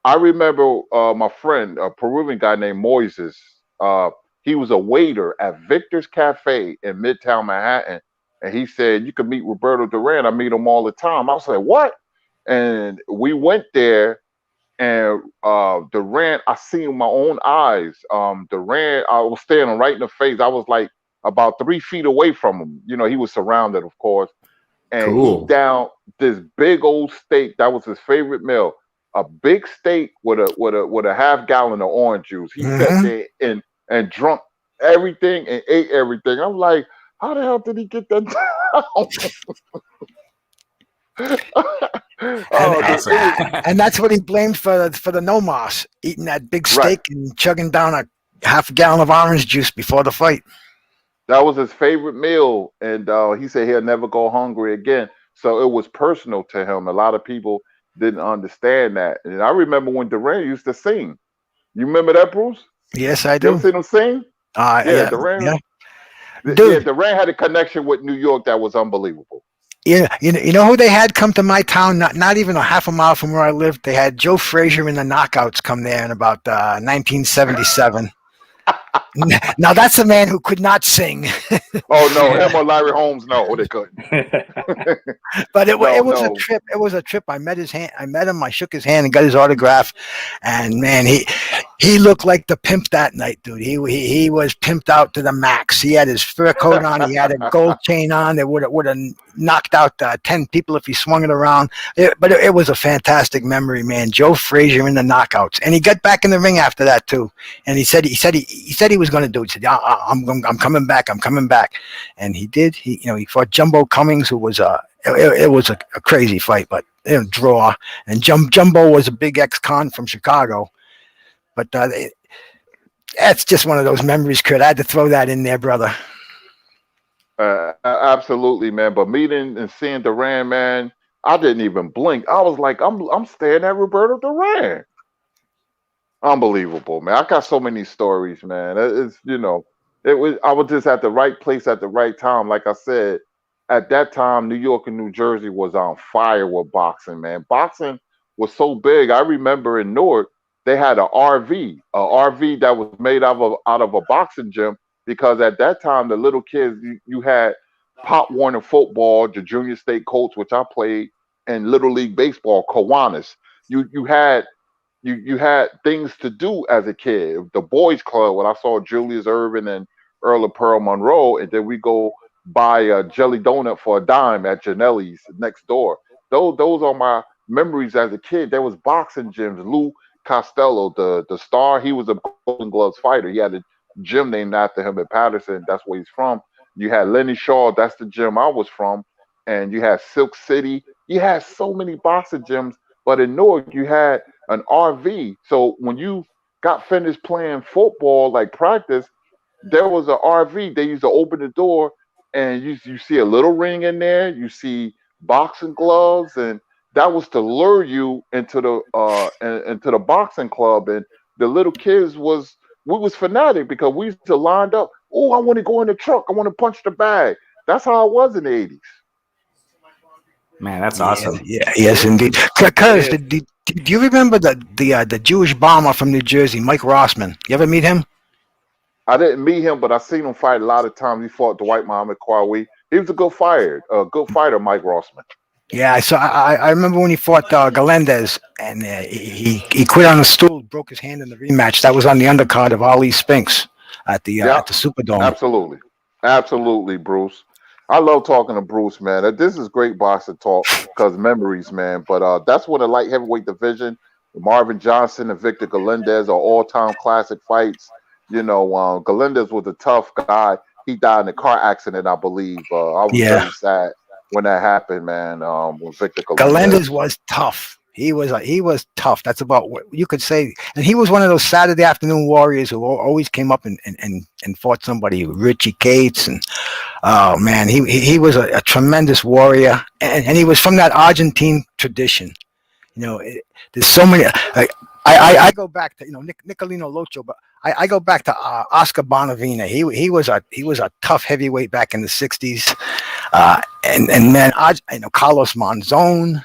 I remember my friend, a Peruvian guy named Moises. He was a waiter at Victor's Cafe in Midtown Manhattan, and he said, you can meet Roberto Duran. I meet him all the time. I was like, what? And we went there, And Durant, I seen with my own eyes. Durant, I was staring right in the face. I was like about 3 feet away from him. You know, he was surrounded, of course, and he Cool. down this big old steak. That was his favorite meal. A big steak with a half gallon of orange juice. He sat Hmm. there and drunk everything and ate everything. I'm like, how the hell did he get that down? And, Oh, and it was and that's what he blamed for the no mas, eating that big right. steak and chugging down a half a gallon of orange juice before the fight. That was his favorite meal, and he said he'll never go hungry again. So it was personal to him. A lot of people didn't understand that, and I remember when Durant used to sing. You remember that, Bruce? Yes, I You ever do. seen him sing? Yeah, Yeah, Durant. yeah, Yeah, dude. Durant had a connection with New York that was unbelievable. You know who they had come to my town? Not even a half a mile from where I lived. They had Joe Frazier and the Knockouts come there in about 1977. Now that's a man who could not sing, Oh no, him or Larry Holmes? No, they couldn't. but No, it was a no. trip. It was a trip. I met his hand. I met him. I shook his hand and got his autograph. And man, he looked like the pimp that night, dude. He was pimped out to the max. He had his fur coat on. He had a gold chain on that would have knocked out 10 people if he swung it around. But it was a fantastic memory, man. Joe Frazier in the Knockouts, and he got back in the ring after that too. And he said he was going to do it. He said, yeah, I'm coming back. I'm coming back. And he did. He fought Jumbo Cummings, who was it was a crazy fight, but draw. And Jumbo was a big ex-con from Chicago. But that's just one of those memories, Kurt. I had to throw that in there, brother. Absolutely, man. But meeting and seeing Duran, man, I didn't even blink. I was like, I'm staring at Roberto Duran. Unbelievable, man. I got so many stories, man. It's it was I was just at the right place at the right time. Like I said, at that time, New York and New Jersey was on fire with boxing, man. Boxing was so big. I remember in Newark, they had a RV that was made out of a boxing gym because at that time the little kids you had Pop Warner football, the junior state Colts, which I played, and Little League baseball, Kiwanis. You had you had things to do as a kid. The boys club when I saw Julius Irvin and Earl of Pearl Monroe, and then we go buy a jelly donut for a dime at Janelli's next door. Those are my memories as a kid. There was boxing gyms. Lou Costello, the star, he was a Golden Gloves fighter. He had a gym named after him in Patterson. That's where he's from. You had Lenny Shaw. That's the gym I was from. And you had Silk City. You had so many boxing gyms. But in Newark, you had an RV. So when you got finished playing football, like practice, there was an RV. They used to open the door, and you see a little ring in there. You see boxing gloves, and that was to lure you into the boxing club. And the little kids we was fanatic because we used to lined up. Oh, I want to go in the truck. I want to punch the bag. That's how it was in the 80s. Man, that's Yeah, awesome. yeah, yes, It indeed. it Curtis, is. do you remember the Jewish bomber from New Jersey, Mike Rossman? You ever meet him? I didn't meet him, but I seen him fight a lot of times. He fought Dwight Muhammad Kwawi. He was a good fighter, Mike Rossman. Yeah, I remember when he fought Galendez, and he quit on the stool, broke his hand in the rematch. That was on the undercard of Ali Spinks Yeah, at the Superdome. absolutely. Absolutely, Bruce. I love talking to Bruce, man. This is great boxing talk because memories, man. But that's when the light heavyweight division, Marvin Johnson and Victor Galindez are all-time classic fights. Galindez was a tough guy. He died in a car accident, I believe. I was Yeah, very sad when that happened, man. With Victor Galendez Galindez. was tough. He was tough. That's about what you could say. And he was one of those Saturday afternoon warriors who always came up and fought somebody, Richie Cates, and oh man, he was a tremendous warrior, and he was from that Argentine tradition. There's so many. I go back to Nicolino Locho, but I go back to Oscar Bonavina. He was a tough heavyweight back in the '60s, and man, Carlos Monzon,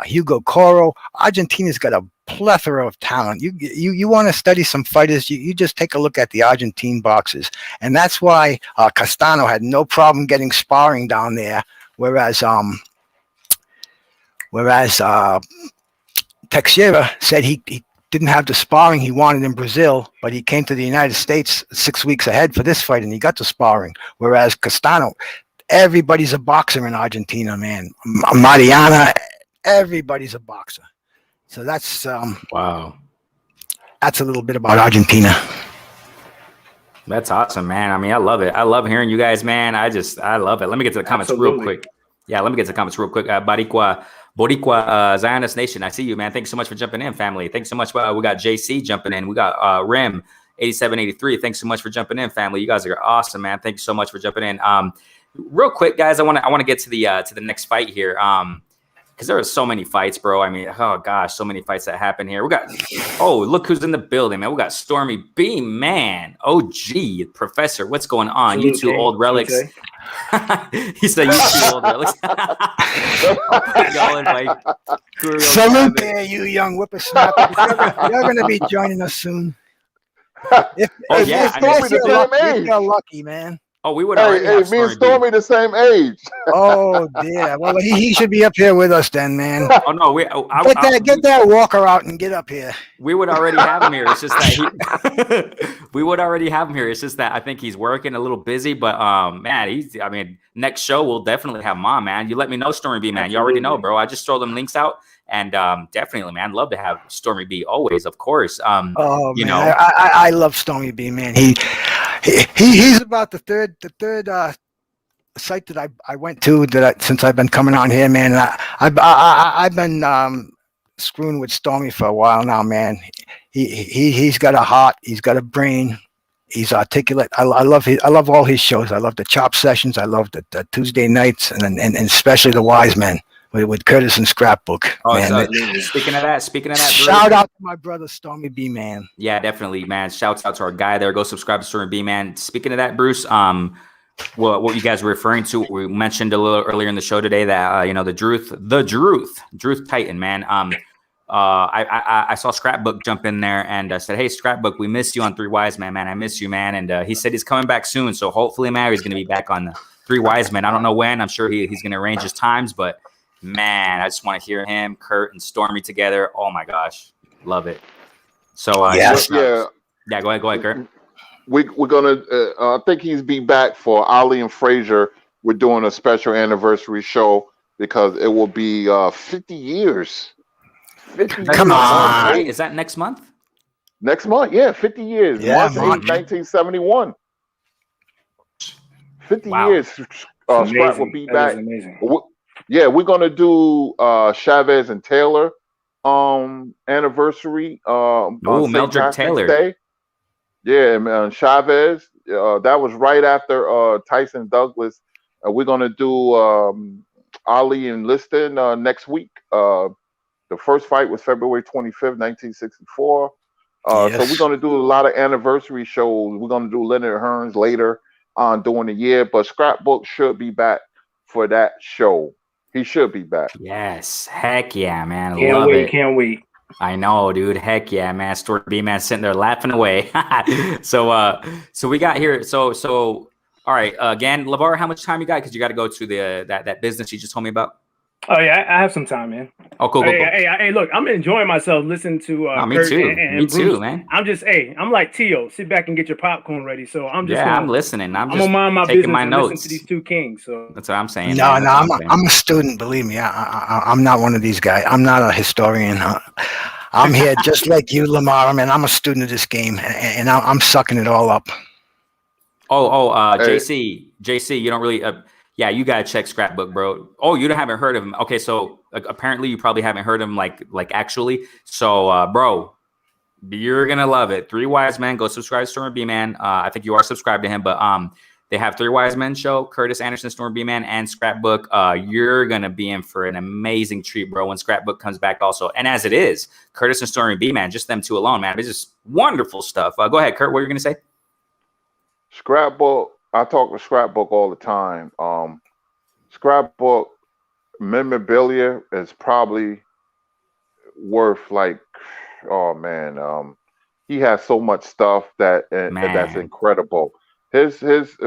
Hugo Coro. Argentina's got a plethora of talent. You want to study some fighters? You just take a look at the Argentine boxers, and that's why Castano had no problem getting sparring down there, whereas Teixeira said he didn't have the sparring he wanted in Brazil, but he came to the United States 6 weeks ahead for this fight, and he got the sparring. Whereas Castano, everybody's a boxer in Argentina, man. Mariana, everybody's a boxer. So that's Wow. That's a little bit about Argentina. That's awesome, man. I mean, I love it. I love hearing you guys, man. I love it. Let me get to the comments real quick. Yeah, let me get to the comments real quick. Boricua, Zionist Nation, I see you, man. Thanks so much for jumping in, family. Thanks so much. We got JC jumping in. We got Rim 8783. Thanks so much for jumping in, family. You guys are awesome, man. Thanks so much for jumping in. Real quick, guys, I want to get to the next fight here. Because there are so many fights, bro. I mean, oh gosh, so many fights that happen here. We got, look who's in the building, man. We got Stormy B, man. OG, Professor, what's going on? Salute, you two old relics. He said, you two old relics. Y'all invite Salute there, you young whippersnappers. You're going to be joining us soon. If you're lucky, man. Oh, we would already have me and Stormy the same age. Oh dear. Well, he should be up here with us then, man. Oh no, get that walker out and get up here. We would already have him here. It's just that we would already have him here. It's just that I think he's working a little busy, but man, next show we'll definitely have him on, man. You let me know, Stormy B, man. You already know, bro. I just throw them links out. And definitely, man, I'd love to have Stormy B always, of course. I love Stormy B, man. He's about the third site that I went to since I've been coming on here, man. I've been screwing with Stormy for a while now, man. He's got a heart. He's got a brain. He's articulate. I love all his shows. I love the Chop Sessions. I love the Tuesday nights, and especially the Wise Men with Kurtis and Scrapbook. Oh, man. Speaking of that, shout out to my brother Stormy B, man. Yeah, definitely, man. Shouts out to our guy there. Go subscribe to Stormy B, man. Speaking of that, Bruce, what you guys were referring to, we mentioned a little earlier in the show today that the Druth Titan, man. I saw Scrapbook jump in there and I said, hey, Scrapbook, we missed you on Three Wise Men, man. I miss you, man. And he said he's coming back soon, so hopefully, man, he's going to be back on the Three Wise Men. I don't know when. I'm sure he's going to arrange his times, but man, I just want to hear him, Kurt, and Stormy together. Oh my gosh, love it. So yes. Go ahead, Kurt. We're gonna. I think he's be back for Ali and Frazier. We're doing a special anniversary show because it will be 50 years. 50 Come years. on, is that next month? Next month, yeah, 50 years. Yeah, March 8, 1971. 50 Wow. years. Scrap will be back. Amazing. Yeah, we're gonna do Chavez and Taylor anniversary. Meldrick Taylor. Day. Yeah, man, Chavez. That was right after Tyson Douglas. We're gonna do Ali and Liston next week. The first fight was February 25th, 1964. So we're gonna do a lot of anniversary shows. We're gonna do Leonard Hearns later on during the year, but Scrapbook should be back for that show. He should be back. Yes. Heck yeah, man. Can't wait. I know, dude. Heck yeah, man. Stormy B, man, sitting there laughing away. So we got here. So all right. Again, Lavar, how much time you got? Because you got to go to the that business you just told me about. Oh yeah, I have some time, man. Oh, cool. Hey, look, I'm enjoying myself listening to me Kurt too. and Me Bruce. too, man. I'm like Tio. Sit back and get your popcorn ready. So I'm just I'm listening. I'm gonna mind my taking business my and notes. listen to these two kings. So That's what I'm saying. No, man. I'm a student. Believe me, I'm not one of these guys. I'm not a historian. I'm here just like you, Lamar. Man, I'm a student of this game, and I'm sucking it all up. JC, you don't really. Yeah, you gotta check Scrapbook, bro. Oh, you haven't heard of him? Okay, so apparently you probably haven't heard of him, like actually. So, bro, you're gonna love it. Three Wise Men. Go subscribe to Stormy B, man. I think you are subscribed to him, but they have Three Wise Men show. Kurtis Anderson, Stormy B, man, and Scrapbook. You're gonna be in for an amazing treat, bro. When Scrapbook comes back, also, and as it is, Kurtis and Stormy B, man, just them two alone, man. It's just wonderful stuff. Go ahead, Kurt. What are you gonna say? Scrapbook. I talk to Scrapbook all the time. Scrapbook memorabilia is probably worth like, oh man, he has so much stuff that's incredible. His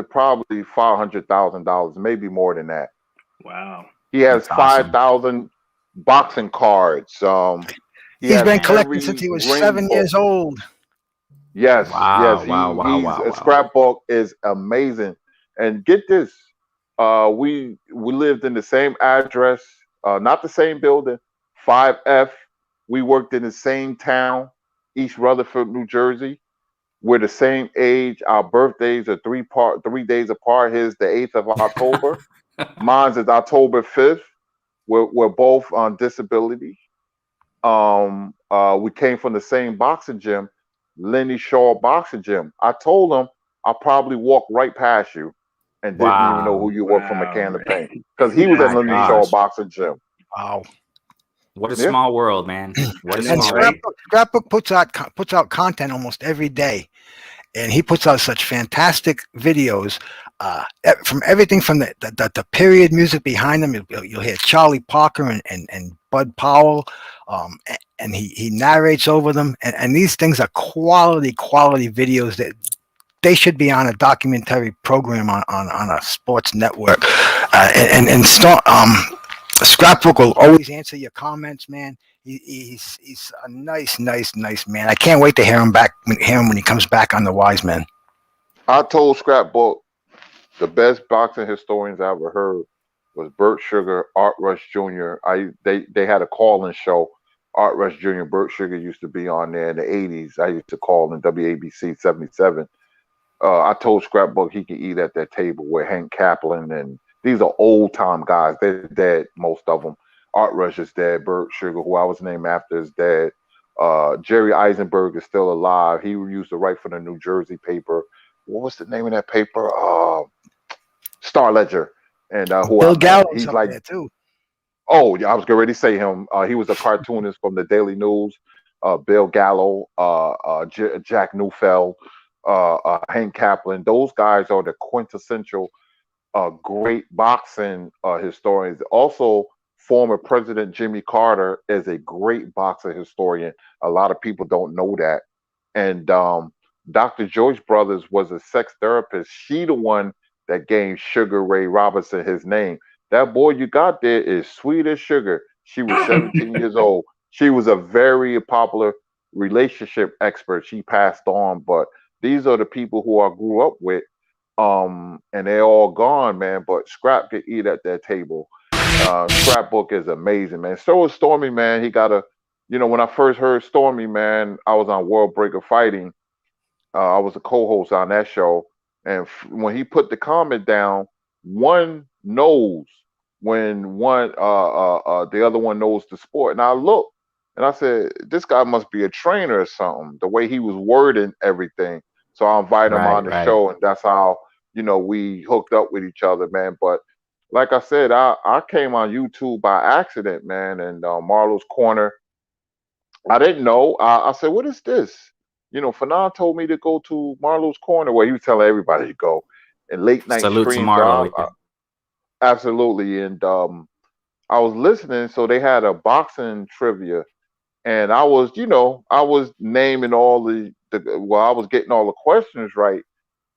probably $500,000, maybe more than that. wow. He has That's awesome. 5,000 boxing cards. He He's has been collecting since every he was ring 7 book. years old. Yes, Wow, yes. wow, wow, He's wow, a wow. scrapbook is amazing. And get this, we lived in the same address, not the same building, 5F. We worked in the same town, East Rutherford, New Jersey. We're the same age. Our birthdays are 3 days apart. His the 8th of October. Mine's is October 5th. We're both on disability. We came from the same boxing gym, Lenny Shaw Boxing Gym. I told him I'll probably walk right past you and didn't even know who Wow. you were from a can Wow. of paint because he was at That's My Lenny Shaw crazy. gosh. Boxing Gym. Wow. What a Yeah, small world, man. What I a And know, small right? world. Scrapbook puts out content almost every day, and he puts out such fantastic videos. From everything from the period music behind them, you'll hear Charlie Parker and Bud Powell, and he narrates over them. And these things are quality videos that they should be on a documentary program on a sports network. Scrapbook will always answer your comments, man. He's a nice man. I can't wait to hear him when he comes back on the Wise Men. I told Scrapbook the best boxing historians I ever heard was Burt Sugar, Art Rush Jr. They had a call-in show. Art Rush Jr. Burt Sugar used to be on there in the 80s. I used to call in WABC 77. I told Scrapbook he could eat at that table with Hank Kaplan, and these are old time guys. They're dead, most of them. Art Rush is dead. Burt Sugar, who I was named after, is dead. Jerry Eisenberg is still alive. He used to write for the New Jersey paper. What was the name of that paper? Star Ledger. And who I Bill met. Gallo's He's up like, there too. oh, yeah, I was getting ready to say him. He was a cartoonist from the Daily News. Bill Gallo, Jack Neufeld, Hank Kaplan. Those guys are the quintessential great boxing historians. Also, former President Jimmy Carter is a great boxing historian. A lot of people don't know that. And Dr. Joyce Brothers was a sex therapist. She the one that gave Sugar Ray Robinson his name. That boy you got there is sweet as sugar. She was 17 years old. She was a very popular relationship expert. She passed on, but these are the people who I grew up with. And they're all gone, man. But Scrap could eat at that table. Scrapbook is amazing, man. So is Stormy, man. He got a, when I first heard Stormy, man, I was on World Breaker Fighting. I was a co-host on that show, and when he put the comment down, one knows when the other one knows the sport. And I looked, and I said, this guy must be a trainer or something. The way he was wording everything. So I invited him Right, on the right. show, and that's how we hooked up with each other, man. But like I said, I came on YouTube by accident, man, and Marlo's Corner. I didn't know. I said, what is this? Fanon told me to go to Marlo's Corner where he was telling everybody to go and late night Salute to stream. So Marlo. absolutely. And I was listening. So they had a boxing trivia, and I was naming all I was getting all the questions right.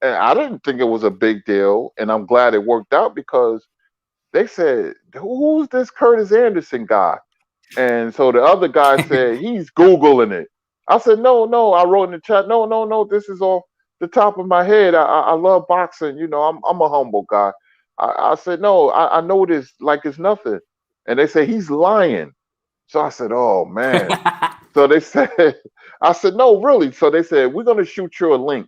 And I didn't think it was a big deal. And I'm glad it worked out because they said, who's this Kurtis Anderson guy? And so the other guy said, he's Googling it. I said, no. I wrote in the chat, no. This is off the top of my head. I love boxing. I'm a humble guy. I said, no, I know this like it's nothing. And they say, he's lying. So I said, oh, man. So they said, I said, no, really. So they said, we're going to shoot you a link.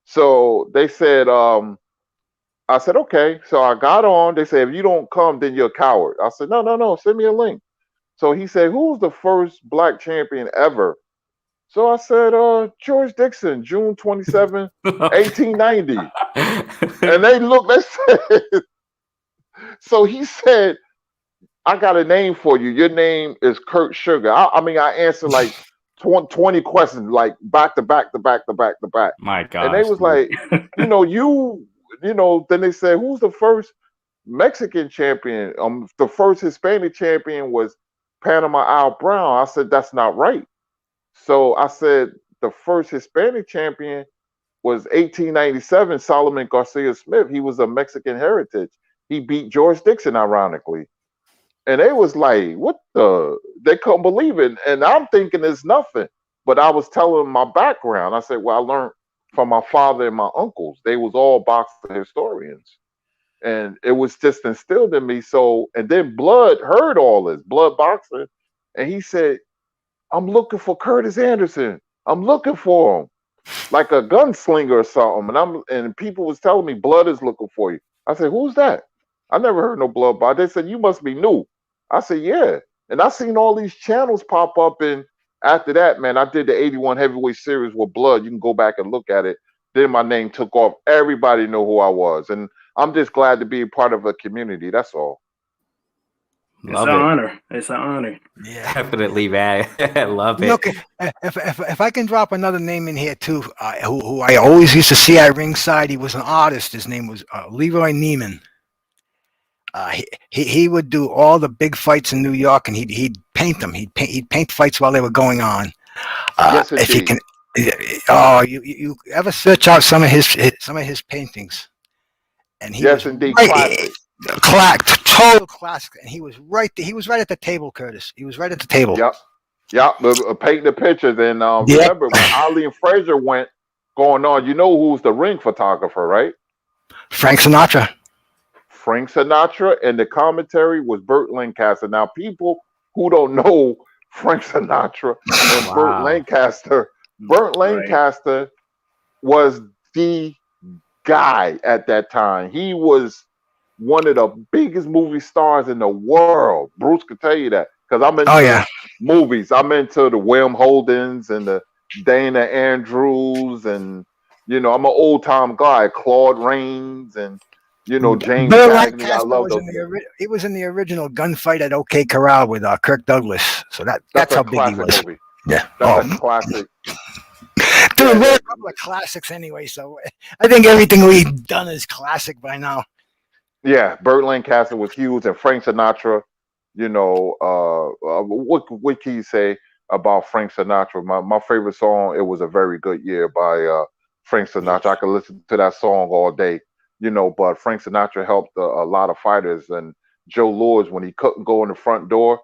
So they said, I said, okay. So I got on. They said, if you don't come, then you're a coward. I said, no. Send me a link. So he said, who's the first black champion ever? So I said, George Dixon, June 27, 1890. And they said, so he said, I got a name for you. Your name is Kurt Sugar. I answered like 20 questions, like back to back to back to back to back. My And they gosh. was Dude. like, then they said, who's the first Mexican champion? The first Hispanic champion was Panama Al Brown. I said, that's not right. So I said, the first Hispanic champion was 1897, Solomon Garcia Smith. He was a Mexican heritage. He beat George Dixon, ironically. And they was like, what the? They couldn't believe it. And I'm thinking it's nothing. But I was telling them my background. I said, well, I learned from my father and my uncles. They was all boxing historians. And it was just instilled in me. So, and then Blood heard all this, Blood boxing. And he said, I'm looking for Kurtis Anderson. I'm looking for him. Like a gunslinger or something. And people was telling me Blood is looking for you. I said, who's that? I never heard no Blood box. They said, you must be new. I said, yeah. And I seen all these channels pop up. And after that, man, I did the 81 heavyweight series with Blood. You can go back and look at it. Then my name took off. Everybody knew who I was. And I'm just glad to be a part of a community. That's all. Love it's an it. honor. It's an honor. Yeah. Definitely, man. I love it. Look, if I can drop another name in here too, who I always used to see at ringside. He was an artist. His name was Leroy Neiman. He would do all the big fights in New York, and he'd paint them. He'd paint fights while they were going on. Yes, if you indeed. can, you ever search out some of his paintings? And he Yes, was indeed. right, total classic. And he was right there. He was right at the table, Curtis. He was right at the table. Yep. Painting the pictures. And Yeah. remember when Ali and Frazier went going on, you know who's the ring photographer, right? Frank Sinatra. Frank Sinatra, and the commentary was Burt Lancaster. Now, people who don't know Frank Sinatra and Wow. Burt Lancaster was the guy at that time. He was one of the biggest movie stars in the world. Bruce could tell you that because I'm into movies. I'm into the William Holdens and the Dana Andrews, and I'm an old time guy. Claude Rains and James Cagney. I love those. He was in the original Gunfight at OK Corral with Kirk Douglas. So that's how big he was. Movie. Yeah, that's a classic. Dude, we're a couple of classics anyway, so I think everything we've done is classic by now. Yeah, Burt Lancaster was huge, and Frank Sinatra. What can you say about Frank Sinatra? My favorite song, "It Was a Very Good Year" by Frank Sinatra. I could listen to that song all day. But Frank Sinatra helped a lot of fighters, and Joe Louis, when he couldn't go in the front door,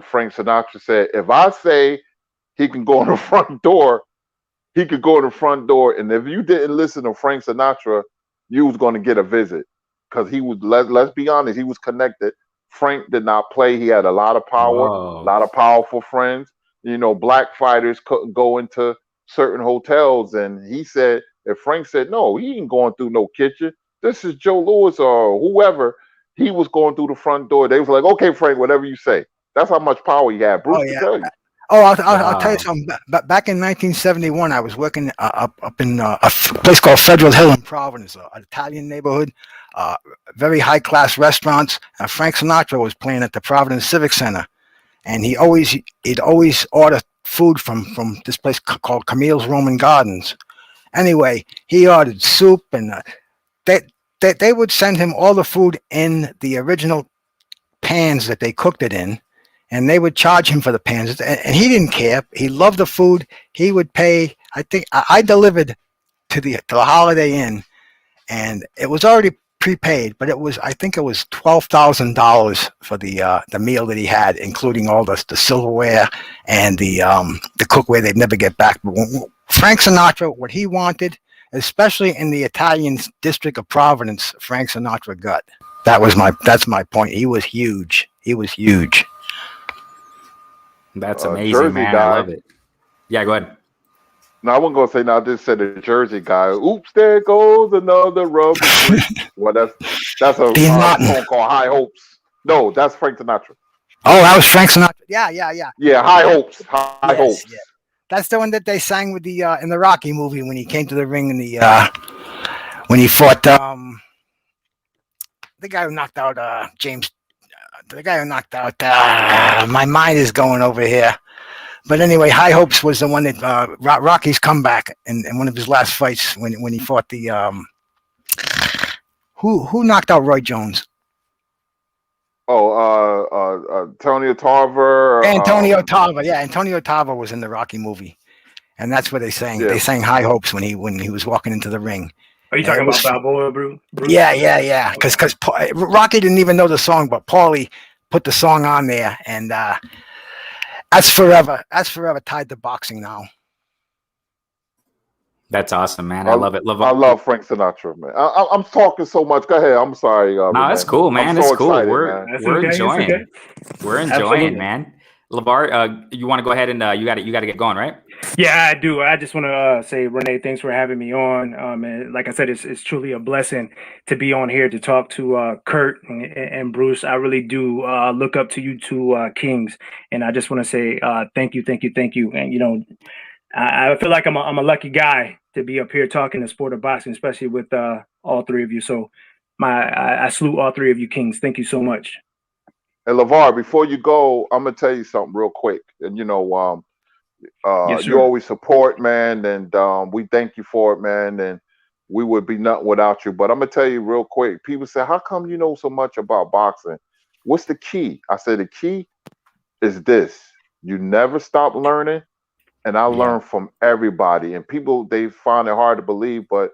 Frank Sinatra said, "If I say he can go in the front door, he could go in the front door. And if you didn't listen to Frank Sinatra, you was going to get a visit." Because he was, let's be honest, he was connected. Frank did not play. He had a lot of power, a lot of powerful friends. Black fighters couldn't go into certain hotels. And he said, if Frank said, no, he ain't going through no kitchen. This is Joe Louis or whoever. He was going through the front door. They was like, okay, Frank, whatever you say. That's how much power he had. Bruce can tell you. I'll tell you something. Back in 1971, I was working up in a place called Federal Hill in Providence, an Italian neighborhood, very high-class restaurants. Frank Sinatra was playing at the Providence Civic Center, and he'd always order food from this place called Camille's Roman Gardens. Anyway, he ordered soup, and they would send him all the food in the original pans that they cooked it in. And they would charge him for the pans, and he didn't care. He loved the food. He would pay. I think I delivered to the Holiday Inn, and it was already prepaid, but I think it was $12,000 for the meal that he had, including all the silverware and the cookware they'd never get back. But Frank Sinatra, what he wanted, especially in the Italian district of Providence, Frank Sinatra got. That's my point. He was huge. That's amazing, Jersey man. guy. I love it. Yeah, go ahead. No, I wasn't gonna say. No, I just said the Jersey guy. Oops, there goes another rubber. Well, that's a song called High Hopes. No, that's Frank Sinatra. Oh, that was Frank Sinatra. Yeah. Yeah, High Hopes. High Hopes. Yeah. That's the one that they sang with the in the Rocky movie when he came to the ring in the when he fought the guy who knocked out James. The guy who knocked out. My mind is going over here. But anyway, High Hopes was the one that Rocky's comeback in one of his last fights when he fought the who knocked out Roy Jones? Antonio Tarver. Antonio Tarver. Yeah, Antonio Tarver was in the Rocky movie, and that's what they sang. Yeah. They sang High Hopes when he was walking into the ring. Are you talking about Balboa, Bruce? Yeah. Because Rocky didn't even know the song, but Paulie put the song on there, and that's forever tied to boxing now. That's awesome, man. I love it. I love Frank Sinatra, man. I'm talking so much. Go ahead. I'm sorry. No, that's cool, man. It's cool. Excited, We're man. enjoying. Okay. We're enjoying, Absolutely. man. Lavar, you want to go ahead and you got to get going, right? Yeah, I do. I just want to say, Renee, thanks for having me on. And like I said, it's truly a blessing to be on here to talk to Kurt and Bruce. I really do look up to you two kings, and I just want to say thank you. And you know, I feel like I'm a lucky guy to be up here talking the sport of boxing, especially with all three of you. So I salute all three of you kings. Thank you so much. And LaVar, before you go, I'm gonna tell you something real quick. And Yes, sir. you always support, man, and we thank you for it, man. And we would be nothing without you. But I'm gonna tell you real quick. People say, "How come you know so much about boxing? What's the key?" I said, "The key is this: you never stop learning." And I learn from everybody. And people, they find it hard to believe, but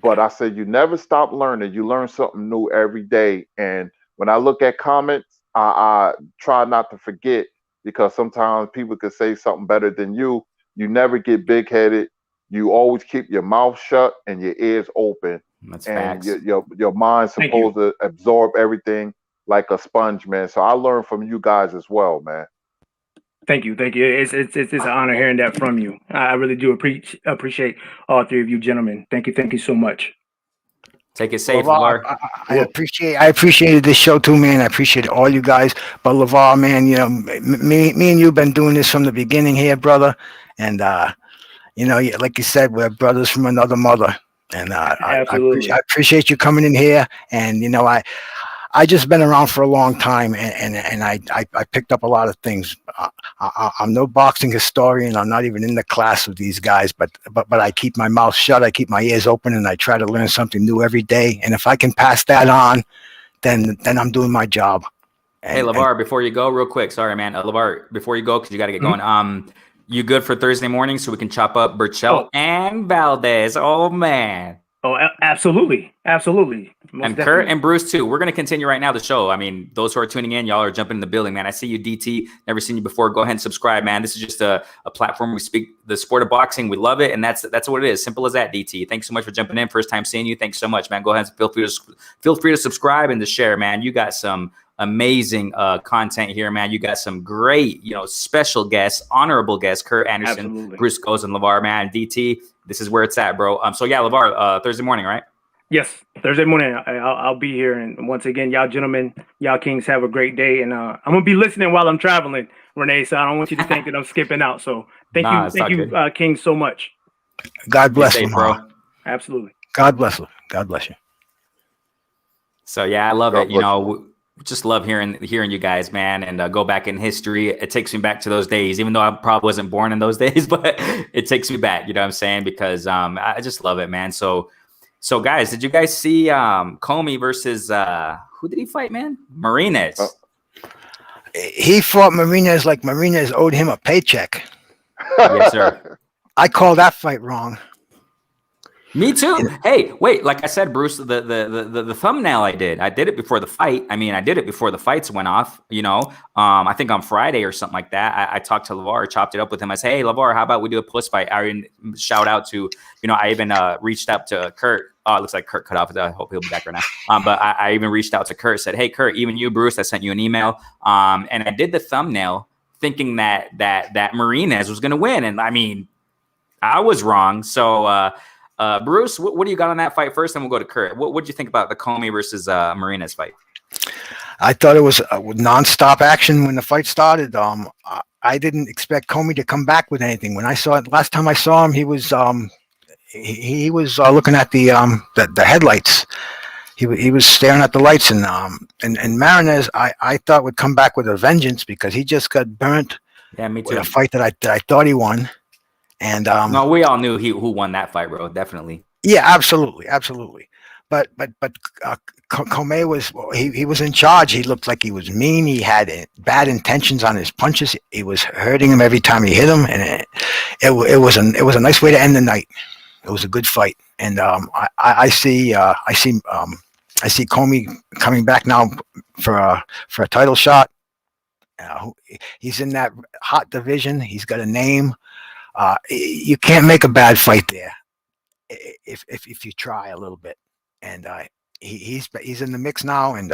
I said, you never stop learning. You learn something new every day. And when I look at comments, I try not to forget, because sometimes people could say something better than you. You never get big headed. You always keep your mouth shut and your ears open. That's and facts. your mind's Thank supposed to absorb everything like a sponge, man. So I learned from you guys as well, man. Thank you. It's an honor hearing that from you. I really do appreciate all three of you gentlemen. Thank you so much. Take it safe, LaVar, Lavar. I appreciated this show too, man. I appreciate all you guys. But LaVar, man, you know, me and you been doing this from the beginning here, brother. And you know, like you said, we're brothers from another mother. And I appreciate you coming in here. And you know, I just been around for a long time, and I picked up a lot of things. I'm no boxing historian. I'm not even in the class of these guys, but I keep my mouth shut. I keep my ears open, and I try to learn something new every day. And if I can pass that on, then I'm doing my job. Hey, Lavar, before you go, real quick. Sorry, man. Lavar, before you go, because you got to get going. You good for Thursday morning so we can chop up Burchell and Valdez? Oh, man. Oh, absolutely. Most And definitely. Kurt and Bruce too. We're going to continue right now the show. I mean, those who are tuning in, y'all are jumping in the building, man. I see you, DT. Never seen you before. Go ahead and subscribe, man. This is just a platform. We speak the sport of boxing. We love it, and that's what it is. Simple as that, DT. Thanks so much for jumping in. First time seeing you. Thanks so much, man. Go ahead and feel free to subscribe and to share, man. You got some amazing content here, man. You got some great, special guests, honorable guests, Kurt Anderson, Absolutely. Bruce Goes and Lavar, man. DT, this is where it's at, bro. So yeah, Lavar, Thursday morning, right? Yes, Thursday morning. I'll be here. And once again, y'all gentlemen, y'all kings, have a great day. And I'm gonna be listening while I'm traveling, Renee. So I don't want you to think that I'm skipping out. So thank you, kings, so much. God bless you, bro. Absolutely. God bless you. God bless you. So yeah, I love God it. Just love hearing you guys, man, and go back in history. It takes me back to those days, even though I probably wasn't born in those days, but it takes me back. You know what I'm saying? Because I just love it, man. So guys, did you guys see Commey versus who did he fight, man? Marinez. He fought Marinez like Marinez owed him a paycheck. Yes, sir. I call that fight wrong. Me too. Hey, wait, like I said, Bruce, the thumbnail I did it before the fight. I mean, I did it before the fights went off, I think on Friday or something like that. I talked to Lavar, chopped it up with him. I said, hey, Lavar, how about we do a post fight? I even shout out to, I even reached out to Kurt. Oh, it looks like Kurt cut off. I hope he'll be back right now. But I even reached out to Kurt, said, hey, Kurt, even you, Bruce, I sent you an email. And I did the thumbnail thinking that Marinez was going to win. And I mean, I was wrong. So, Bruce, what do you got on that fight first? And we'll go to Kurt. What did you think about the Commey versus Marinez fight? I thought it was nonstop action when the fight started. I didn't expect Commey to come back with anything. When I saw it last time I saw him, he was looking at the headlights. He was staring at the lights, and Marinez I thought would come back with a vengeance because he just got burnt. Yeah, me too. With a fight that I thought he won. And no, we all knew who won that fight, bro. Definitely. Yeah, absolutely. But Commey was in charge. He looked like he was mean. He had bad intentions on his punches. He was hurting him every time he hit him, and it was a nice way to end the night. It was a good fight, and I see I see Commey coming back now for a title shot. He's in that hot division. He's got a name. You can't make a bad fight there if you try a little bit. And he's in the mix now, and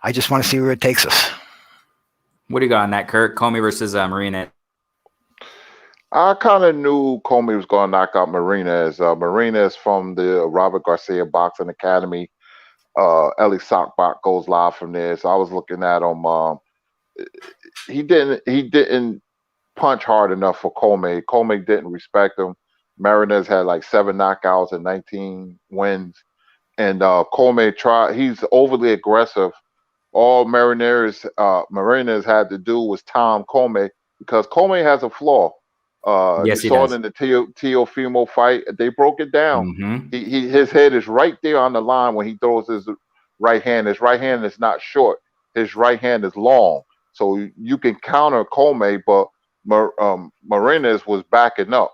I just want to see where it takes us. What do you got on that, Kurt? Commey versus Marinez. I kind of knew Commey was going to knock out Marinez. Marinez from the Robert Garcia Boxing Academy. Ellie Sockbach goes live from there. So I was looking at him. He didn't punch hard enough for Commey. Commey didn't respect him. Marinez had like 7 knockouts and 19 wins. And Commey he's overly aggressive. All Marinez had to do was time Commey, because Commey has a flaw. Yes, you saw it in the Teofimo fight. They broke it down. Mm-hmm. His head is right there on the line when he throws his right hand. His right hand is not short. His right hand is long. So you can counter Commey, but Marinez was backing up,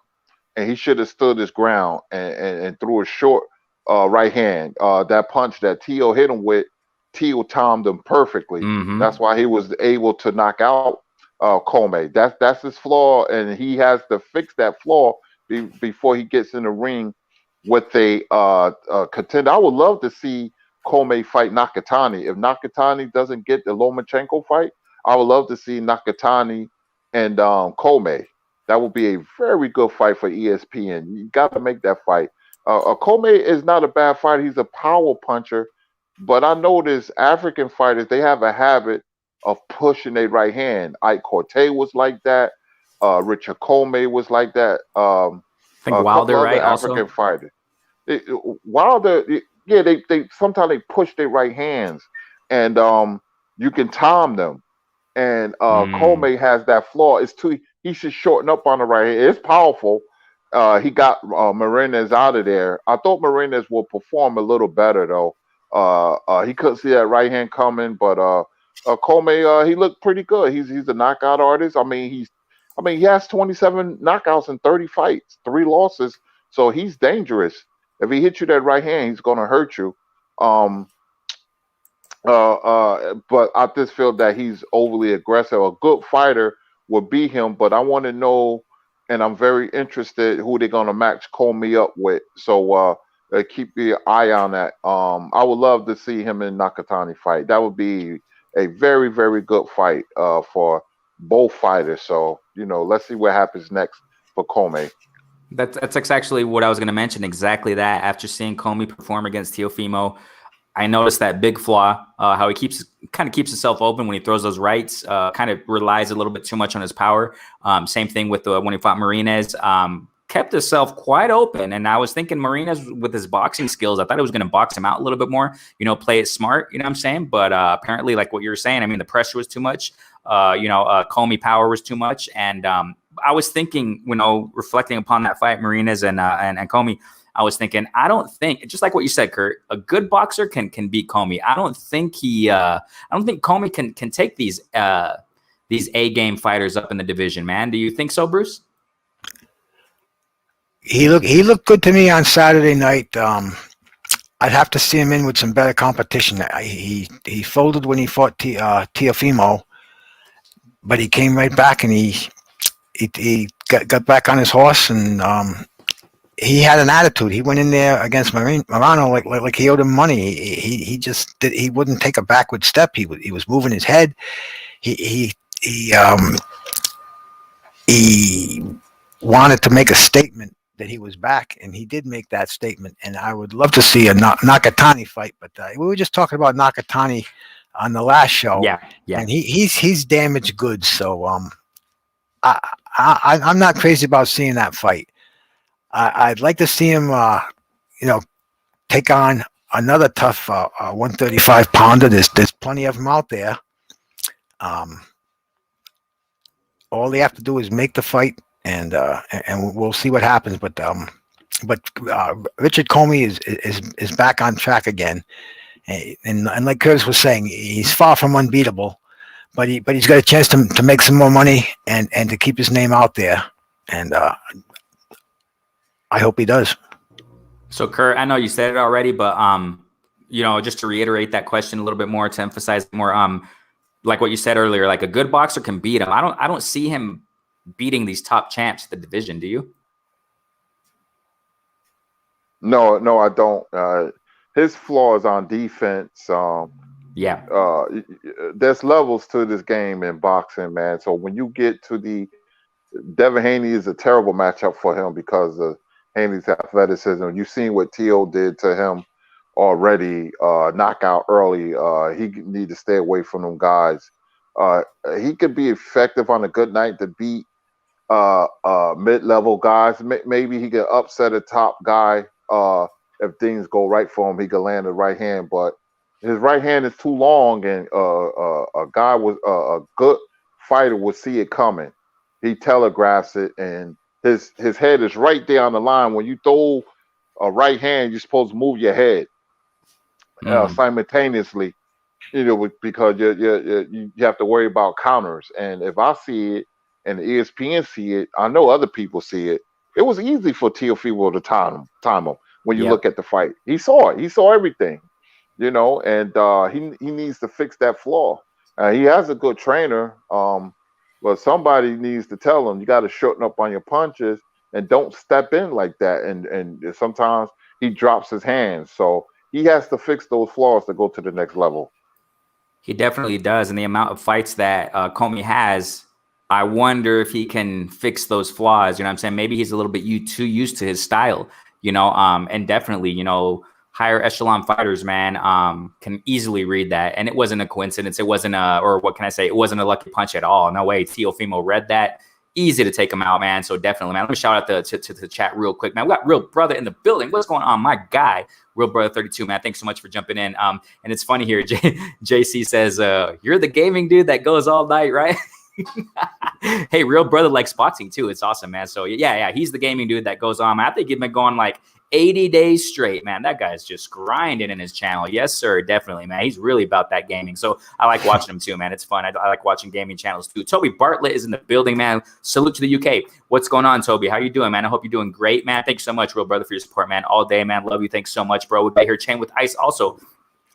and he should have stood his ground and threw a short right hand. That punch that Teo hit him with, Teo timed him perfectly. Mm-hmm. That's why he was able to knock out Commey. That's his flaw, and he has to fix that flaw before he gets in the ring with a contender. I would love to see Commey fight Nakatani. If Nakatani doesn't get the Lomachenko fight, I would love to see Nakatani and Commey. That would be a very good fight for ESPN. You got to make that fight. Commey is not a bad fighter. He's a power puncher. But I notice African fighters, they have a habit of pushing their right hand. Ike Corte was like that. Richard Commey was like that. I think Wilder, right? African Also, fighters. Wilder, yeah, they sometimes they push their right hands, and you can time them. And Commey has that flaw. He should shorten up on the right hand. It's powerful. He got Marinez out of there. I thought Marinez would perform a little better though. He couldn't see that right hand coming, but Commey, he looked pretty good. He's a knockout artist. I mean, he has 27 knockouts in 30 fights, 3 losses. So he's dangerous. If he hits you that right hand, he's gonna hurt you. But I just feel that he's overly aggressive. A good fighter would beat him, but I want to know, and I'm very interested who they're gonna match Commey up with. So keep your eye on that. I would love to see him in Nakatani fight. That would be a very, very good fight for both fighters. So let's see what happens next for Commey. That's actually what I was going to mention. Exactly that. After seeing Commey perform against Teofimo, I noticed that big flaw, how he kind of keeps himself open when he throws those rights, kind of relies a little bit too much on his power. Same thing with when he fought Marinez, kept himself quite open. And I was thinking Marinez with his boxing skills, I thought he was going to box him out a little bit more, play it smart, you know what I'm saying? But apparently, like what you were saying, I mean, the pressure was too much. Commey power was too much. And I was thinking, reflecting upon that fight, Marinez and Commey, I was thinking, I don't think, just like what you said, Kurt, a good boxer can beat Commey. I don't think Commey can take these A game fighters up in the division, man. Do you think so, Bruce? He looked good to me on Saturday night. I'd have to see him in with some better competition. He folded when he fought Teofimo, but he came right back and he got back on his horse, and he had an attitude. He went in there against Marano like he owed him money. He wouldn't take a backward step. He was moving his head. He wanted to make a statement that he was back, and he did make that statement. And I would love to see a Nakatani fight, but we were just talking about Nakatani on the last show. Yeah. And he's damaged goods. So I'm not crazy about seeing that fight. I'd like to see him, take on another tough 135 pounder. There's plenty of them out there. All they have to do is make the fight, and we'll see what happens. But Richard Commey is back on track again, and like Curtis was saying, he's far from unbeatable. But he's got a chance to make some more money and to keep his name out there, and I hope he does. So, Kurt, I know you said it already, but just to reiterate that question a little bit more, to emphasize more, like what you said earlier, like a good boxer can beat him. I don't see him beating these top champs of the division. Do you? No, I don't. His flaws on defense. Yeah. There's levels to this game in boxing, man. So when you get to the Devin Haney is a terrible matchup for him because of Haney's athleticism. You've seen what T.O. did to him already, knockout early. He need to stay away from them guys. He could be effective on a good night to beat mid-level guys. Maybe he can upset a top guy if things go right for him. He can land the right hand, but his right hand is too long, and a guy with a good fighter will see it coming. He telegraphs it, and his head is right there on the line. When you throw a right hand, you're supposed to move your head simultaneously, because you have to worry about counters. And if I see it and the ESPN see it, I know other people see it. It was easy for Teofimo to time him when you look at the fight. He saw it. He saw everything, and he needs to fix that flaw. He has a good trainer. But somebody needs to tell him, you got to shorten up on your punches and don't step in like that. And sometimes he drops his hands. So he has to fix those flaws to go to the next level. He definitely does. And the amount of fights that Commey has, I wonder if he can fix those flaws. You know what I'm saying? Maybe he's a little bit too used to his style, and definitely, higher echelon fighters, man, can easily read that. And it wasn't a coincidence. It wasn't it wasn't a lucky punch at all. No way. Teofimo read that. Easy to take him out, man. So definitely, man. Let me shout out to the chat real quick, man. We got Real Brother in the building. What's going on? My guy, Real Brother 32, man. Thanks so much for jumping in. And it's funny here. JC says, you're the gaming dude that goes all night, right? Hey, Real Brother likes boxing too. It's awesome, man. So yeah, he's the gaming dude that goes on. I think he's been going like 80 days straight, man. That guy's just grinding in his channel. Yes, sir. Definitely, man. He's really about that gaming. So I like watching him too, man. It's fun. I like watching gaming channels too. Toby Bartlett is in the building, man. Salute to the UK. What's going on, Toby? How you doing, man? I hope you're doing great, man. Thanks so much, Real Brother, for your support, man. All day, man. Love you. Thanks so much, bro. We'll be here. Chain with Ice also.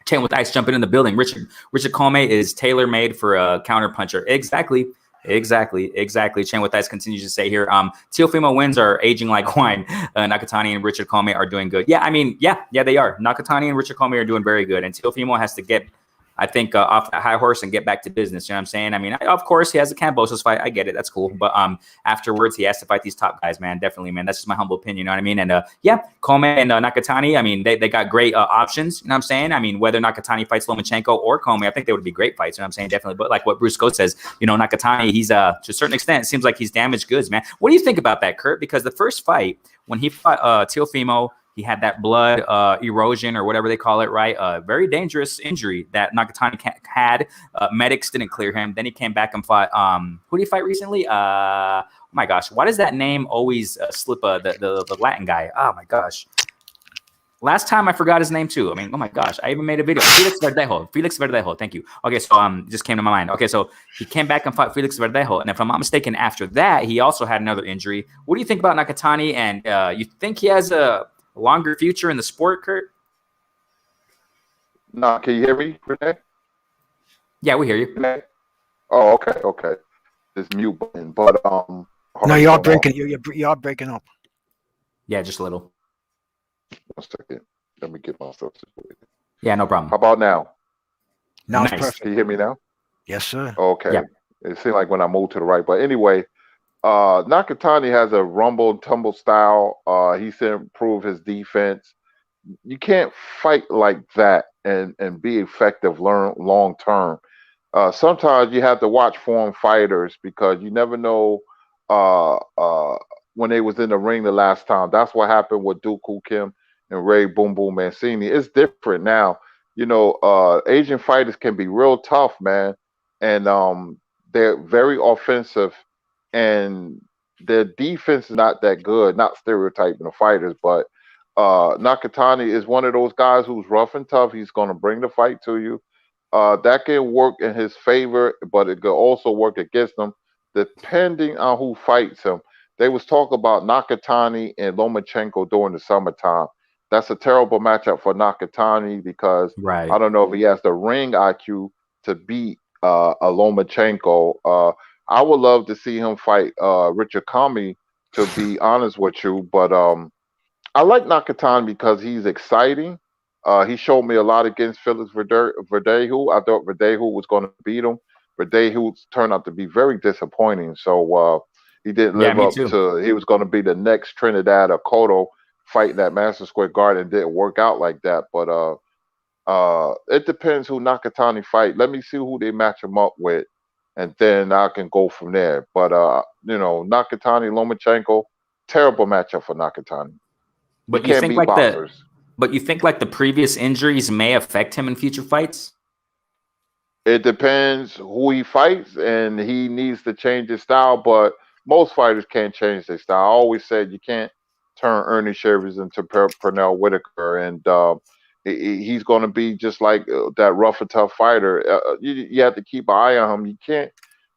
Chain with Ice jumping in the building. Richard Commey is tailor-made for a counterpuncher. Exactly. Chain with Ice continues to say here, Teofimo wins are aging like wine. Nakatani and Richard Commey are doing good. Yeah, I mean, yeah, they are. Nakatani and Richard Commey are doing very good. And Teofimo has to get, I think, off that high horse and get back to business. You know what I'm saying? I mean, of course, he has a Kambosos fight. I get it. That's cool. But afterwards, he has to fight these top guys, man. Definitely, man. That's just my humble opinion. You know what I mean? And yeah, Commey and Nakatani, I mean, they got great options. You know what I'm saying? I mean, whether Nakatani fights Lomachenko or Commey, I think they would be great fights. You know what I'm saying? Definitely. But like what Bruce Coates says, Nakatani, he's to a certain extent, it seems like he's damaged goods, man. What do you think about that, Kurt? Because the first fight, when he fought Teofimo, he had that blood erosion or whatever they call it, right? Very dangerous injury that Nakatani had. Medics didn't clear him. Then he came back and fought. Who did he fight recently? Oh my gosh, why does that name always slip? The Latin guy. Oh my gosh. Last time I forgot his name too. I mean, oh my gosh, I even made a video. Felix Verdejo. Thank you. Okay, so just came to my mind. Okay, so he came back and fought Felix Verdejo, and if I'm not mistaken, after that he also had another injury. What do you think about Nakatani? And you think he has a longer future in the sport, Kurt? No, can you hear me, Renee? Yeah, we hear you. Renee? Oh, okay. This mute button, but no, you are breaking. You are breaking up. Yeah, just a little. 1 second. Let me get myself situated. Yeah, no problem. How about now? Now Nice. it's perfect. Can you hear me now? Yes, sir. Okay. Yeah. It seemed like when I moved to the right, but anyway, Nakatani has a rumble and tumble style. He's to improve his defense. You can't fight like that and be effective long term. Sometimes you have to watch foreign fighters because you never know when they was in the ring the last time. That's what happened with Dooku Kim and Ray Boom Boom Mancini. It's different now. Asian fighters can be real tough, man, and they're very offensive, and their defense is not that good. Not stereotyping the fighters, but Nakatani is one of those guys who's rough and tough. He's going to bring the fight to you. That can work in his favor, but it could also work against him, depending on who fights him. They was talk about Nakatani and Lomachenko during the summertime. that's a terrible matchup for Nakatani because Right. I don't know if he has the ring IQ to beat a Lomachenko. I would love to see him fight Richard Commey, to be honest with you, but I like Nakatani because he's exciting. He showed me a lot against Felix Verdejo. I thought Verdejo was going to beat him. Verdejo turned out to be very disappointing. So he didn't Yeah, live me up too. to. He was going to be the next Trinidad or Cotto fighting at Madison Square Garden. Didn't work out like that. But it depends who Nakatani fight. Let me see who they match him up with, and then I can go from there. But Nakatani Lomachenko, terrible matchup for Nakatani. He But you can't think beat like boxers. the previous injuries may affect him in future fights? It depends who he fights, and he needs to change his style. But most fighters can't change their style. I always said you can't turn Ernie Shavers into Pernell Whitaker, and he's going to be just like that rough and tough fighter. You have to keep an eye on him. You can't,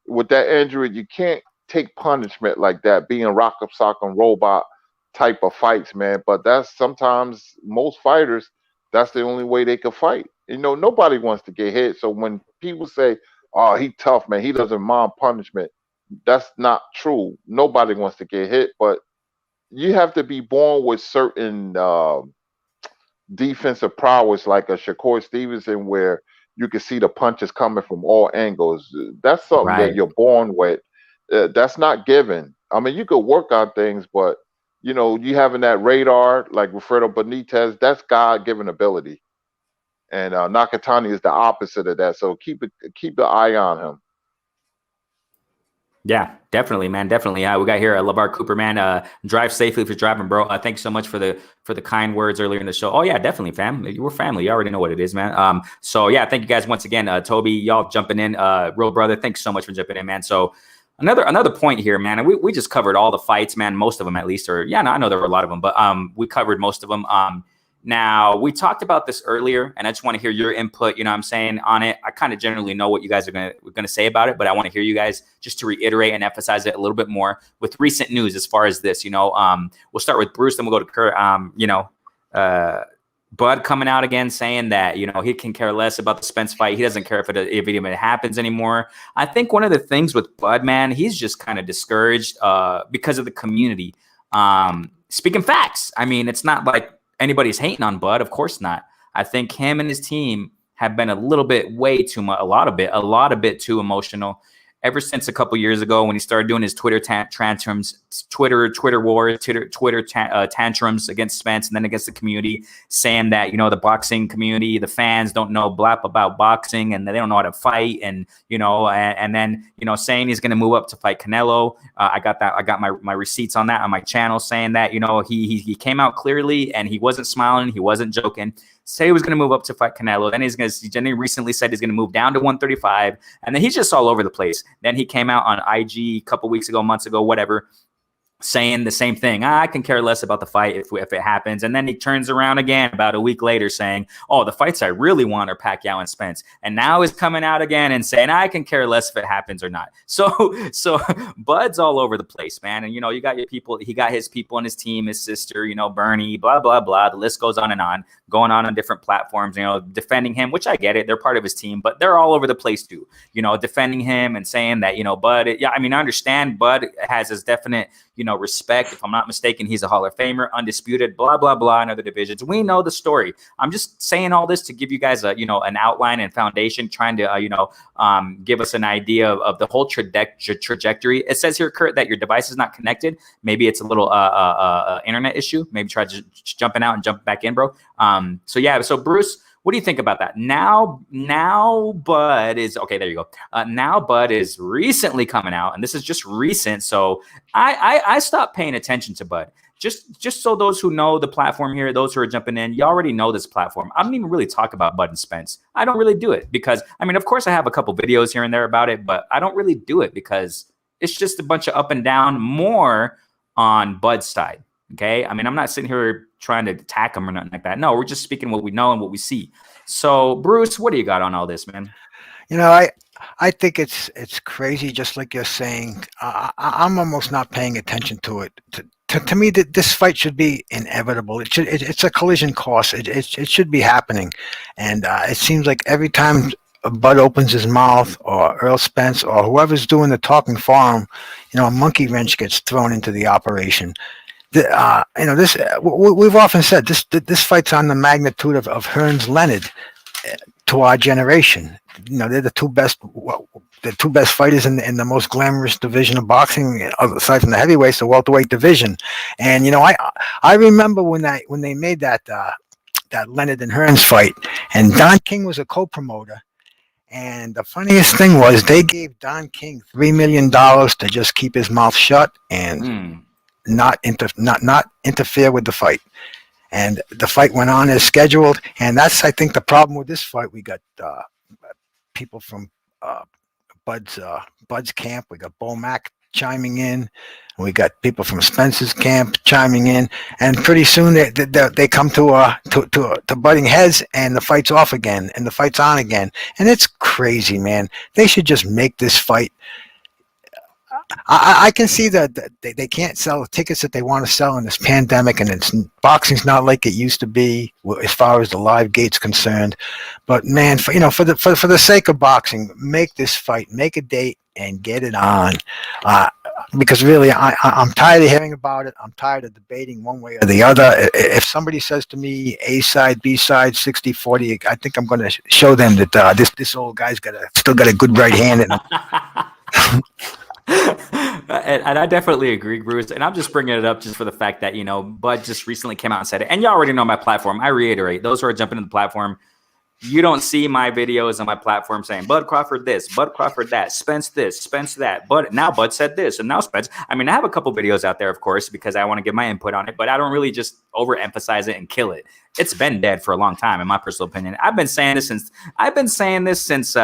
with that injury, you can't take punishment like that, being rock up, sock and robot type of fights, man. But that's sometimes most fighters, that's the only way they can fight. Nobody wants to get hit. So when people say, "Oh, he tough, man. He doesn't mind punishment," that's not true. Nobody wants to get hit, but you have to be born with certain defensive prowess, like a Shakur Stevenson, where you can see the punches coming from all angles. That's something that Right. you're born with. That's not given. I mean, you could work on things, but you having that radar like Wilfredo Benitez, that's God-given ability. And Nakatani is the opposite of that. So keep the eye on him. Yeah, definitely, man. Definitely. We got here Lavar Cooper, man. Drive safely if you're driving, bro. Thanks so much for the kind words earlier in the show. Oh yeah, definitely, fam. We're family. You already know what it is, man. So yeah, thank you guys once again. Toby, y'all jumping in. Real brother, thanks so much for jumping in, man. So another point here, man. And we just covered all the fights, man. Most of them, at least, or yeah, no, I know there were a lot of them, but we covered most of them. Now, we talked about this earlier, and I just want to hear your input, you know what I'm saying, on it. I kind of generally know what you guys are going to say about it, but I want to hear you guys just to reiterate and emphasize it a little bit more with recent news as far as this. We'll start with Bruce, then we'll go to Kurt. Bud coming out again saying that, he can care less about the Spence fight. He doesn't care if it even happens anymore. I think one of the things with Bud, man, he's just kind of discouraged because of the community. Speaking facts, I mean, it's not like anybody's hating on Bud, of course not. I think him and his team have been a lot of bit too emotional ever since a couple years ago when he started doing his Twitter tantrums, Twitter wars, Twitter tantrums against Spence and then against the community, saying that the boxing community, the fans don't know blap about boxing and they don't know how to fight, and and then saying he's going to move up to fight Canelo. I got my receipts on that on my channel saying that he came out clearly and he wasn't smiling, he wasn't joking. Say he was going to move up to fight Canelo. Then he recently said he's going to move down to 135. And then he's just all over the place. Then he came out on IG a couple weeks ago, months ago, whatever, saying the same thing. I can care less about the fight if it happens. And then he turns around again about a week later saying, oh, the fights I really want are Pacquiao and Spence. And now he's coming out again and saying, I can care less if it happens or not. So Bud's all over the place, man. And, you got your people. He got his people on his team, his sister, Bernie, blah, blah, blah. The list goes on and on, going on different platforms, defending him, which I get it. They're part of his team, but they're all over the place too, defending him and saying that, Bud, I understand Bud has his definite, respect. If I'm not mistaken, he's a Hall of Famer, undisputed, blah, blah, blah, in other divisions. We know the story. I'm just saying all this to give you guys an outline and foundation, trying to, give us an idea of the whole trajectory. It says here, Kurt, that your device is not connected. Maybe it's a little internet issue. Maybe try jumping out and jump back in, bro. So Bruce, what do you think about that? Now Bud is okay. There you go. Now Bud is recently coming out, and this is just recent. So I stopped paying attention to Bud. Just so those who know the platform here, those who are jumping in, you already know this platform. I don't even really talk about Bud and Spence. I don't really do it because of course I have a couple videos here and there about it, but I don't really do it because it's just a bunch of up and down, more on Bud's side. Okay. I'm not sitting here trying to attack him or nothing like that. No, we're just speaking what we know and what we see. So Bruce, what do you got on all this, man? I think it's crazy. Just like you're saying, I'm almost not paying attention to it, to to me, this fight should be inevitable. It's a collision course. It should be happening, and it seems like every time Bud opens his mouth, or Earl Spence, or whoever's doing the talking for him, a monkey wrench gets thrown into the operation. We've often said this fight's on the magnitude of Hearns Leonard to our generation. They're the two best fighters in the most glamorous division of boxing, aside from the heavyweights, the welterweight division. And I remember when they made that Leonard and Hearns fight, and Don King was a co-promoter. And the funniest thing was they gave Don King $3 million to just keep his mouth shut and not interfere with the fight. And the fight went on as scheduled. And that's, I think, the problem with this fight. We got people from Bud's camp. We got Bo Mack chiming in. We got people from Spence's camp chiming in, and pretty soon they come to butting heads, and the fight's off again, and the fight's on again, and it's crazy, man. They should just make this fight. I can see that they can't sell the tickets that they want to sell in this pandemic, and boxing's not like it used to be as far as the live gate's concerned. But man, for the sake of boxing, make this fight, make a date, and get it on. Because really, I'm tired of hearing about it. I'm tired of debating one way or the other. If somebody says to me A side, B side, 60-40, I think I'm going to show them that this old guy's still got a good right hand in him. And I definitely agree, Bruce. And I'm just bringing it up just for the fact that, Bud just recently came out and said it. And you already know my platform. I reiterate, those who are jumping in the platform, you don't see my videos on my platform saying Bud Crawford this, Bud Crawford that, Spence this, Spence that. But now Bud said this, and now Spence. I mean, I have a couple videos out there, of course, because I want to give my input on it, but I don't really just overemphasize it and kill it. It's been dead for a long time, in my personal opinion. I've been saying this since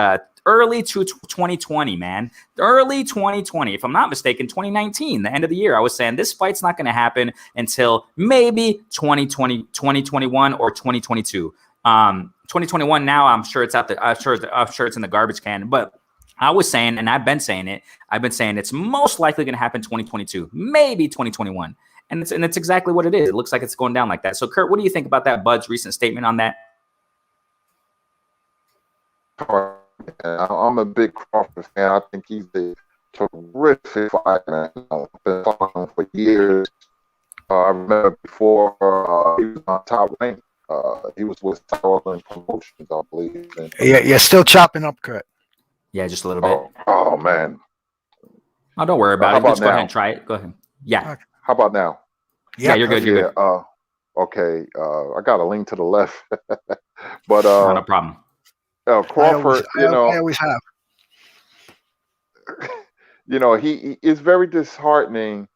early 2020, man. Early 2020, if I'm not mistaken, 2019, the end of the year. I was saying this fight's not going to happen until maybe 2020, 2021, or 2022. 2021 now, I'm sure it's out there. I'm sure it's in the garbage can. But I was saying, and I've been saying it's most likely going to happen 2022, maybe 2021, and it's exactly what it is. It looks like it's going down like that. So, Kurt, what do you think about that Bud's recent statement on that? I'm a big Crawford fan. I think he's a terrific fighter, man. I've been following him for years. I remember before he was on Top Rank. He was with Starling Promotions, I believe. Yeah, you're still chopping up, Kurt. Yeah, just a little bit. Oh man. Oh, don't worry about it. Just go ahead and try it. Go ahead. Yeah. How about now? Yeah, you're good. You're good. Okay. I got a lean to the left, but not a problem. Crawford, I always have. He is very disheartening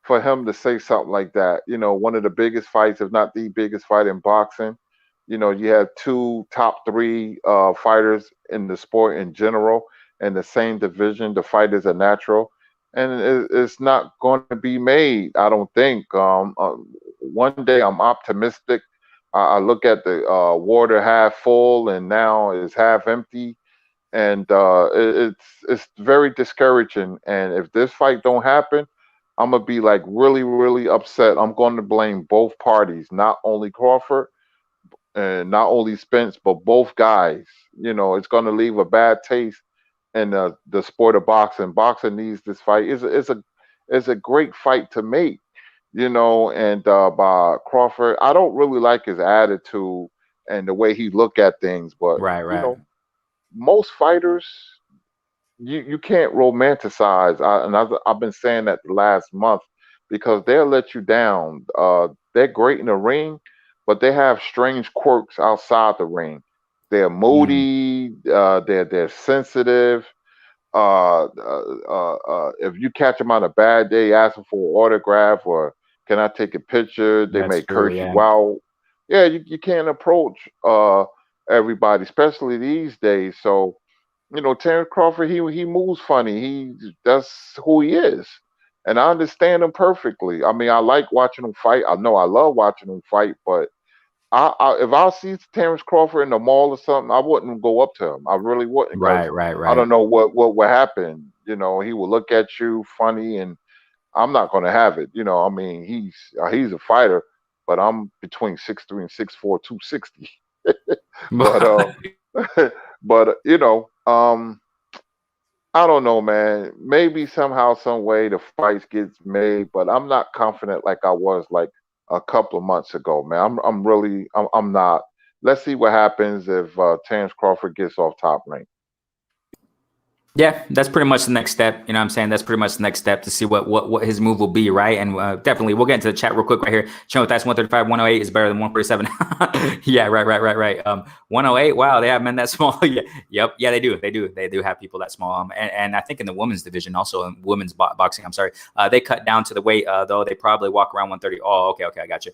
for him to say something like that. One of the biggest fights, if not the biggest fight in boxing. You have two top three fighters in the sport in general in the same division. The fight is a natural, and it's not going to be made, I don't think. One day I'm optimistic. I look at the water half full, and now it's half empty, and it's very discouraging. And if this fight don't happen, I'm gonna be like really, really upset. I'm going to blame both parties, not only Crawford and not only Spence, but both guys. It's going to leave a bad taste in the sport of boxing. Boxing needs this fight. It's a great fight to make. And by Crawford, I don't really like his attitude and the way he look at things. But right. Most fighters, you can't romanticize. I've been saying that the last month because they'll let you down. They're great in the ring, but they have strange quirks outside the ring. They're moody. They're sensitive. If you catch them on a bad day, asking for an autograph or can I take a picture, they may curse you. Wow, you can't approach everybody, especially these days. So, Terrence Crawford, he moves funny. That's who he is, and I understand him perfectly. I mean, I like watching him fight. I know I love watching him fight, but if I see Terrence Crawford in the mall or something, I wouldn't go up to him. I really wouldn't. Right. I don't know what would happen. He would look at you funny, and I'm not going to have it. I mean, he's a fighter, but I'm between 6'3" and 6'4", 260. But but I don't know, man. Maybe somehow, some way, the fights gets made, but I'm not confident like I was like a couple of months ago, man. I'm not. Let's see what happens if Terrence Crawford gets off top rank. Yeah, that's pretty much the next step. You know what I'm saying? That's pretty much the next step to see what his move will be, right? And definitely, we'll get into the chat real quick right here. Chilling with us, 135, 108 is better than 147. Yeah, right. 108, wow, they have men that small. Yeah, they do. They do have people that small. And I think in the women's division, also in women's boxing, I'm sorry, they cut down to the weight, though they probably walk around 130. Oh, okay, I got you.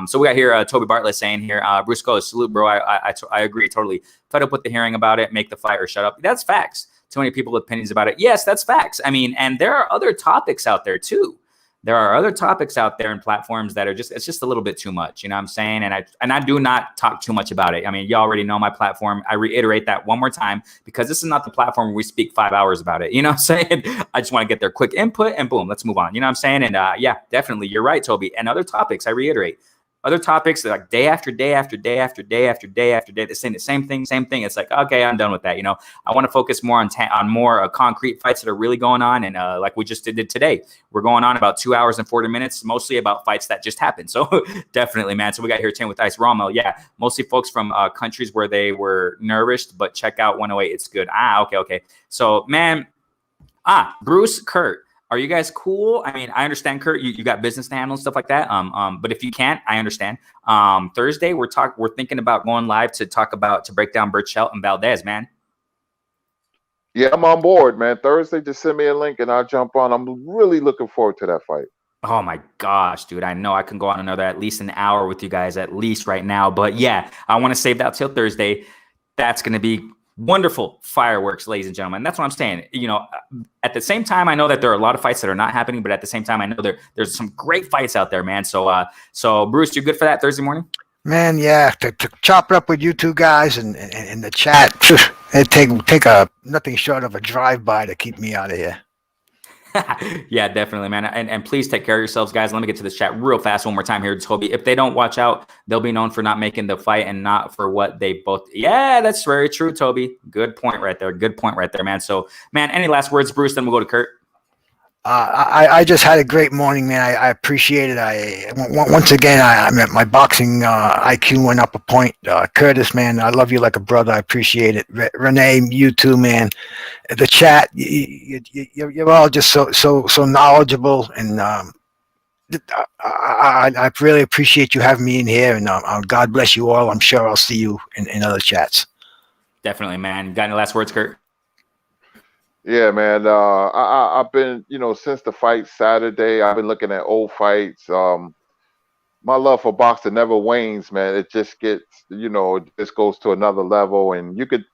So we got here Toby Bartlett saying here, Bruce Goes, salute, bro. I agree totally. Fed up with the hearing about it, make the fight or shut up. That's facts. Too many people with opinions about it. Yes, that's facts. I mean, and there are other topics out there too. There are other topics out there and platforms that are it's just a little bit too much. You know what I'm saying? And I do not talk too much about it. I mean, you already know my platform. I reiterate that one more time because this is not the platform where we speak 5 hours about it. You know what I'm saying? I just want to get their quick input and boom, let's move on. You know what I'm saying? And yeah, definitely. You're right, Toby. And other topics, I reiterate. Other topics like day after day after day after day after day after day, they're saying the same thing. It's like, okay, I'm done with that. I want to focus more on more concrete fights that are really going on. And like we just did today, we're going on about 2 hours and 40 minutes, mostly about fights that just happened. So definitely, man. So we got here 10 with Ice Rommel. Yeah, mostly folks from countries where they were nourished, but check out 108. It's good. Okay. So, man, Bruce, Kurt. Are you guys cool? I mean, I understand, Kurt, you got business to handle and stuff like that. But if you can't, I understand. Thursday, we're thinking about going live to break down Burchell and Valdez, man. Yeah, I'm on board, man. Thursday, just send me a link and I'll jump on. I'm really looking forward to that fight. Oh my gosh, dude. I know I can go on another at least an hour with you guys at least right now. But yeah, I want to save that till Thursday. That's going to be wonderful fireworks, ladies and gentlemen. That's what I'm saying. At the same time, I know that there are a lot of fights that are not happening, but at the same time, I know there's some great fights out there, man. So Bruce, you good for that Thursday morning? Man, yeah, to chop it up with you two guys and in the chat, it'd take a nothing short of a drive-by to keep me out of here. Yeah, definitely, man. And please take care of yourselves, guys. Let me get to this chat real fast one more time here, Toby. If they don't watch out, they'll be known for not making the fight and not for what they both. Yeah, that's very true, Toby. Good point right there, man. So, man, any last words, Bruce? Then we'll go to Kurt. I just had a great morning, man. I appreciate it. Once again, my boxing IQ went up a point. Kurtis, man, I love you like a brother. I appreciate it. Renee, you too, man. The chat, you're all just so knowledgeable, and I really appreciate you having me in here. And God bless you all. I'm sure I'll see you in other chats. Definitely, man. Got any last words, Kurt? Yeah, man. I've been, since the fight Saturday, I've been looking at old fights. My love for boxing never wanes, man. It just gets, it just goes to another level. And you could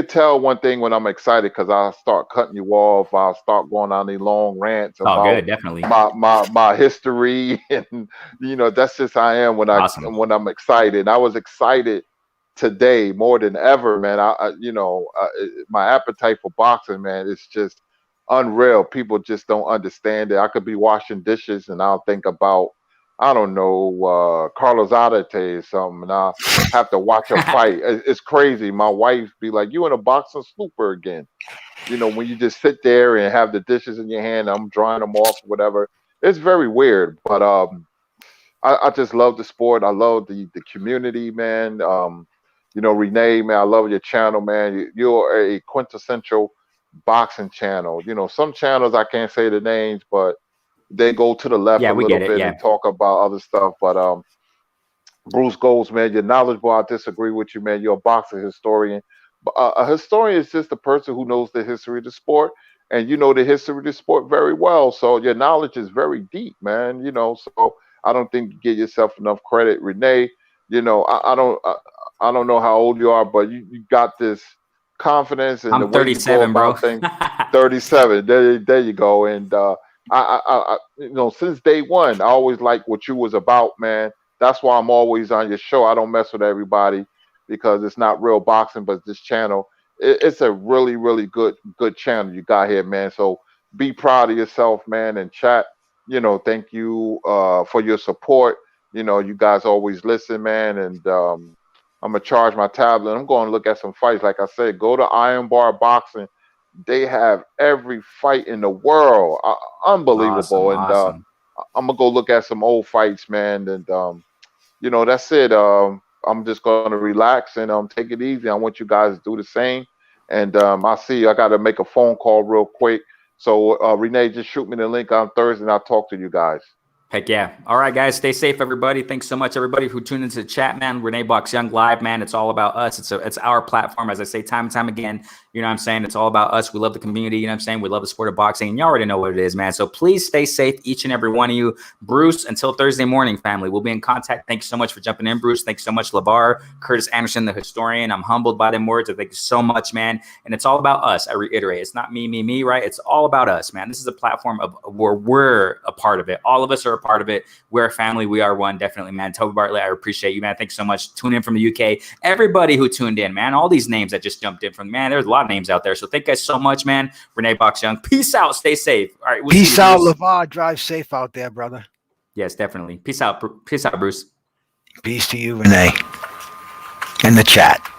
tell one thing when I'm excited because I'll start cutting you off. I'll start going on these long rants about good, definitely. my history, and that's just how I am when when I'm excited. I was excited today more than ever, man. My appetite for boxing, man, it's just unreal. People just don't understand it. I could be washing dishes and I'll think about, I don't know, Carlos Adate or something, and I'll have to watch a fight. It's crazy. My wife be like, "You in a boxing stupor again?" When you just sit there and have the dishes in your hand, I'm drying them off, whatever. It's very weird, but I just love the sport. I love the community, man. Renee, man, I love your channel, man. You're a quintessential boxing channel. Some channels I can't say the names, but they go to the left a little bit and talk about other stuff. But Bruce Goes, man, you're knowledgeable. I disagree with you, man. You're a boxing historian. A historian is just a person who knows the history of the sport, and you know the history of the sport very well. So your knowledge is very deep, man. So I don't think you give yourself enough credit, Renee. I don't know how old you are, but you got this confidence and I'm the way 37, you go about things. 37. There you go. And I since day one, I always liked what you was about, man. That's why I'm always on your show. I don't mess with everybody because it's not real boxing, but this channel, it's a really, really good channel you got here, man. So be proud of yourself, man. And chat, thank you for your support. You guys always listen, man. And I'm gonna charge my tablet. I'm going to look at some fights. Like I said, go to Iron Bar Boxing. They have every fight in the world. Awesome, Unbelievable. And awesome. I'm gonna go look at some old fights, man. And that's it. I'm just gonna relax and take it easy. I want you guys to do the same. And I'll see you. I gotta make a phone call real quick. So Renee, just shoot me the link on Thursday and I'll talk to you guys. Heck yeah. All right, guys. Stay safe, everybody. Thanks so much, everybody, who tuned into the chat, man. Renee Box Young Live, man. It's all about us. It's our platform. As I say time and time again, you know what I'm saying? It's all about us. We love the community. You know what I'm saying? We love the sport of boxing. And you already know what it is, man. So please stay safe, each and every one of you. Bruce, until Thursday morning, family. We'll be in contact. Thanks so much for jumping in, Bruce. Thanks so much, Lavar, Kurtis Anderson, the historian. I'm humbled by them words. I thank you so much, man. And it's all about us. I reiterate. It's not me, right? It's all about us, man. This is a platform of where we're a part of it. All of us are a part of it. We're a family. We are one. Definitely, man. Toby Bartlett, I appreciate you, man. Thanks so much. Tune in from the UK. Everybody who tuned in, man. All these names that just jumped in from, man, there's a lot of names out there. So thank you guys so much, man. Renee Box Young. Peace out. Stay safe. All right. Peace out, Lavar. Drive safe out there, brother. Yes, definitely. Peace out. Peace out, Bruce. Peace to you, Renee. In the chat.